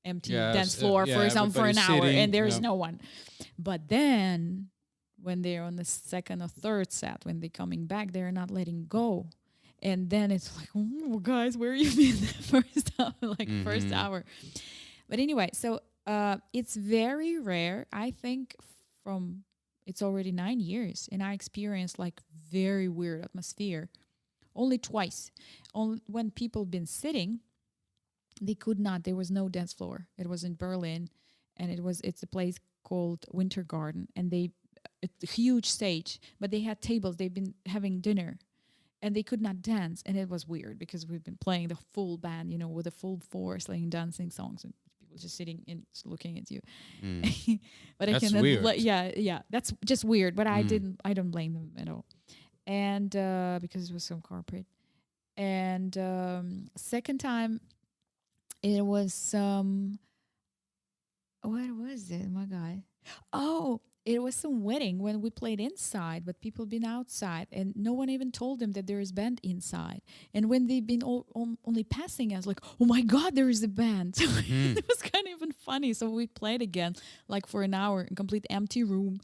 empty dance floor, for example, for an hour, and there's no one. But then when they're on the second or third set, when they're coming back, they're not letting go. And then it's like, oh, guys, where you been the first hour? But anyway, so it's very rare. I think it's already 9 years, and I experienced like very weird atmosphere only twice. When people been sitting, they could not. There was no dance floor. It was in Berlin, and it's a place called Winter Garden, and it's a huge stage, but they had tables. They've been having dinner, and they could not dance, and it was weird because we've been playing the full band, with a full force, like dancing songs, and people just sitting and looking at you. But that's weird. That's just weird. But I don't blame them at all, and because it was so corporate. And second time, it was what was it? My God! Oh. It was some wedding when we played inside, but people been outside, and no one even told them that there is band inside. And when they've been only passing us, like, oh my God, there is a band. So it was kind of even funny. So we played again, like for an hour, in complete empty room.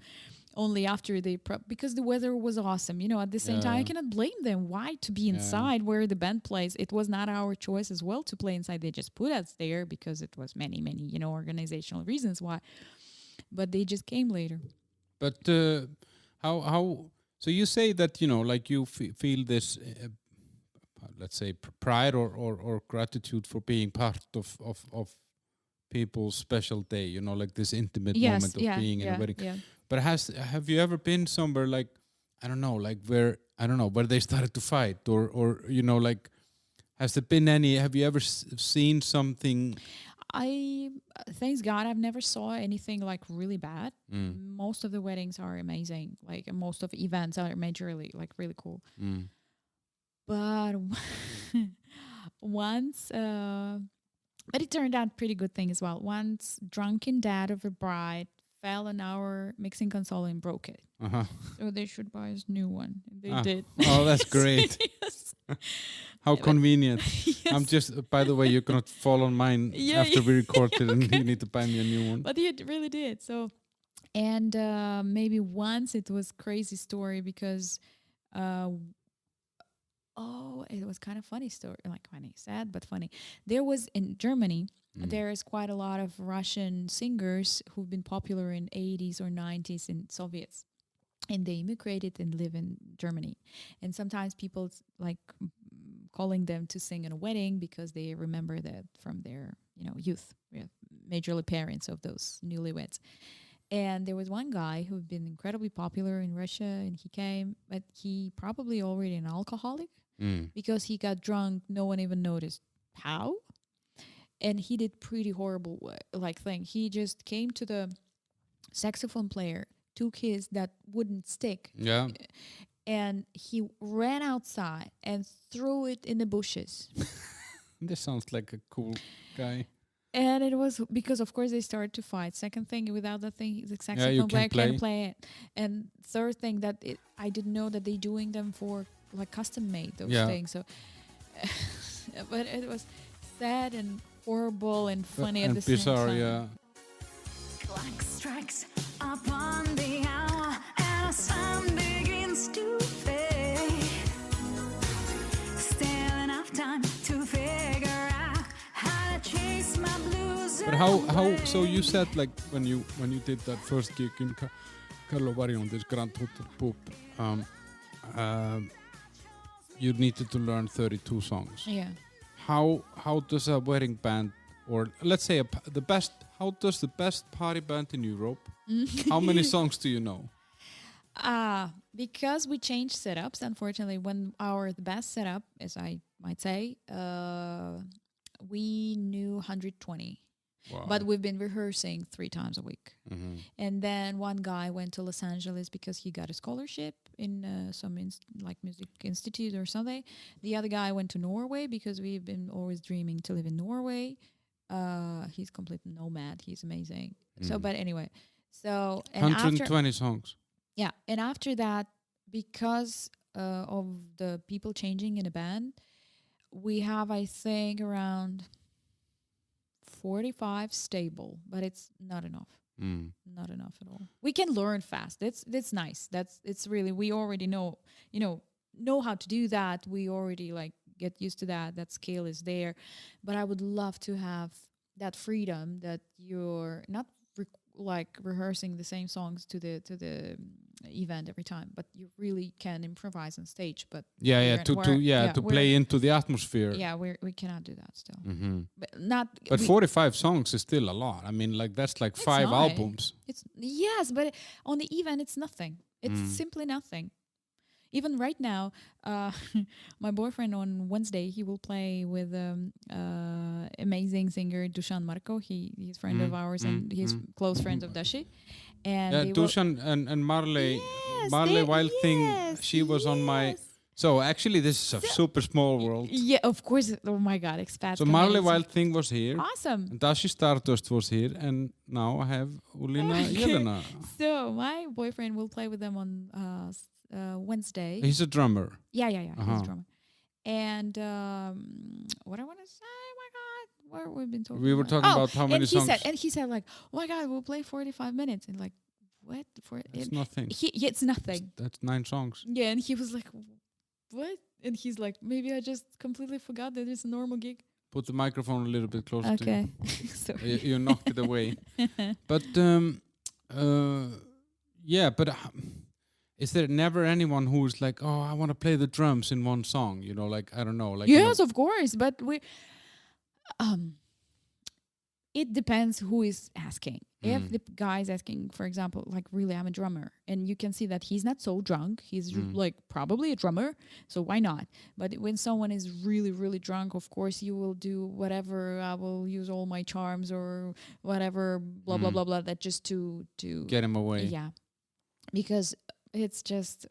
only after they because the weather was awesome. At the same time, I cannot blame them. Why to be inside where the band plays? It was not our choice as well to play inside. They just put us there because it was many organizational reasons why. But they just came later. But how? So you say that like you feel this, let's say, pride or gratitude for being part of people's special day. Like this intimate moment of being in a wedding. Yeah. But have you ever been somewhere like where they started to fight or like has there been any? Have you ever seen something? Thanks God, I've never saw anything like really bad. Most of the weddings are amazing. Like most of the events are majorly like really cool. But once, but it turned out pretty good thing as well. Once drunken dad of a bride fell on our mixing console and broke it. So they should buy us new one. They did. Oh, that's great. Yes. How convenient. Yes. I'm just, by the way, you're going to fall on mine after we record it and you need to buy me a new one. But he really did. So, and maybe once it was crazy story because, it was kind of funny story, like funny, sad, but funny. There was in Germany, there is quite a lot of Russian singers who've been popular in 80s or 90s in Soviets. And they immigrated and live in Germany. And sometimes people like calling them to sing in a wedding because they remember that from their, youth. We have majorly parents of those newlyweds. And there was one guy who'd been incredibly popular in Russia, and he came, but he probably already an alcoholic because he got drunk. No one even noticed how. And he did pretty horrible thing. He just came to the saxophone player, took his that wooden stick, and he ran outside and threw it in the bushes. This sounds like a cool guy. And it was because, of course, they started to fight. Second thing, without that thing, the saxophone player can't play it. And third thing, I didn't know that they doing them for like custom made those things. So, but it was sad and horrible and funny at the bizarre, same time. Yeah. Clock strikes upon the hour and the sun begins to fade. Still enough time to figure out how to chase my blues. But how? So you said like when you did that first gig in Karlovy on this Grand Hotel Pub, you needed to learn 32 songs. Yeah. How does a wedding band, or let's say how does the best party band in Europe? How many songs do you know? Because we changed setups, unfortunately, when the best setup, as I might say, we knew 120. Wow. But we've been rehearsing 3 times a week. And then one guy went to Los Angeles because he got a scholarship in some music institute or something. The other guy went to Norway because we've been always dreaming to live in Norway. He's complete nomad. He's amazing. So, but anyway, so and 120 songs. Yeah, and after that, because of the people changing in a band, we have, I think, around 45 stable, but it's not enough. Not enough at all. We can learn fast. That's nice. It's really, we already know how to do that. We already get used to that. That skill is there. But I would love to have that freedom that you're not rehearsing the same songs to the event every time, but you really can improvise on stage. But to play into the atmosphere. Yeah, we cannot do that still. But 45 songs is still a lot. I mean, that's like 5 albums. But on the event it's nothing. It's simply nothing. Even right now, my boyfriend on Wednesday, he will play with amazing singer Dusan Marko. He's a friend of ours and he's close friends of Dashi. And Dusan and Marley Wild Thing, she was on my... So actually this is a super small world. Yeah, of course. Oh my God, expat. So Marley Wild Thing was here. Awesome. And Dashi Stardust was here. And now I have Uliana Elina. So my boyfriend will play with them on... Wednesday. He's a drummer. Yeah. He's a drummer. And what I want to say, oh my God, what we've been talking about. We were talking about how many songs. He said, oh my God, we'll play 45 minutes. And what for It's it? nothing. It's nothing. That's 9 songs. Yeah, and he was like, what? And he's like, maybe I just completely forgot that it's a normal gig. Put the microphone a little bit closer to you. Okay. Sorry. You knocked it away. But yeah, but is there never anyone who's like, oh, I want to play the drums in one song? You know, like, I don't know. Like, Yes, of course. But it depends who is asking. If the guy is asking, for example, like, really, I'm a drummer, and you can see that he's not so drunk, he's like probably a drummer, so why not? But when someone is really, really drunk, of course, you will do whatever. I will use all my charms or whatever, blah blah blah blah. That just to get him away. Yeah, because it's just.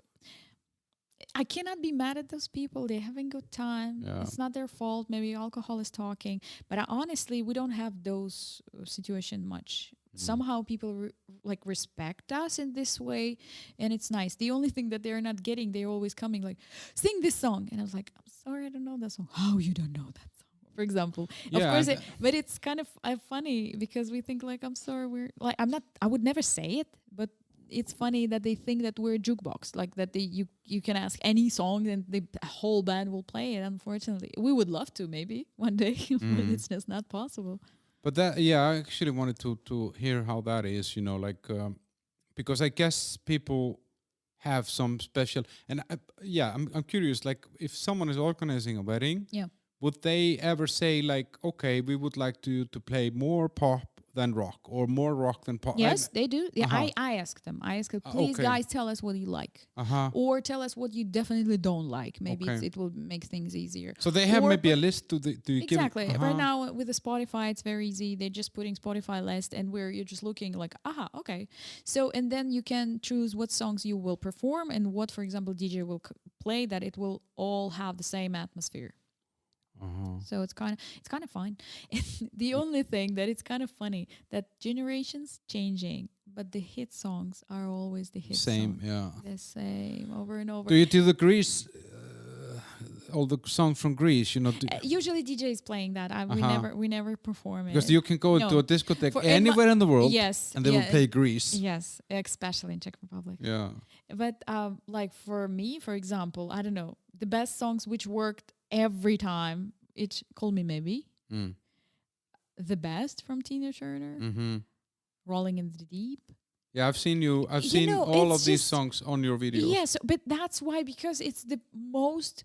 I cannot be mad at those people. They're having good time. Yeah. It's not their fault. Maybe alcohol is talking. But honestly, we don't have those situations much. Somehow people respect us in this way, and it's nice. The only thing that they're not getting, they're always coming like, sing this song. And I was like, I'm sorry, I don't know that song. How you don't know that song? For example. Yeah, of course, but it's kind of funny because we think like, I'm sorry, we're like, I would never say it, but it's funny that they think that we're a jukebox, like that you can ask any song and the whole band will play it. Unfortunately, we would love to maybe one day, but it's just not possible. But that, yeah, I actually wanted to hear how that is, you know, like, because I guess people have some special, and I'm curious, like, if someone is organizing a wedding, would they ever say like, okay, we would like to play more pop than rock or more rock than pop? Yes, they do. Yeah, I ask them. I ask them, please, guys, tell us what you like, or tell us what you definitely don't like. Maybe it will make things easier. So they have maybe a list to exactly. Right now with the Spotify, it's very easy. They're just putting Spotify list, and where you're just looking like, okay. So and then you can choose what songs you will perform and what, for example, DJ will play. That it will all have the same atmosphere. So it's kind of fun. The only thing that it's kind of funny that generations changing, but the hit songs are always the hit same, songs. The same over and over. Do you do the Greece? All the songs from Greece, you know. Usually DJ is playing that. We never perform it because you can go into a discotheque anywhere in the world, and they will play Greece. Yes, especially in Czech Republic. Yeah. But like for me, for example, I don't know, the best songs which worked every time. It's Call Me Maybe. The Best from Tina Turner. Rolling in the Deep. Yeah, I've seen all of these songs on your videos. Yes, but that's why, because it's the most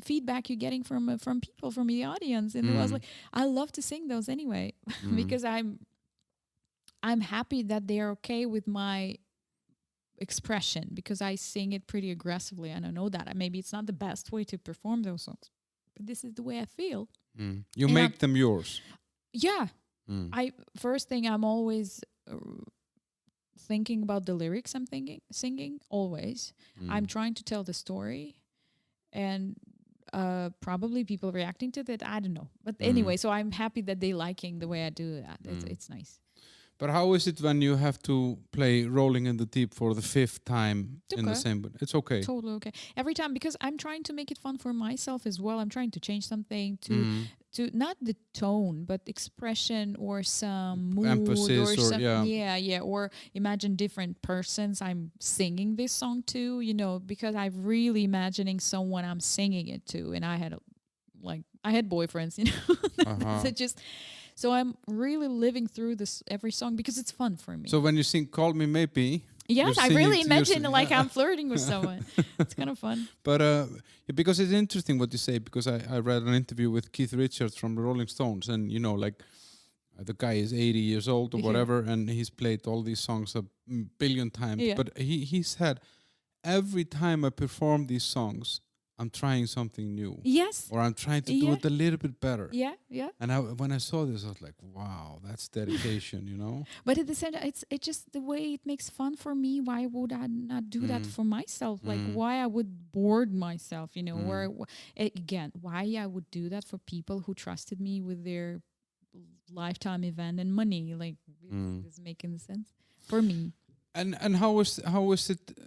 feedback you're getting from people, from the audience. And it was like, I love to sing those anyway, because I'm happy that they're okay with my expression, because I sing it pretty aggressively, and I know that maybe it's not the best way to perform those songs, but this is the way I feel. You make them yours. Yeah. First thing, I'm always thinking about the lyrics I'm singing always. I'm trying to tell the story, and probably people reacting to that, I don't know. But anyway, so I'm happy that they liking the way I do that. It's nice. But how is it when you have to play Rolling in the Deep for the 5th time in the same? It's okay. Totally okay. Every time, because I'm trying to make it fun for myself as well. I'm trying to change something to not the tone, but expression or some mood, emphasis, or some, or imagine different persons I'm singing this song to, you know, because I'm really imagining someone I'm singing it to, and I had boyfriends, you know. So I'm really living through this every song because it's fun for me. So when you sing Call Me Maybe... Yes, I really imagine like I'm flirting with someone. It's kind of fun. But because it's interesting what you say, because I read an interview with Keith Richards from the Rolling Stones, and you know, like the guy is 80 years old or whatever, and he's played all these songs a billion times. Yeah. But he said, every time I perform these songs, I'm trying something new. Yes. Or I'm trying to do it a little bit better. Yeah, yeah. And when I saw this, I was like, wow, that's dedication, you know? But at the same time, it's just the way it makes fun for me. Why would I not do that for myself? Like, why I would board myself, you know? Or again, why I would do that for people who trusted me with their lifetime event and money? Like, is making sense for me. And how is it?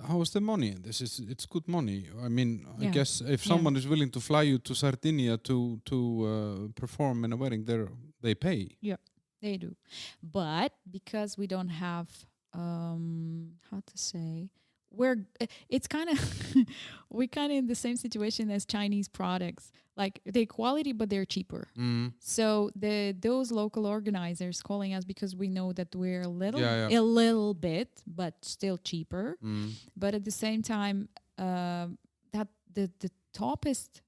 How is the money? It's good money. I mean, I guess if someone is willing to fly you to Sardinia to perform in a wedding, they pay. Yeah, they do. But because we don't have how to say, it's kind of we're kind of in the same situation as Chinese products. Like they're quality, but they're cheaper. So those local organizers calling us because we know that we're a little bit, but still cheaper. But at the same time, that the toppest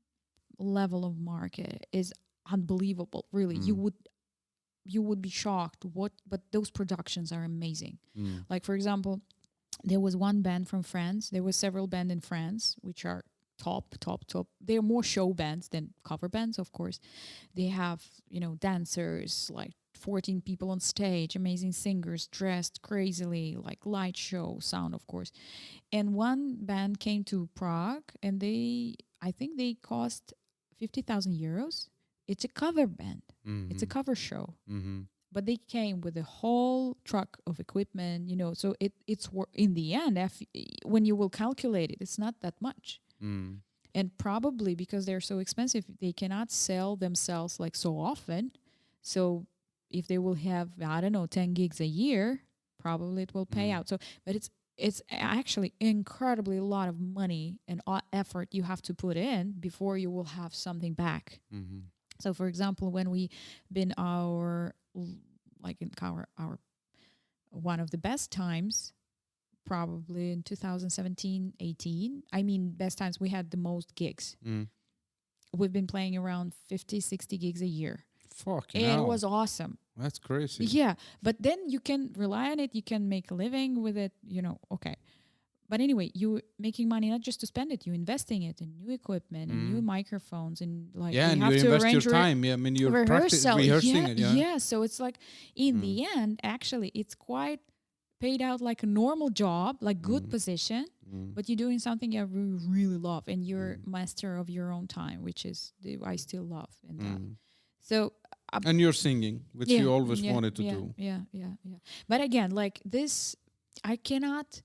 level of market is unbelievable. Really, you would be shocked but those productions are amazing. Like for example, there was one band from France. There were several bands in France which are top. They're more show bands than cover bands, of course. They have, dancers, like 14 people on stage, amazing singers dressed crazily, like light show sound, of course. And one band came to Prague and I think they cost 50,000 euros. It's a cover band. It's a cover show. But they came with a whole truck of equipment, so it's in the end, when you will calculate it, it's not that much. And probably because they're so expensive, they cannot sell themselves like so often. So if they will have, I don't know, 10 gigs a year, probably it will pay out. So, but it's actually incredibly a lot of money and effort you have to put in before you will have something back. So for example, when we been our one of the best times, probably in 2017, 18. I mean, best times, we had the most gigs. We've been playing around 50, 60 gigs a year. Fucking It hell. was awesome. That's crazy. Yeah, but then you can rely on it. You can make a living with it, okay. But anyway, you making money not just to spend it, you investing it in new equipment and new microphones and like Yeah, and have you to invest your arrange time. Yeah, I mean, you're rehearsal. rehearsing it. Yeah. Yeah, so it's like in the end, actually, it's quite paid out like a normal job, like good position, but you're doing something you really love and you're master of your own time, which is I still love in that. So and you're singing, which you always wanted to do. Yeah. But again, like this, I cannot,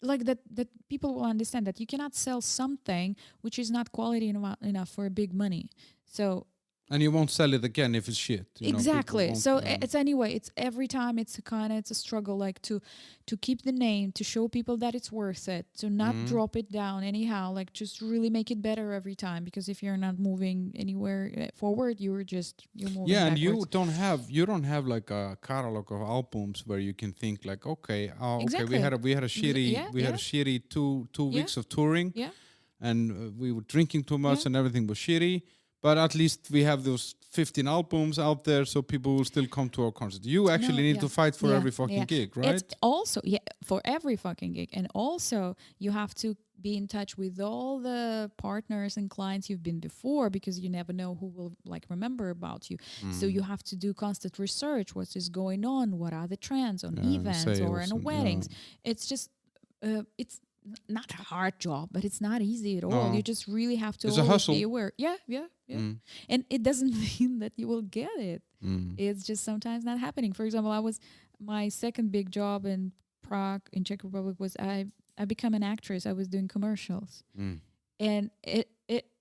like that people will understand that you cannot sell something which is not quality enough for big money. So and you won't sell it again if it's shit. Exactly. So it's anyway, it's every time it's a struggle, like to keep the name, to show people that it's worth it, to not drop it down anyhow, like just really make it better every time. Because if you're not moving anywhere forward, you're moving. Yeah, and backwards. you don't have like a catalog of albums where you can think like, okay, Exactly. we had a shitty 2 weeks of touring, and we were drinking too much and everything was shitty. But at least we have those 15 albums out there, so people will still come to our concert. You actually need to fight for every fucking gig, right? It's also, for every fucking gig. And also, you have to be in touch with all the partners and clients you've been before, because you never know who will like remember about you. So you have to do constant research. What is going on? What are the trends on events or in weddings? It's just, it's not a hard job, but it's not easy at all. You just really have to always be aware. Yeah. And it doesn't mean that you will get it. It's just sometimes not happening. For example, my second big job in Prague, in Czech Republic, was I become an actress. I was doing commercials. And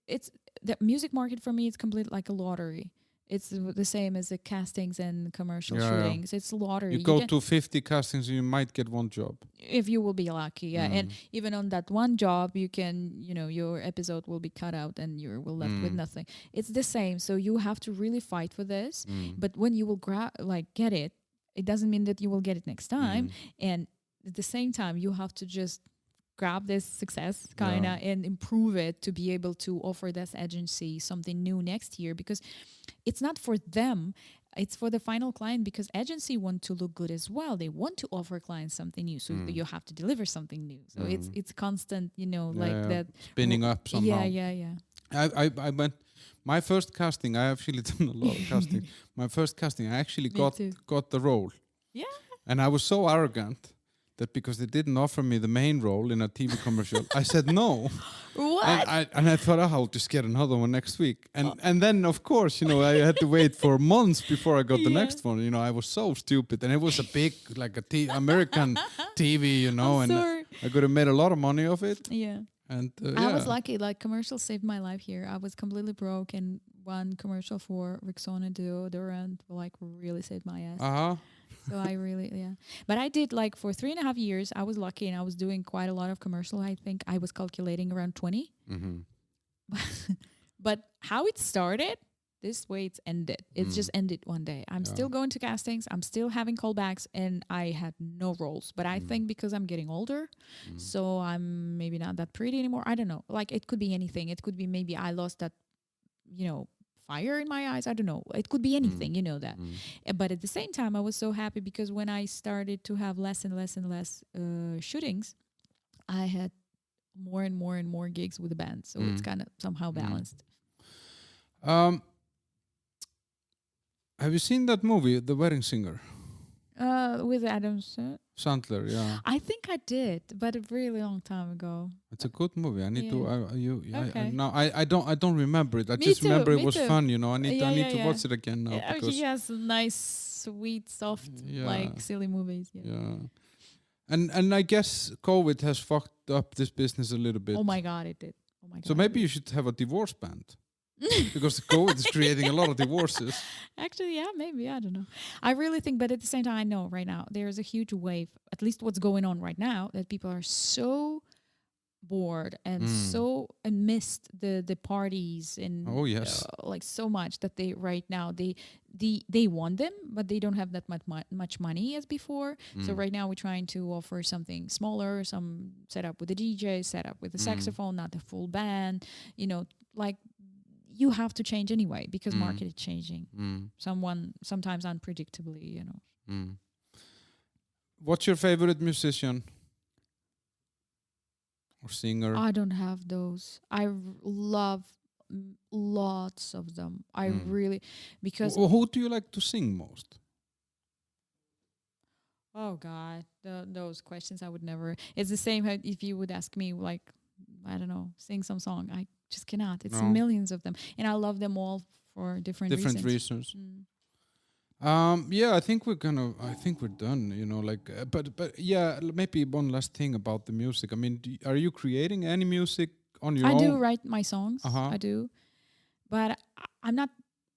it's the music market for me is complete like a lottery. It's the same as the castings and commercial shootings. It's lottery. You go to 50 castings and you might get one job. If you will be lucky, And even on that one job, you can, your episode will be cut out and you will left with nothing. It's the same. So you have to really fight for this. But when you will get it, it doesn't mean that you will get it next time. And at the same time, you have to just grab this success and improve it to be able to offer this agency something new next year, because it's not for them, it's for the final client, because agency want to look good as well. They want to offer clients something new, so you have to deliver something new. So it's constant, that spinning up somehow. Yeah. I went my first casting. I actually done a lot of casting. My first casting, I actually got the role. Yeah. And I was so arrogant that because they didn't offer me the main role in a TV commercial, I said no. What? And I thought, I'll just get another one next week. And then, of course, I had to wait for months before I got the next one. I was so stupid. And it was a big, like American TV, and I could have made a lot of money off it. Yeah. And I was lucky. Like, commercials saved my life here. I was completely broke, and one commercial for Rexona deodorant like really saved my ass. So I really, but I did like for 3.5 years. I was lucky, and I was doing quite a lot of commercial. I think I was calculating around 20. But how it started, this way it's ended. It's just ended one day. I'm still going to castings. I'm still having callbacks, and I had no roles. But I think because I'm getting older, so I'm maybe not that pretty anymore. I don't know. Like, it could be anything. It could be maybe I lost that, fire in my eyes. I don't know. It could be anything, that. But at the same time, I was so happy because when I started to have less and less and less shootings, I had more and more and more gigs with the band. So it's kind of somehow balanced. Have you seen that movie, The Wedding Singer? With Adam Sandler, yeah. I think I did, but a really long time ago. It's a good movie. I need to. Okay. I don't remember it. I Me just too, remember it me was too. fun. I need to Yeah. watch it again now because He has nice, sweet, soft, like silly movies. yeah. And I guess COVID has fucked up this business a little bit. Oh my god, it did. Oh my god. So maybe you should have a divorce band. Because COVID is creating a lot of divorces. Actually, yeah, maybe. I don't know. I really think, but at the same time, I know right now there is a huge wave, at least what's going on right now, that people are so bored and and missed the parties and like so much that they right now they want them, but they don't have that much money as before. So right now we're trying to offer something smaller, some setup with a DJ, setup with a saxophone, not a full band, like you have to change anyway because market is changing. Sometimes unpredictably, What's your favorite musician or singer? I don't have those. I love lots of them. I really, because Who do you like to sing most? oh god, those questions I would never. It's the same if you would ask me like, I don't know, sing some song. I just cannot. It's millions of them, and I love them all for different reasons. Yeah, I think we're done. But yeah, maybe one last thing about the music. I mean, are you creating any music on your own? I do write my songs. I do, but I'm not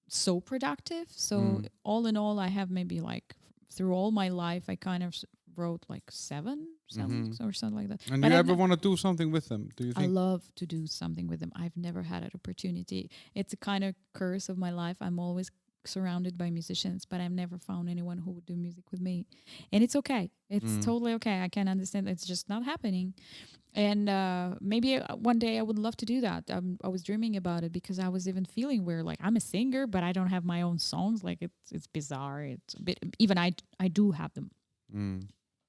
so productive. So all in all, I have maybe like through all my life, I kind of wrote like 7 songs or something like that. And but you ever want to do something with them? Do you think? I love to do something with them. I've never had an opportunity. It's a kind of curse of my life. I'm always surrounded by musicians, but I've never found anyone who would do music with me. And it's okay. It's totally okay. I can understand. It's just not happening. And maybe one day I would love to do that. I was dreaming about it because I was even feeling where like I'm a singer, but I don't have my own songs. Like it's bizarre. It's a bit, even I do have them.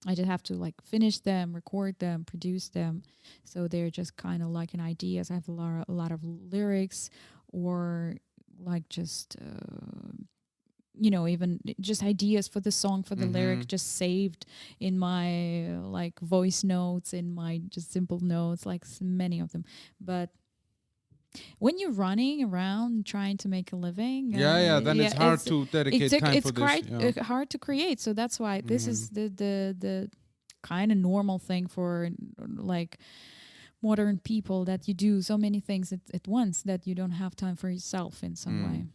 I just have to like finish them, record them, produce them. So they're just kind of like an ideas. I have a lot of lyrics or like just, even just ideas for the song, for the lyric, just saved in my like voice notes, in my just simple notes, like many of them. But when you're running around trying to make a living, then it's hard to dedicate time for this. It's quite hard to create. So that's why this is the kind of normal thing for like modern people, that you do so many things at once that you don't have time for yourself in some way.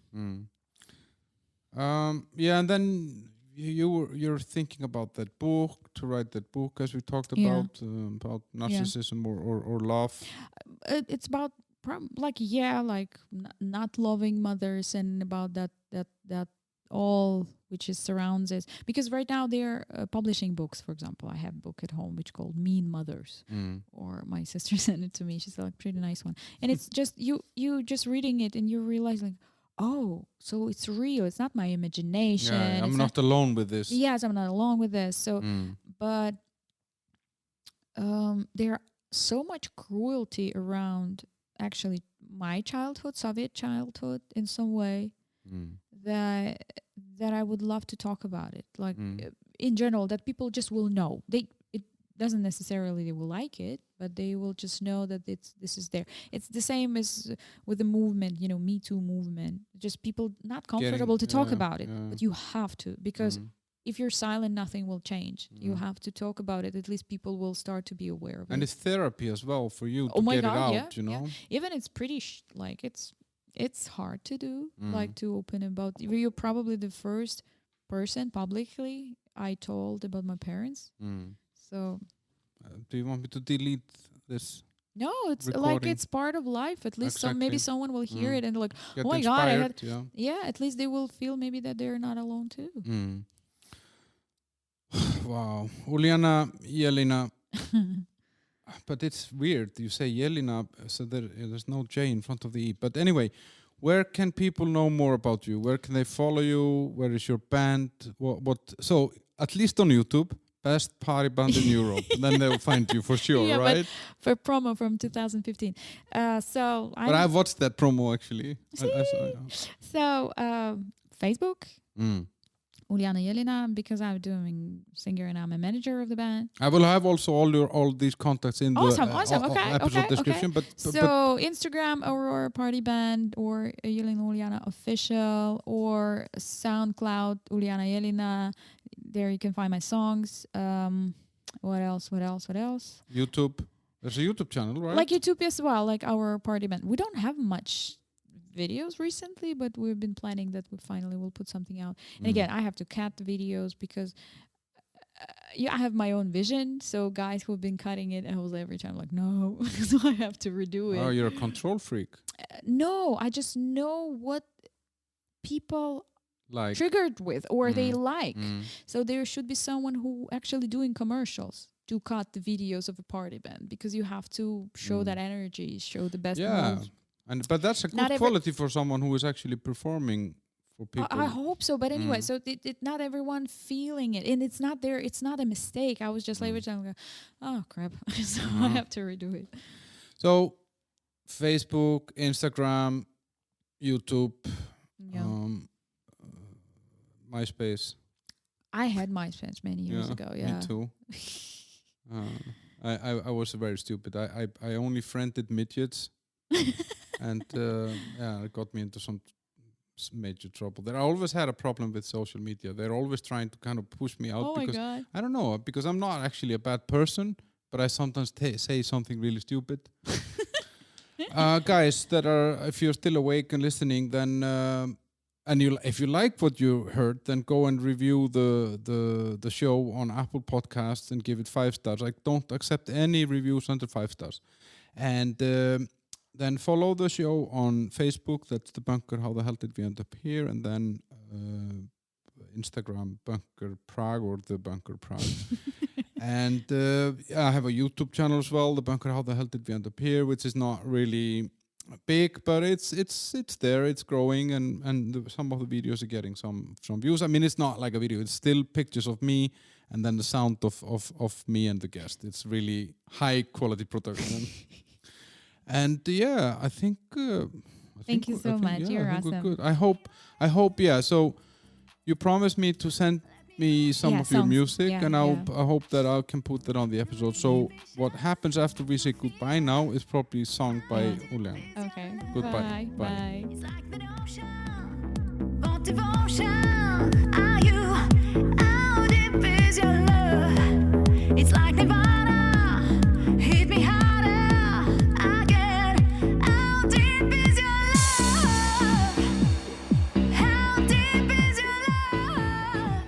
And then you're thinking about that book, to write that book, as we talked about narcissism or love. It's about not loving mothers, and about that all which is surrounds it. Because right now they're publishing books. For example, I have a book at home which called Mean Mothers, or my sister sent it to me. She's like, pretty nice one, and it's just you just reading it and you realize like, oh, so it's real. It's not my imagination. Yeah, I'm not alone with this. Yes, I'm not alone with this. So, but there so much cruelty around actually my childhood, Soviet childhood, in some way, that I would love to talk about it. Like in general, that people just will know. It doesn't necessarily they will like it, but they will just know that this is there. It's the same as with the movement, Me Too movement. Just people not comfortable to talk about it, but you have to, because if you're silent, nothing will change. You have to talk about it. At least people will start to be aware of it. And it's therapy as well for you to get it out, Yeah. Even it's pretty it's hard to do, like to open about. You're probably the first person publicly I told about my parents. So Do you want me to delete this? no, it's like Recording. it's part of life. At least maybe Exactly. someone will hear it and like, Get oh my god, I had. inspired, Yeah, at least they will feel maybe that they're not alone too. Wow. Uliana Elina. But it's weird. You say Elina, so there's no J in front of the E. But anyway, where can people know more about you? Where can they follow you? Where is your band? What? So at least on YouTube, best party band in Europe. Then they'll find you for sure, Yeah, right? For promo from 2015. But I watched that promo actually. I saw, yeah. So Facebook, Uliana Elina, because I'm doing singer and I'm a manager of the band. I will have also all these contacts in Awesome. the episode description. But so Instagram Aurora Party Band or Elina Uliana Official or SoundCloud Uliana Elina. There you can find my songs. What else? YouTube. There's a YouTube channel, right? Like YouTube as well, like our party band. We don't have much videos recently, but we've been planning that we finally will put something out. And again, I have to cut the videos because I have my own vision. So guys who've been cutting it, I was every time like, no, so I have to redo it. Oh, you're a control freak. No, I just know what people like triggered with or they like. So there should be someone who actually doing commercials to cut the videos of a party band because you have to show that energy, show the best moves. But that's a good quality for someone who is actually performing for people. I hope so. But anyway, so not everyone feeling it. And it's not there. It's not a mistake. I was just like, every time, oh, crap. So I have to redo it. So Facebook, Instagram, YouTube, MySpace. I had MySpace many years ago. Yeah, me too. I was very stupid. I only friended midgets. And it got me into some major trouble. I always had a problem with social media. They're always trying to kind of push me out because I don't know, because I'm not actually a bad person, but I sometimes say something really stupid. Guys that are, if you're still awake and listening, then if you like what you heard, then go and review the show on Apple Podcasts and give it 5 stars. I don't accept any reviews under 5 stars. And then follow the show on Facebook. That's The Bunker. How the hell did we end up here? And then Instagram, Bunker Prague or The Bunker Prague. And I have a YouTube channel as well, The Bunker. How the hell did we end up here? Which is not really big, but it's there. It's growing, and some of the videos are getting some views. I mean, it's not like a video. It's still pictures of me and then the sound of me and the guest. It's really high quality production. And I think. Thank you so much. You're awesome. Good. I hope. Yeah. So you promised me to send me some of your music, and I hope that I can put that on the episode. So what happens after we say goodbye now is probably sung by Uliana. Okay. Goodbye. Bye. It's like the ocean. What devotion are you? How deep is your love? It's like Nirvana. Hit me harder again. How deep is your love? How deep is your love?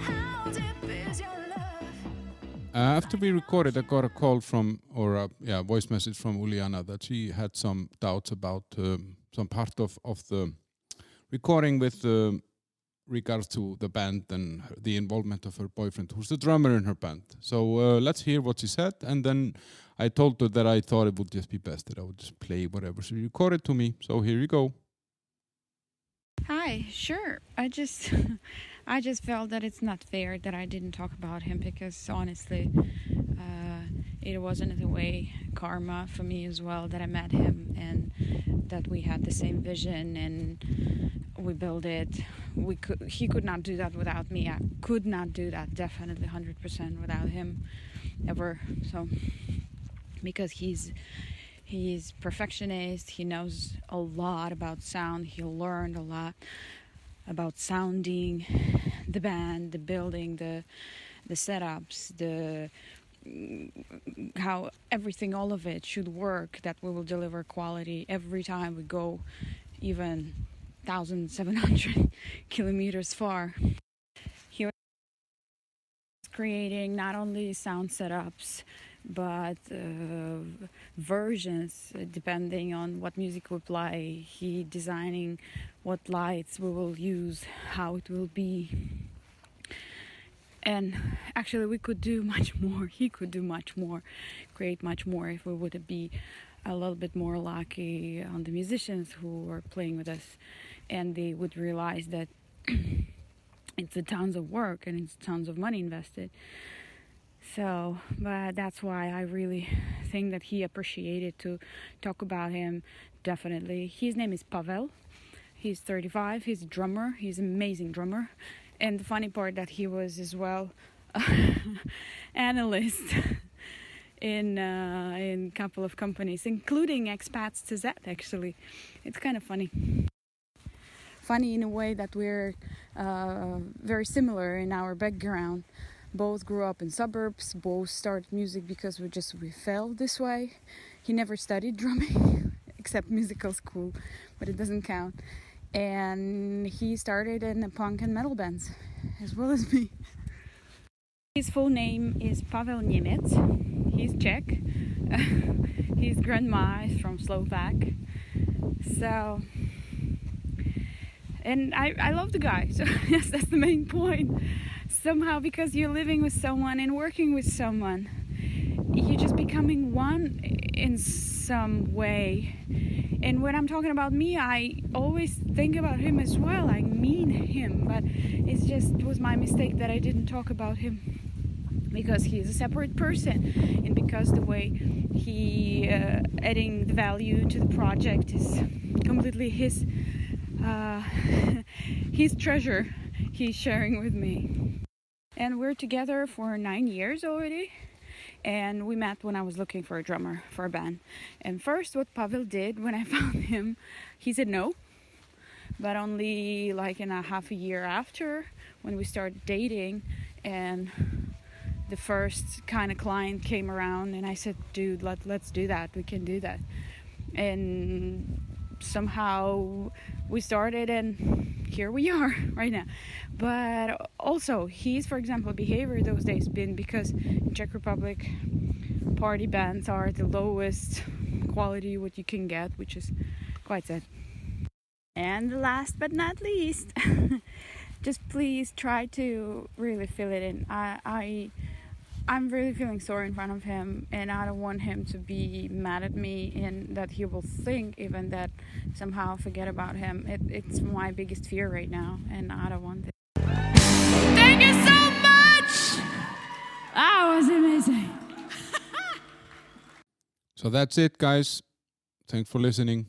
How deep is your love? After we recorded, I got a call from, voice message from Uliana that she had some doubts about some part of the recording with regards to the band and the involvement of her boyfriend, who's the drummer in her band. So let's hear what she said, and then I told her that I thought it would just be best that I would just play whatever she recorded to me. So here you go. Hi, sure. I just felt that it's not fair that I didn't talk about him because honestly, it wasn't in a way karma for me as well that I met him and that we had the same vision and we built it. He could not do that without me. I could not do that definitely 100% without him ever. So because he's perfectionist, he knows a lot about sound, he learned a lot about sounding, the band, the building, the setups, how everything, all of it should work, that we will deliver quality every time we go even 1,700 kilometers far. creating not only sound setups, but versions depending on what music we play. He designing what lights we will use, how it will be. And actually we could do much more. He could do much more, create much more if we would be a little bit more lucky on the musicians who are playing with us, and they would realize that it's a tons of work and it's tons of money invested. So, but that's why I really think that he appreciated to talk about him. Definitely. His name is Pavel. He's 35. He's a drummer. He's an amazing drummer. And the funny part that he was as well analyst in a couple of companies, including expats to Z. Actually, it's kind of funny. Funny in a way that we're very similar in our background. Both grew up in suburbs, both started music because we felt this way. He never studied drumming, except musical school, but it doesn't count. And he started in the punk and metal bands, as well as me. His full name is Pavel Němec. He's Czech. His grandma is from Slovak. So, and I love the guy, so yes, that's the main point. Somehow, because you're living with someone and working with someone, you're just becoming one in some way. And when I'm talking about me, I always think about him as well. I mean him, but it was my mistake that I didn't talk about him, because he is a separate person, and because the way he adding the value to the project is completely his treasure he's sharing with me. And we're together for 9 years already. And we met when I was looking for a drummer for a band. And first what Pavel did when I found him, he said no. But only like in a half a year after, when we started dating and the first kind of client came around, and I said, dude, let's do that. We can do that. And somehow we started, and here we are right now. But also his, for example, behavior those days been because in Czech Republic party bands are the lowest quality what you can get, which is quite sad. And last but not least, just please try to really fill it in. I'm really feeling sorry in front of him, and I don't want him to be mad at me and that he will think even that somehow forget about him. It's my biggest fear right now, and I don't want it. Thank you so much! That was amazing. So that's it, guys. Thanks for listening.